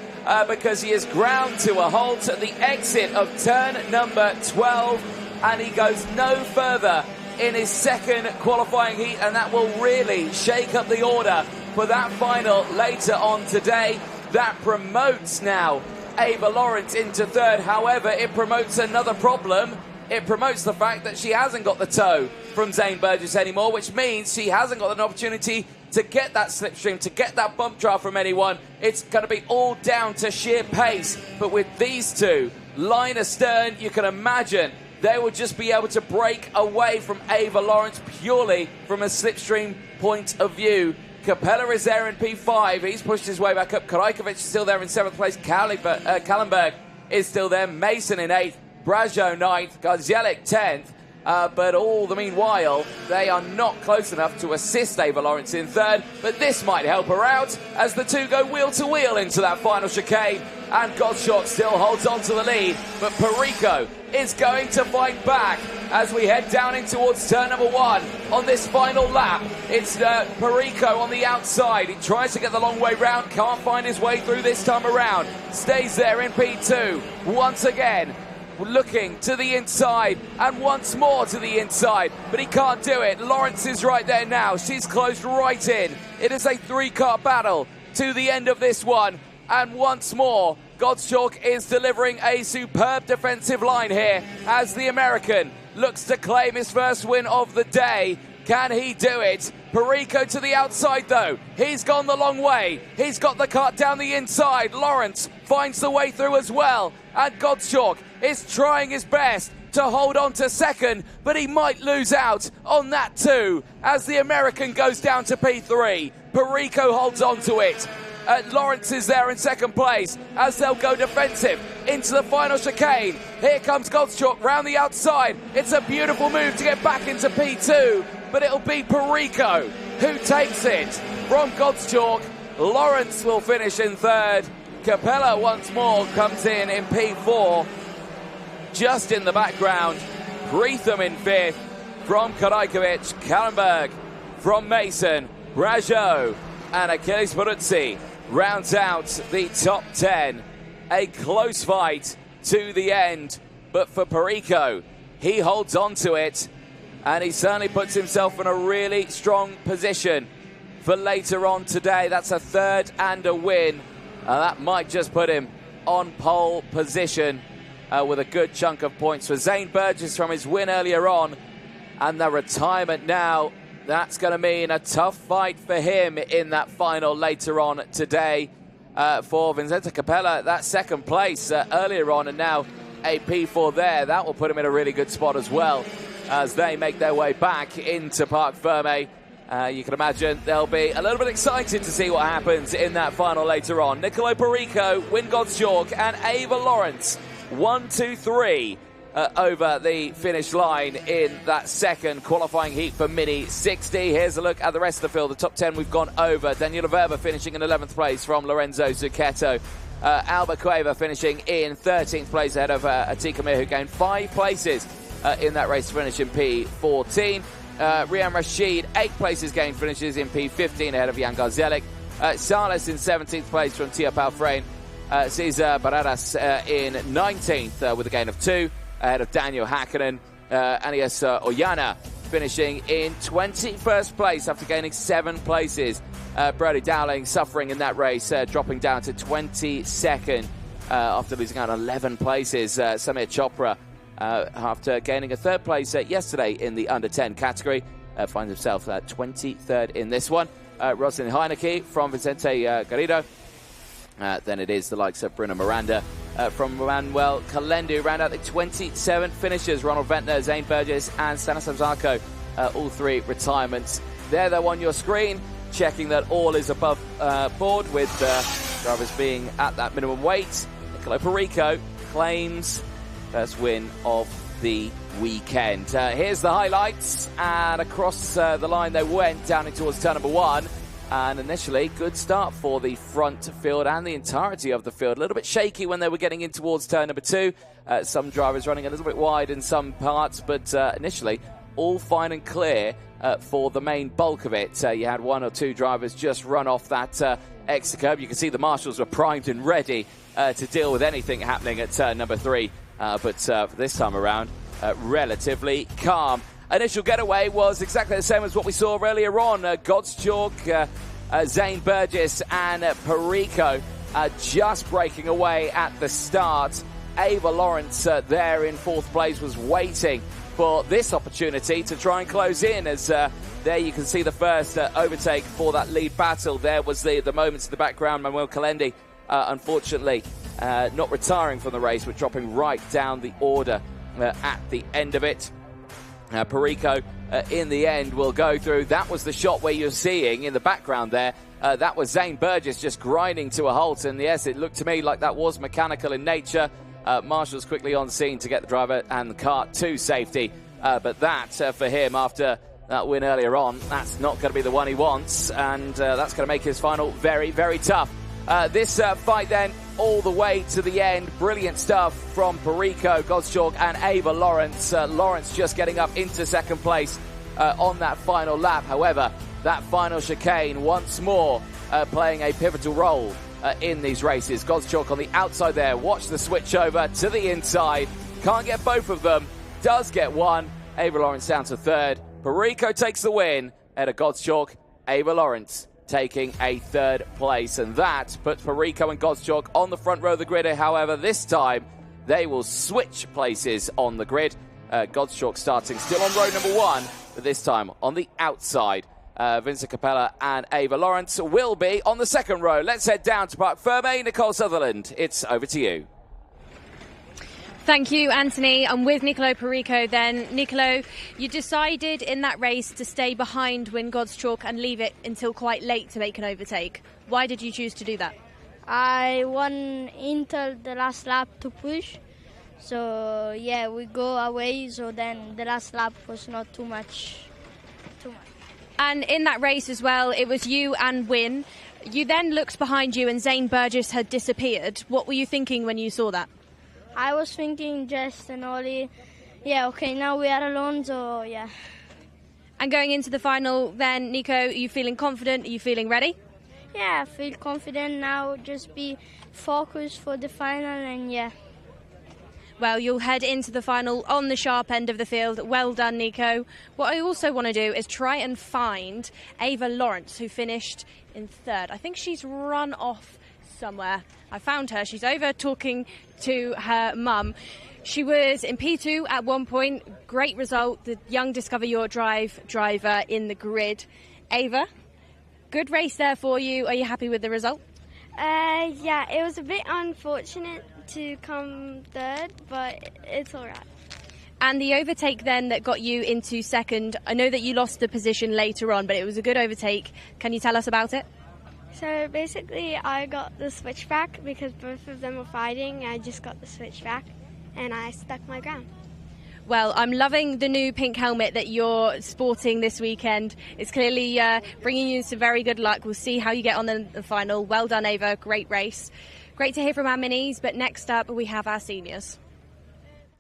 because he is ground to a halt at the exit of turn number 12, and he goes no further in his 2nd qualifying heat, and that will really shake up the order for that final later on today. That promotes now Ava Lawrence into 3rd. However, it promotes another problem. It promotes the fact that she hasn't got the toe from Zane Burgess anymore, which means she hasn't got an opportunity to get that slipstream, to get that bump drive from anyone. It's going to be all down to sheer pace. But with these two, line astern, you can imagine they will just be able to break away from Ava Lawrence purely from a slipstream point of view. Capella is there in P5. He's pushed his way back up. Karajkovic is still there in 7th place. Kallenberg is still there. Mason in 8th. Brajo 9th. Garzelik 10th. But all the meanwhile, they are not close enough to assist Ava Lawrence in 3rd. But this might help her out as the two go wheel to wheel into that final chicane. And Gottschalk still holds on to the lead. But Perico is going to fight back as we head down in towards turn number 1 on this final lap. It's Perico on the outside. He tries to get the long way round. Can't find his way through this time around. Stays there in P2. Once again, looking to the inside and once more to the inside, but he can't do it. Lawrence is right there now. She's closed right in. It is a 3-car battle to the end of this one, and once more Gottschalk is delivering a superb defensive line here as the American looks to claim his first win of the day. Can he do it? Perico to the outside, though. He's gone the long way. He's got the cart down the inside. Lawrence finds the way through as well. And Gottschalk is trying his best to hold on to second, but he might lose out on that too as the American goes down to P3. Perico holds on to it. Lawrence is there in second place as they'll go defensive into the final chicane. Here comes Gottschalk round the outside. It's a beautiful move to get back into P2, but it'll be Perico who takes it from Gottschalk. Lawrence will finish in third. Capella once more comes in P4. Just in the background, Preetham in fifth from Karajkovic, Kallenberg from Mason, Rajo and Achilles Peruzzi rounds out the top 10. A close fight to the end, but for Perico, he holds on to it, and he certainly puts himself in a really strong position for later on today. That's a third and a win. That might just put him on pole position with a good chunk of points for Zane Burgess from his win earlier on, and the retirement now. That's going to mean a tough fight for him in that final later on today. For Vincenzo Capella, that second place earlier on, and now a P4 there. That will put him in a really good spot as well as they make their way back into Parc Ferme. You can imagine they'll be a little bit excited to see what happens in that final later on. Nicolo Perico, Win Gottschalk and Ava Lawrence 1, 2, 3 over the finish line in that second qualifying heat for Mini 60. Here's a look at the rest of the field. The top 10 we've gone over. Daniela Verba finishing in 11th place from Lorenzo Zucchetto. Alba Cueva finishing in 13th place ahead of Atika Mir, who gained 5 places in that race to finish in P14. Riyam Rashid, 8 places gained, finishes in P15 ahead of Jan Garzelik. Salas in 17th place from Tia Palfrain. Cesar Barradas in 19th with a gain of 2 ahead of Daniel Hakkinen. Anias Oyana finishing in 21st place after gaining 7 places. Brody Dowling suffering in that race, dropping down to 22nd after losing out on 11 places. Samir Chopra, after gaining a 3rd place yesterday in the under-10 category, finds himself 23rd in this one. Rosalind Heineke from Vicente Garrido. Then it is the likes of Bruno Miranda from Manuel Kalendu. Round out the 27 finishers. Ronald Ventnor, Zane Burgess and Stanislav Zarko. All 3 retirements. There though on your screen, checking that all is above board with drivers being at that minimum weight. Nicolo Perico claims first win of the weekend. Here's the highlights, and across the line they went down towards turn number 1. And initially, good start for the front field and the entirety of the field. A little bit shaky when they were getting in towards turn number 2. Some drivers running a little bit wide in some parts, but initially, all fine and clear for the main bulk of it. You had 1 or 2 drivers just run off that exit curb. You can see the marshals were primed and ready to deal with anything happening at turn number 3. But for this time around, relatively calm. Initial getaway was exactly the same as what we saw earlier on. Gottschalk, Zane Burgess and Perico just breaking away at the start. Ava Lawrence there in 4th place was waiting for this opportunity to try and close in, as there you can see the first overtake for that lead battle. There was the moments in the background. Manuel Kalendi, unfortunately, not retiring from the race, but dropping right down the order at the end of it. Perico, in the end, will go through. That was the shot where you're seeing in the background there. That was Zane Burgess just grinding to a halt. And yes, it looked to me like that was mechanical in nature. Marshall's quickly on scene to get the driver and the cart to safety. But that, for him, after that win earlier on, that's not going to be the one he wants. And that's going to make his final very, very tough. This fight then all the way to the end. Brilliant stuff from Perico, Gottschalk and Ava Lawrence. Lawrence just getting up into 2nd place on that final lap. However, that final chicane once more playing a pivotal role in these races. Gottschalk on the outside there. Watch the switch over to the inside. Can't get both of them. Does get one. Ava Lawrence down to 3rd. Perico takes the win. Eda Gottschalk, Ava Lawrence taking a 3rd place, and that puts Perico and Gottschalk on the front row of the grid. However, this time they will switch places on the grid. Gottschalk starting still on row number 1, but this time on the outside. Vincent Capella and Ava Lawrence will be on the second row. Let's head down to Parc Ferme. Nicole Sutherland, it's over to you. Thank you, Anthony. I'm with Nicolo Perico then. Nicolo, you decided in that race to stay behind Win God's Chalk and leave it until quite late to make an overtake. Why did you choose to do that? I won until the last lap to push. So, yeah, we go away, so then the last lap was not too much. And in that race as well, it was you and Win. You then looked behind you and Zane Burgess had disappeared. What were you thinking when you saw that? I was thinking just and only, yeah, okay, now we are alone, so yeah. And going into the final then, Nico, are you feeling confident? Are you feeling ready? Yeah, I feel confident now, just be focused for the final and yeah. Well, you'll head into the final on the sharp end of the field. Well done, Nico. What I also want to do is try and find Ava Lawrence, who finished in third. I think she's run off somewhere. I found her. She's over talking to her mum. She was in P2 at one point. Great result. The young Discover Your Drive driver in the grid. Ava, good race there for you. Are you happy with the result? Yeah, it was a bit unfortunate to come third, but it's all right. And the overtake then that got you into second, I know that you lost the position later on, but it was a good overtake. Can you tell us about it? So basically I got the switchback because both of them were fighting. I just got the switchback and I stuck my ground. Well, I'm loving the new pink helmet that you're sporting this weekend. It's clearly bringing you some very good luck. We'll see how you get on in the final. Well done, Ava. Great race. Great to hear from our minis, but next up we have our seniors.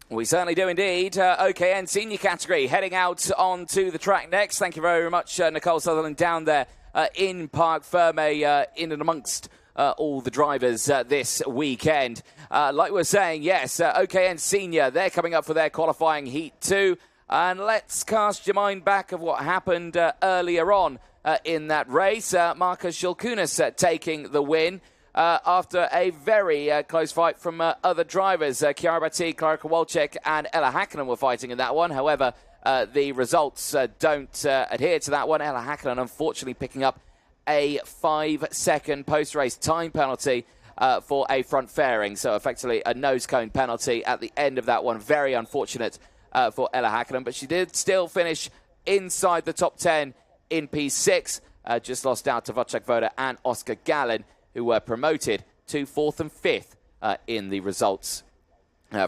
We certainly do indeed. OKN senior category heading out onto the track next. Thank you very much, Nicole Sutherland, down there in Parc Ferme, in and amongst all the drivers this weekend. Like we were saying, yes, OKN Senior, they're coming up for their qualifying Heat 2. And let's cast your mind back of what happened earlier on in that race. Marcus Shulkunas taking the win after a very close fight from other drivers. Chiara Batti, Clara Kowalczyk and Ella Hakkinen were fighting in that one. However, the results don't adhere to that one. Ella Hakkinen unfortunately picking up a 5-second post-race time penalty for a front fairing. So effectively a nose cone penalty at the end of that one. Very unfortunate for Ella Hakkinen, but she did still finish inside the top 10 in P6. Just lost out to Wojciech Woda and Oscar Gallin, who were promoted to 4th and 5th in the results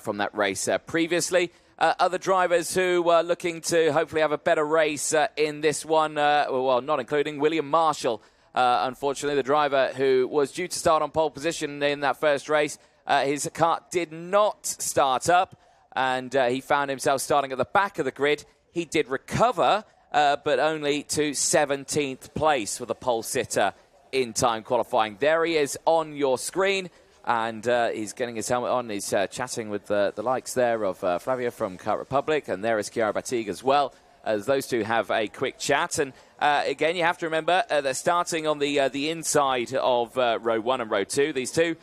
from that race previously. Other drivers who were looking to hopefully have a better race in this one, well, not including William Marshall. Unfortunately, the driver who was due to start on pole position in that first race, his car did not start up, and he found himself starting at the back of the grid. He did recover, but only to 17th place with a pole sitter in time qualifying. There he is on your screen. And he's getting his helmet on. He's chatting with the likes there of Flavia from Kart Republic. And there is Chiara Batti as well, as those two have a quick chat. And again, you have to remember, they're starting on the inside of row 1 and row 2. These two,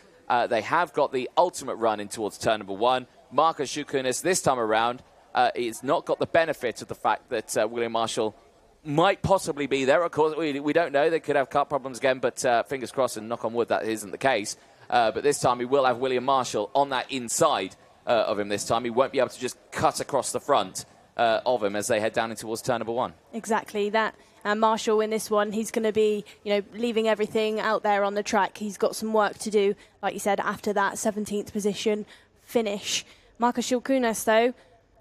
they have got the ultimate run in towards turn number 1. Marcus Shulkunas this time around, he's not got the benefit of the fact that William Marshall might possibly be there. Of course, we don't know. They could have kart problems again, but fingers crossed and knock on wood that isn't the case. But this time he will have William Marshall on that inside of him this time. He won't be able to just cut across the front of him as they head down in towards turn number 1. Exactly that. And Marshall in this one, he's going to be, leaving everything out there on the track. He's got some work to do, like you said, after that 17th position finish. Marcus Shulkunas, though,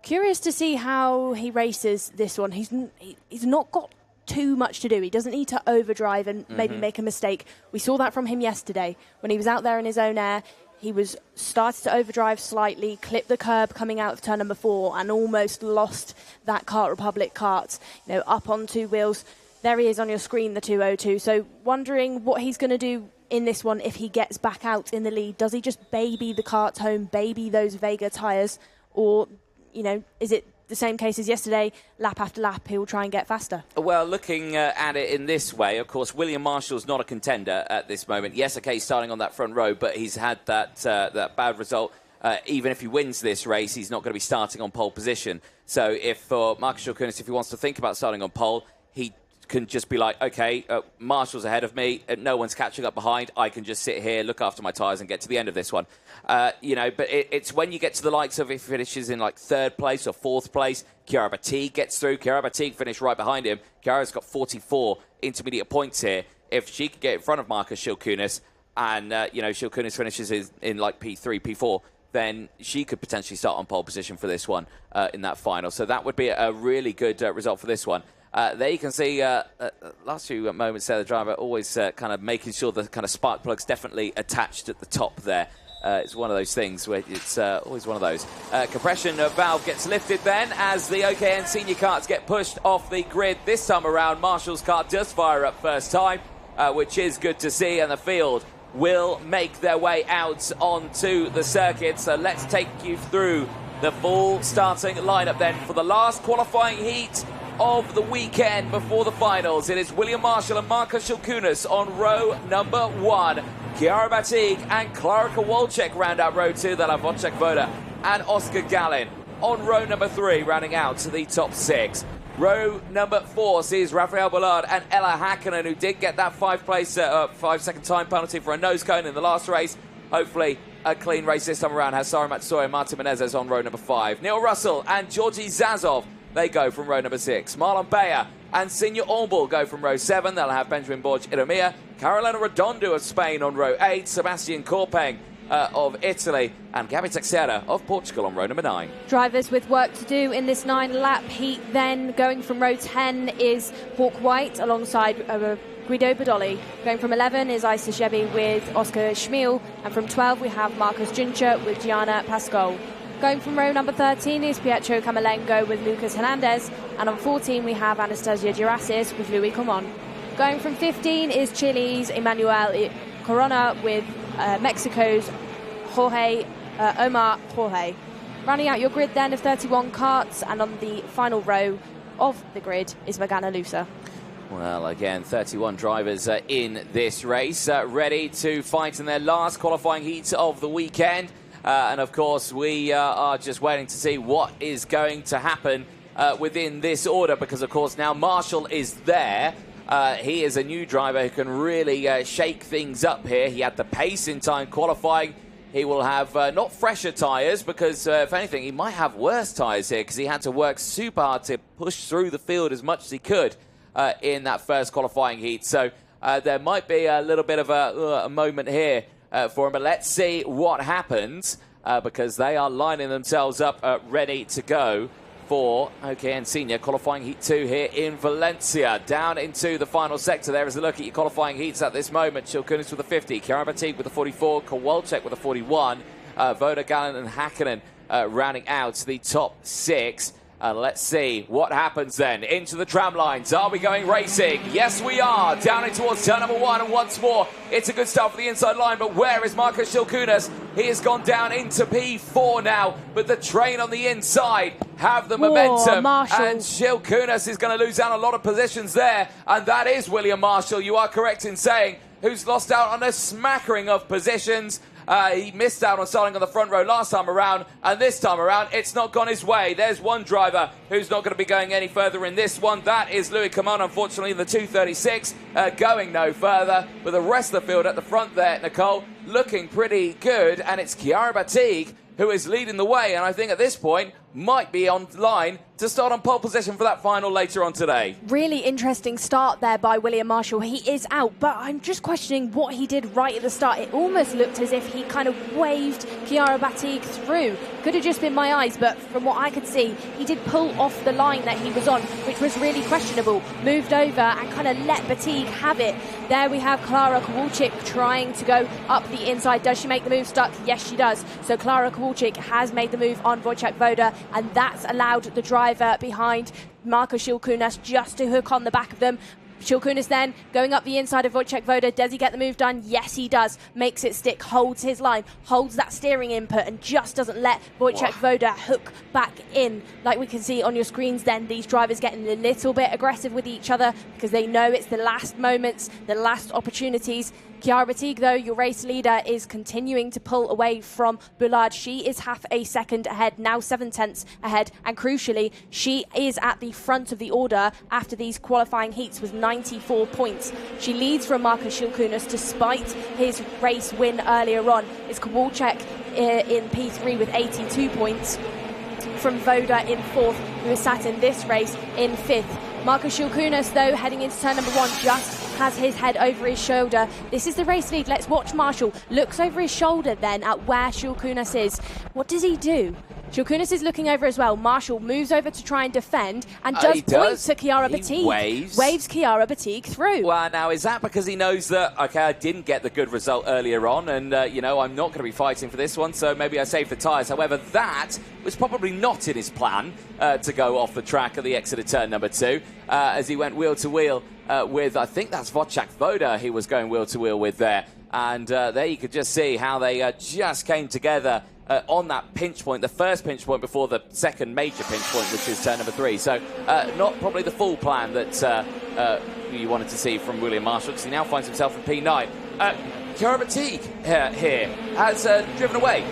curious to see how he races this one. He's not got too much to do. He doesn't need to overdrive and maybe make a mistake. We saw that from him yesterday when he was out there in his own air. He was started to overdrive slightly, clipped the curb coming out of turn number 4 and almost lost that Kart Republic kart, up on 2 wheels. There he is on your screen, the 202. So wondering what he's going to do in this one if he gets back out in the lead. Does he just baby the kart home, baby those Vega tyres, or, is it the same case as yesterday, lap after lap, he'll try and get faster? Well, looking at it in this way, of course, William Marshall's not a contender at this moment. Yes, okay, he's starting on that front row, but he's had that bad result even if he wins this race, he's not going to be starting on pole position. So if for Marcus Schilkunis, if he wants to think about starting on pole, he can just be like, okay, Marshall's ahead of me, no one's catching up behind, I can just sit here, look after my tyres and get to the end of this one. You know, but it's when you get to the likes of, if he finishes in like 3rd place or 4th place, Chiara Batigue gets through. Chiara Batigue finished right behind him. Chiara's got 44 intermediate points here. If she could get in front of Marcus Schilkunis and, you know, Schilkunis finishes in like P3, P4, then she could potentially start on pole position for this one in that final. So that would be a really good result for this one. There you can see last few moments there, the driver always kind of making sure the kind of spark plug's definitely attached at the top there. It's one of those things where it's always one of those. Compression valve gets lifted then as the OKN senior karts get pushed off the grid. This time around, Marshall's kart does fire up first time, which is good to see, and the field will make their way out onto the circuit. So let's take you through the full starting lineup then for the last qualifying heat of the weekend before the finals. It is William Marshall and Marcus Schilkunis on row number 1. Chiara Batigue and Klara Kowalczyk round out row 2. They'll have Wojciech Woda and Oscar Gallin on row number 3, rounding out to the top 6. Row number 4 sees Rafael Ballard and Ella Hakkinen, who did get that 5-second time penalty for a nose cone in the last race. Hopefully a clean race this time around. Has Sara Matsuoya and Martin Menezes on row number 5. Neil Russell and Georgi Zazov, they go from row number 6. Marlon Beyer and Sinja Ormbul go from row 7. They'll have Benjamin Borg Iremia, Carolina Redondo of Spain on row 8, Sebastian Corpeng of Italy, and Gabi Teixeira of Portugal on row number 9. Drivers with work to do in this 9-lap heat then. Going from row 10 is Hawk White alongside Guido Badoli. Going from 11 is Isa Shebi with Oscar Schmiel, and from 12 we have Marcus Juncher with Gianna Pascal. Going from row number 13 is Pietro Camalengo with Lucas Hernandez, and on 14 we have Anastasia Gerasis with Louis Comon. Going from 15 is Chile's Emmanuel Corona with Mexico's Omar Jorge. Rounding out your grid then of 31 karts, and on the final row of the grid is Magana Lusa. Well, again, 31 drivers in this race, ready to fight in their last qualifying heat of the weekend. And of course, we are just waiting to see what is going to happen within this order, because of course now Marshall is there. He is a new driver who can really shake things up here. He had the pace in time qualifying. He will have not fresher tyres, because if anything, he might have worse tyres here, because he had to work super hard to push through the field as much as he could in that first qualifying heat. So there might be a little bit of a moment here for him, but let's see what happens, because they are lining themselves up ready to go for OKN Senior qualifying heat 2 here in Valencia. Down into the final sector there is a look at your qualifying heats at this moment. Schilkunis with a 50, Chiara Batigue with a 44, Kowalczyk with a 41, Woda, Gallin and Hakkinen rounding out the top 6. Let's see what happens then. Into the tram lines. Are we going racing? Yes, we are. Down in towards turn number 1, and once more, it's a good start for the inside line, but where is Marcus Schilkunis? He has gone down into P4 now, but the train on the inside have the momentum. Marshall. And Schilkunis is going to lose out a lot of positions there, and that is William Marshall, you are correct in saying, who's lost out on a smattering of positions. He missed out on starting on the front row last time around, and this time around, it's not gone his way. There's one driver who's not going to be going any further in this one. That is Louis Comon, unfortunately, in the 236, going no further. But the rest of the field at the front there, Nicole, looking pretty good, and it's Chiara Batigue who is leading the way, and I think at this point might be on line to start on pole position for that final later on today. Really interesting start there by William Marshall. He is out, but I'm just questioning what he did right at the start. It almost looked as if he kind of waved Chiara Batigue through. Could have just been my eyes, but from what I could see, he did pull off the line that he was on, which was really questionable. Moved over and kind of let Batigue have it. There we have Klara Kowalczyk trying to go up the inside. Does she make the move stuck? Yes, she does. So Klara Kowalczyk has made the move on Wojciech Woda, and that's allowed the driver behind Marcus Schilkunis just to hook on the back of them. Schilkunis then going up the inside of Wojciech Woda. Does he get the move done? Yes, he does. Makes it stick, holds his line, holds that steering input, and just doesn't let Wojciech Woda hook back in. Like we can see on your screens then, these drivers getting a little bit aggressive with each other because they know it's the last moments, the last opportunities. Chiara Batigue, though, your race leader, is continuing to pull away from Boulard. She is half a second ahead, now 7/10 ahead, and crucially, she is at the front of the order after these qualifying heats with 94 points. She leads from Markus Schilkunas despite his race win earlier on. It's Kowalczyk in P3 with 82 points from Voda in 4th, who is sat in this race in 5th. Markus Schilkunas, though, heading into turn number 1, just has his head over his shoulder. This is the race lead. Let's watch Marshall. Looks over his shoulder then at where Schilkunas is. What does he do? Schilkunas is looking over as well. Marshall moves over to try and defend and does point to Chiara Batigue. Waves Chiara Batigue through. Well, now, is that because he knows that, okay, I didn't get the good result earlier on and, you know, I'm not going to be fighting for this one, so maybe I save the tyres. However, that was probably not in his plan to go off the track at the exit of turn number 2 as he went wheel-to-wheel with, I think that's Wojciech Voda he was going wheel-to-wheel with there. And there you could just see how they just came together on that pinch point, the first pinch point before the second major pinch point, which is turn number 3. So not probably the full plan that you wanted to see from William Marshall, because he now finds himself in P9. Chiara Batigue here has driven away,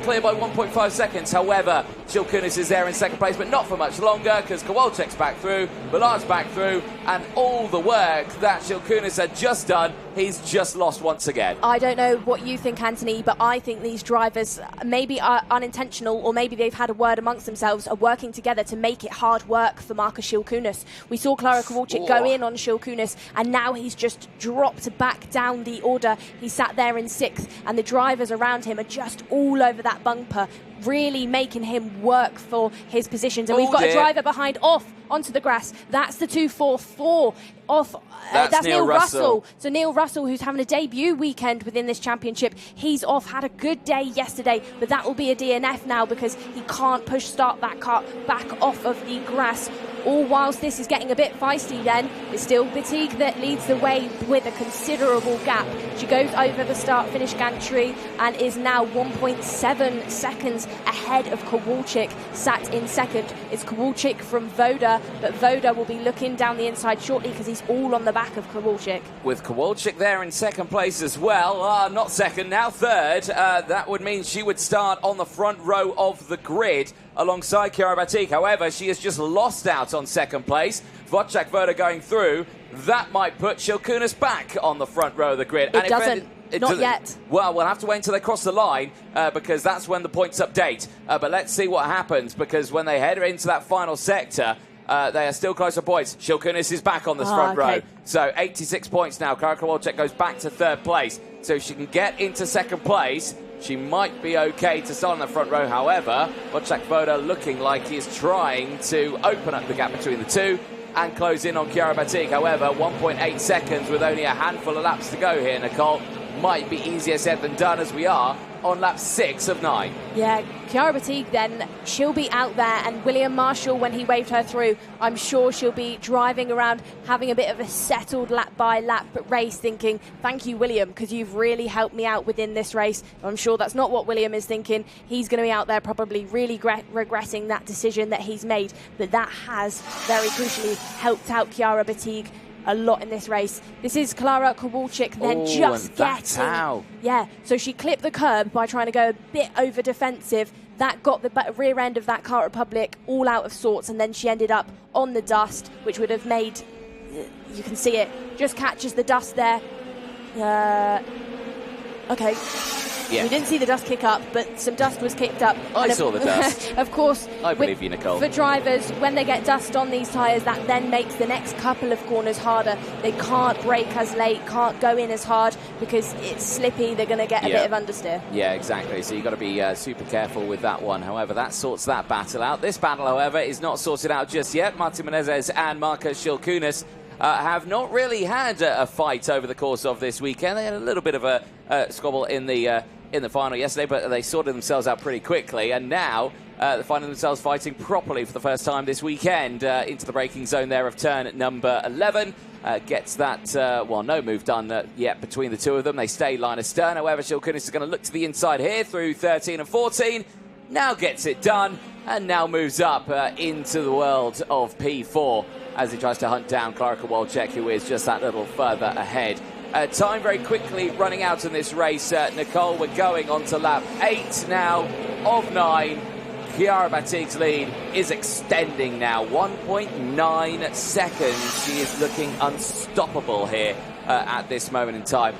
clear by 1.5 seconds. However, Schilkunas is there in second place, but not for much longer, because Kowalczyk's back through, Bullard's back through, and all the work that Schilkunas had just done, he's just lost once again. I don't know what you think, Anthony, but I think these drivers maybe are unintentional, or maybe they've had a word amongst themselves, are working together to make it hard work for Markus Schilkunas. We saw Klara Kowalczyk go in on Schilkunas, and now he's just dropped back down the order. He sat there in 6th, and the drivers around him are just all over that bumper, really making him work for his positions. And we've got a driver behind off onto the grass. That's the 244 off. That's Neil Russell. So Neil Russell, who's having a debut weekend within this championship, he's off, had a good day yesterday, but that will be a DNF now because he can't start that car back off of the grass. All whilst this is getting a bit feisty then, it's still Batigue that leads the way with a considerable gap. She goes over the start-finish gantry and is now 1.7 seconds ahead of Kowalczyk, sat in second. It's Kowalczyk from Voda, but Voda will be looking down the inside shortly because he's all on the back of Kowalczyk. With Kowalczyk there in second place as well, not second, now third. That would mean she would start on the front row of the grid alongside Chiara Batigue. However, she has just lost out on second place. Wojciech Voda going through. That might put Schilkunas back on the front row of the grid. It doesn't. Not yet. Well, we'll have to wait until they cross the line because that's when the points update. But let's see what happens, because when they head into that final sector, they are still close to points. Schilkunas is back on this front row. So 86 points now. Klara Kowalczyk goes back to third place. So if she can get into second place, she might be okay to start on the front row. However, Wojciech Voda looking like he is trying to open up the gap between the two and close in on Chiara Batigue. However, 1.8 seconds with only a handful of laps to go here, Nicole. Might be easier said than done as we are on lap 6 of 9. Yeah, Chiara Batigue then, she'll be out there, and William Marshall, when he waved her through, I'm sure she'll be driving around having a bit of a settled lap by lap race, thinking, thank you, William, because you've really helped me out within this race. I'm sure that's not what William is thinking. He's going to be out there probably really regretting that decision that he's made, but that has very crucially helped out Chiara Batigue a lot in this race. This is Klara Kowalczyk then just getting... Yeah, so she clipped the curb by trying to go a bit over defensive. That got the rear end of that Kart Republic all out of sorts, and then she ended up on the dust, which would have made... You can see it. Just catches the dust there. Okay. Yeah. We didn't see the dust kick up, but some dust was kicked up. I saw the dust. Of course. I believe you, Nicole. For drivers, when they get dust on these tyres, that then makes the next couple of corners harder. They can't brake as late, can't go in as hard because it's slippy. They're going to get a bit of understeer. Yeah, exactly. So you've got to be super careful with that one. However, that sorts that battle out. This battle, however, is not sorted out just yet. Martin Menezes and Markus Schilkunas have not really had a fight over the course of this weekend. They had a little bit of a squabble in the final yesterday, but they sorted themselves out pretty quickly, and now they're finding themselves fighting properly for the first time this weekend into the braking zone there of turn number 11. Gets that, no move done yet between the two of them. They stay line astern. However, Schilkunas is going to look to the inside here through 13 and 14. Now gets it done, and now moves up into the world of P4 as he tries to hunt down Klara Kowalczyk, who is just that little further ahead Time very quickly running out in this race. Nicole, we're going on to lap 8 now of 9. Chiara Battig's lead is extending now. 1.9 seconds. She is looking unstoppable here at this moment in time.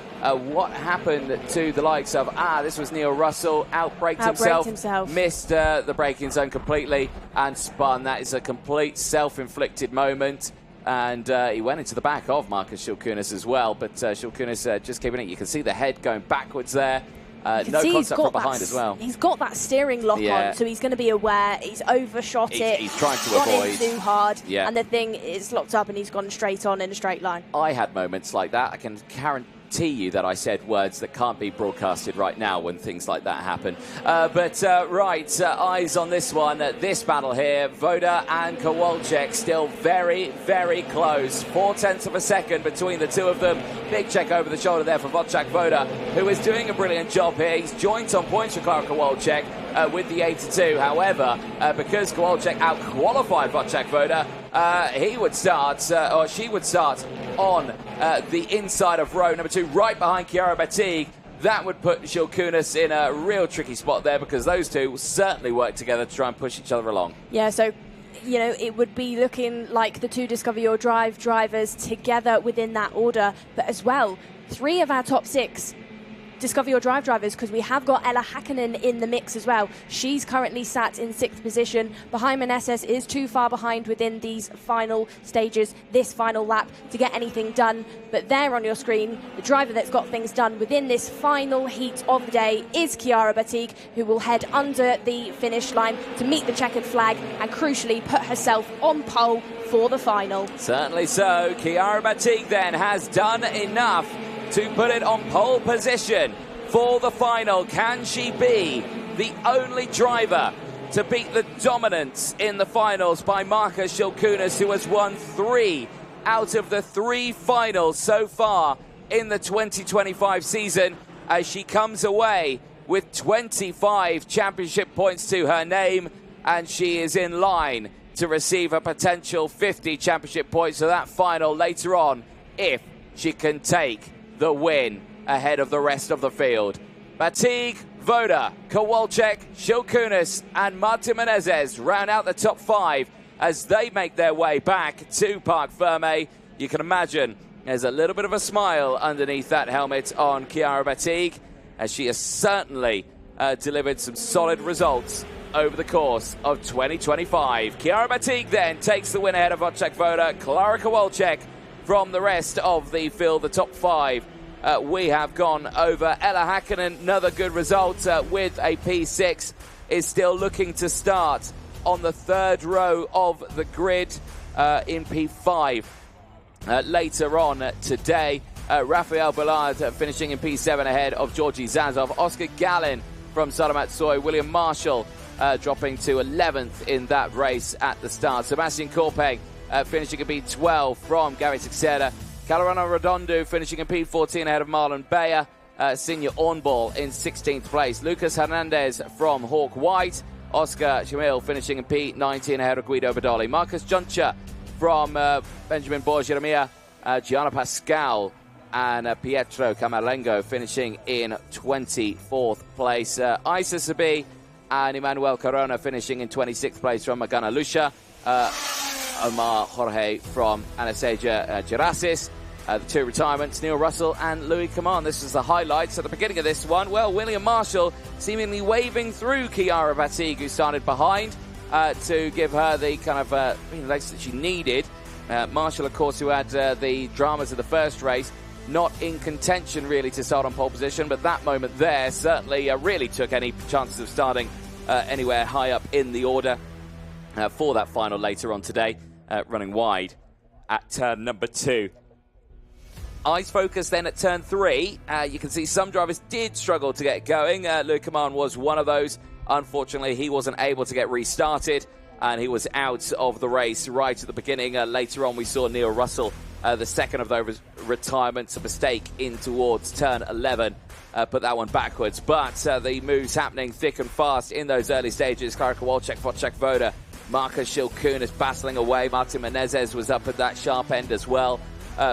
What happened to the likes of, this was Neil Russell, outbraked himself, missed the braking zone completely and spun. That is a complete self-inflicted moment. And he went into the back of Marcus Schilkunis as well, but Schilkunis just keeping it. You can see the head going backwards there. No contact from behind as well. He's got that steering lock on, so he's going to be aware. He's overshot it. He's trying to avoid. Got in too hard, and the thing is locked up, and he's gone straight on in a straight line. I had moments like that. I can guarantee you that I said words that can't be broadcasted right now when things like that happen. Eyes on this one. This battle here, Voda and Kowalczyk still very, very close. 0.4 of a second between the two of them. Big check over the shoulder there for Wojciech Voda, who is doing a brilliant job here. He's joint on points for Klara Kowalczyk with the 82. However, because Kowalczyk out-qualified Wojciech Voda, he would start, or she would start on the inside of row number 2, right behind Chiara Battig. That would put Schilkunis in a real tricky spot there, because those two will certainly work together to try and push each other along. Yeah, so, you know, it would be looking like the two Discover Your Drive drivers together within that order, but as well, 3 of our top 6 Discover Your Drive drivers, because we have got Ella Häkkinen in the mix as well. She's currently sat in 6th position. Behind Meneses is too far behind within these final stages, this final lap, to get anything done. But there on your screen, the driver that's got things done within this final heat of the day is Chiara Battig, who will head under the finish line to meet the checkered flag and crucially put herself on pole for the final. Certainly so. Chiara Battig then has done enough to put it on pole position for the final. Can she be the only driver to beat the dominance in the finals by Marcus Schilkunis, who has won 3 out of the 3 finals so far in the 2025 season, as she comes away with 25 championship points to her name, and she is in line to receive a potential 50 championship points for that final later on, if she can take the win ahead of the rest of the field. Battig, Voda, Kowalczyk, Schilkunis and Martin Meneses round out the top 5 as they make their way back to Parc Fermé. You can imagine there's a little bit of a smile underneath that helmet on Chiara Battig, as she has certainly delivered some solid results over the course of 2025. Chiara Battig then takes the win ahead of Wojciech Voda. Klara Kowalczyk from the rest of the field, the top 5. We have gone over. Ella Häkkinen, another good result with a P6, is still looking to start on the 3rd row of the grid in P5 later on today. Rafael Ballard finishing in P7 ahead of Georgi Zazov. Oscar Gallin from Solomatsoy. William Marshall dropping to 11th in that race at the start. Sebastian Korpeg finishing in P12 from Gary Teixeira. Calerano Redondo finishing in P14 ahead of Marlon Bayer. Senior Ornball in 16th place. Lucas Hernandez from Hawk White. Oscar Jamil finishing in P19 ahead of Guido Badoli. Marcus Juncha from Benjamin Borgeremia. Gianna Pascal and Pietro Camalengo finishing in 24th place. Isa Sabi and Emmanuel Corona finishing in 26th place from Magana Lucia. Omar Jorge from Anastasia Gerasis. The 2 retirements, Neil Russell and Louis Command. This is the highlights at the beginning of this one. Well, William Marshall seemingly waving through Chiara Battig, who started behind, to give her the kind of race that she needed. Marshall, of course, who had the dramas of the first race, not in contention really to start on pole position, but that moment there certainly really took any chances of starting anywhere high up in the order for that final later on today, running wide at turn number 2. Eyes focus then at turn 3. You can see some drivers did struggle to get going. Louis Command was one of those. Unfortunately, he wasn't able to get restarted, and he was out of the race right at the beginning. Later on, we saw Neil Russell, the second of those retirements, a mistake in towards turn 11. Put that one backwards. But the moves happening thick and fast in those early stages. Klara Kowalczyk, Wojciech Voda, Marcus Schilkunis battling away. Martin Meneses was up at that sharp end as well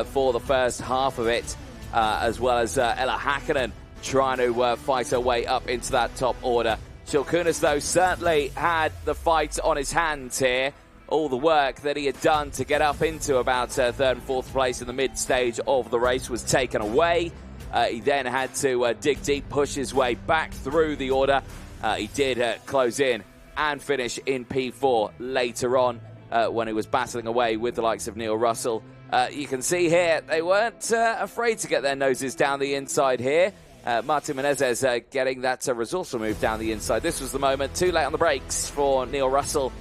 for the first half of it. as well as Ella Hakkinen trying to fight her way up into that top order. Shilkunas, though, certainly had the fight on his hands here. All the work that he had done to get up into about third and fourth place in the mid-stage of the race was taken away. He then had to dig deep, push his way back through the order. He did close in and finish in P4 later on when he was battling away with the likes of Neil Russell. You can see here they weren't afraid to get their noses down the inside here. Martin Menezes getting that resourceful move down the inside. This was the moment, too late on the brakes for Neil Russell,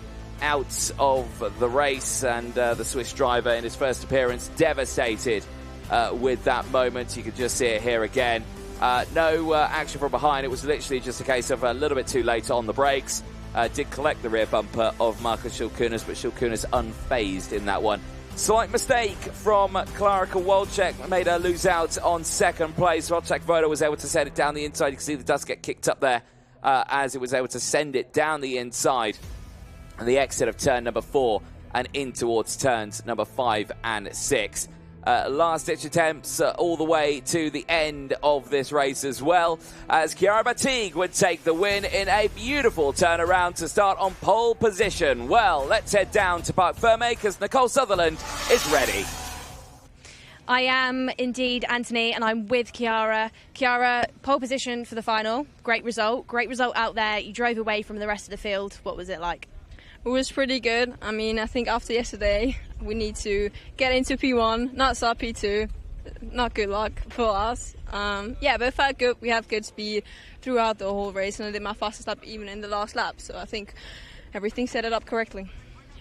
out of the race, and the Swiss driver in his first appearance devastated with that moment. You can just see it here again. No action from behind. It was literally just a case of a little bit too late on the brakes. Did collect the rear bumper of Marcus Shilkunas, but Shilkunas unfazed in that one. Slight mistake from Klara Kowalczyk, made her lose out on second place. Wojciech Woda was able to send it down the inside. You can see the dust get kicked up there as it was able to send it down the inside. And the exit of turn number 4 and in towards turns number 5 and 6. Last-ditch attempts all the way to the end of this race as well, as Chiara Batigue would take the win in a beautiful turnaround to start on pole position. Well, let's head down to Parc Fermé because Nicole Sutherland is ready. I am indeed, Anthony, and I'm with Chiara. Chiara, pole position for the final. Great result out there. You drove away from the rest of the field. What was it like? It was pretty good. I mean, I think after yesterday, we need to get into P1, not start P2. Not good luck for us. Yeah, but it felt good. We have good speed throughout the whole race, and I did my fastest lap even in the last lap. So I think everything set it up correctly.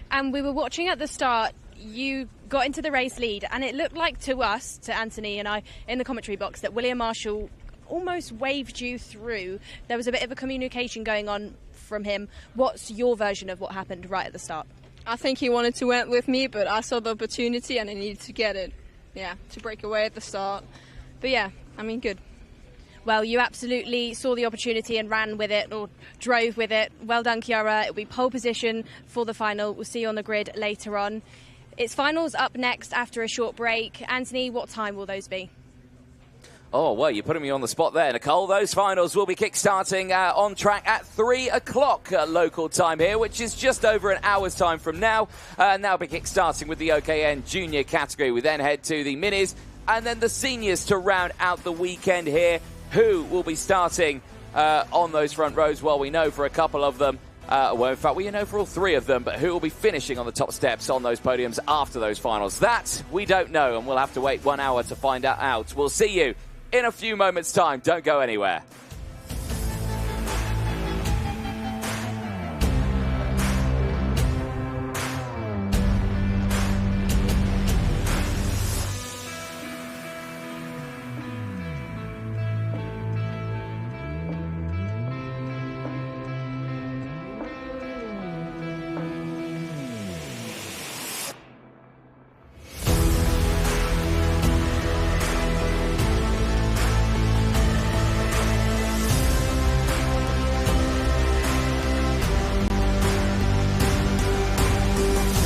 And we were watching at the start. You got into the race lead, and it looked like to us, to Anthony and I, in the commentary box, that William Marshall almost waved you through. There was a bit of a communication going on from him. What's your version of what happened right at the start? I think he wanted to win with me, but I saw the opportunity and I needed to get it. Yeah, to break away at the start. But yeah, I mean, good. Well, you absolutely saw the opportunity and ran with it, or drove with it. Well done, Chiara. It'll be pole position for the final. We'll see you on the grid later on. It's finals up next after a short break. Anthony, what time will those be? Oh, well, you're putting me on the spot there, Nicole. Those finals will be kick-starting on track at 3 o'clock local time here, which is just over an hour's time from now. And that'll be kick-starting with the OKN junior category. We then head to the minis and then the seniors to round out the weekend here. Who will be starting on those front rows? Well, we know for a couple of them. Well, in fact, we know for all 3 of them, but who will be finishing on the top steps on those podiums after those finals? That we don't know, and we'll have to wait 1 hour to find out. We'll see you in a few moments' time. Don't go anywhere.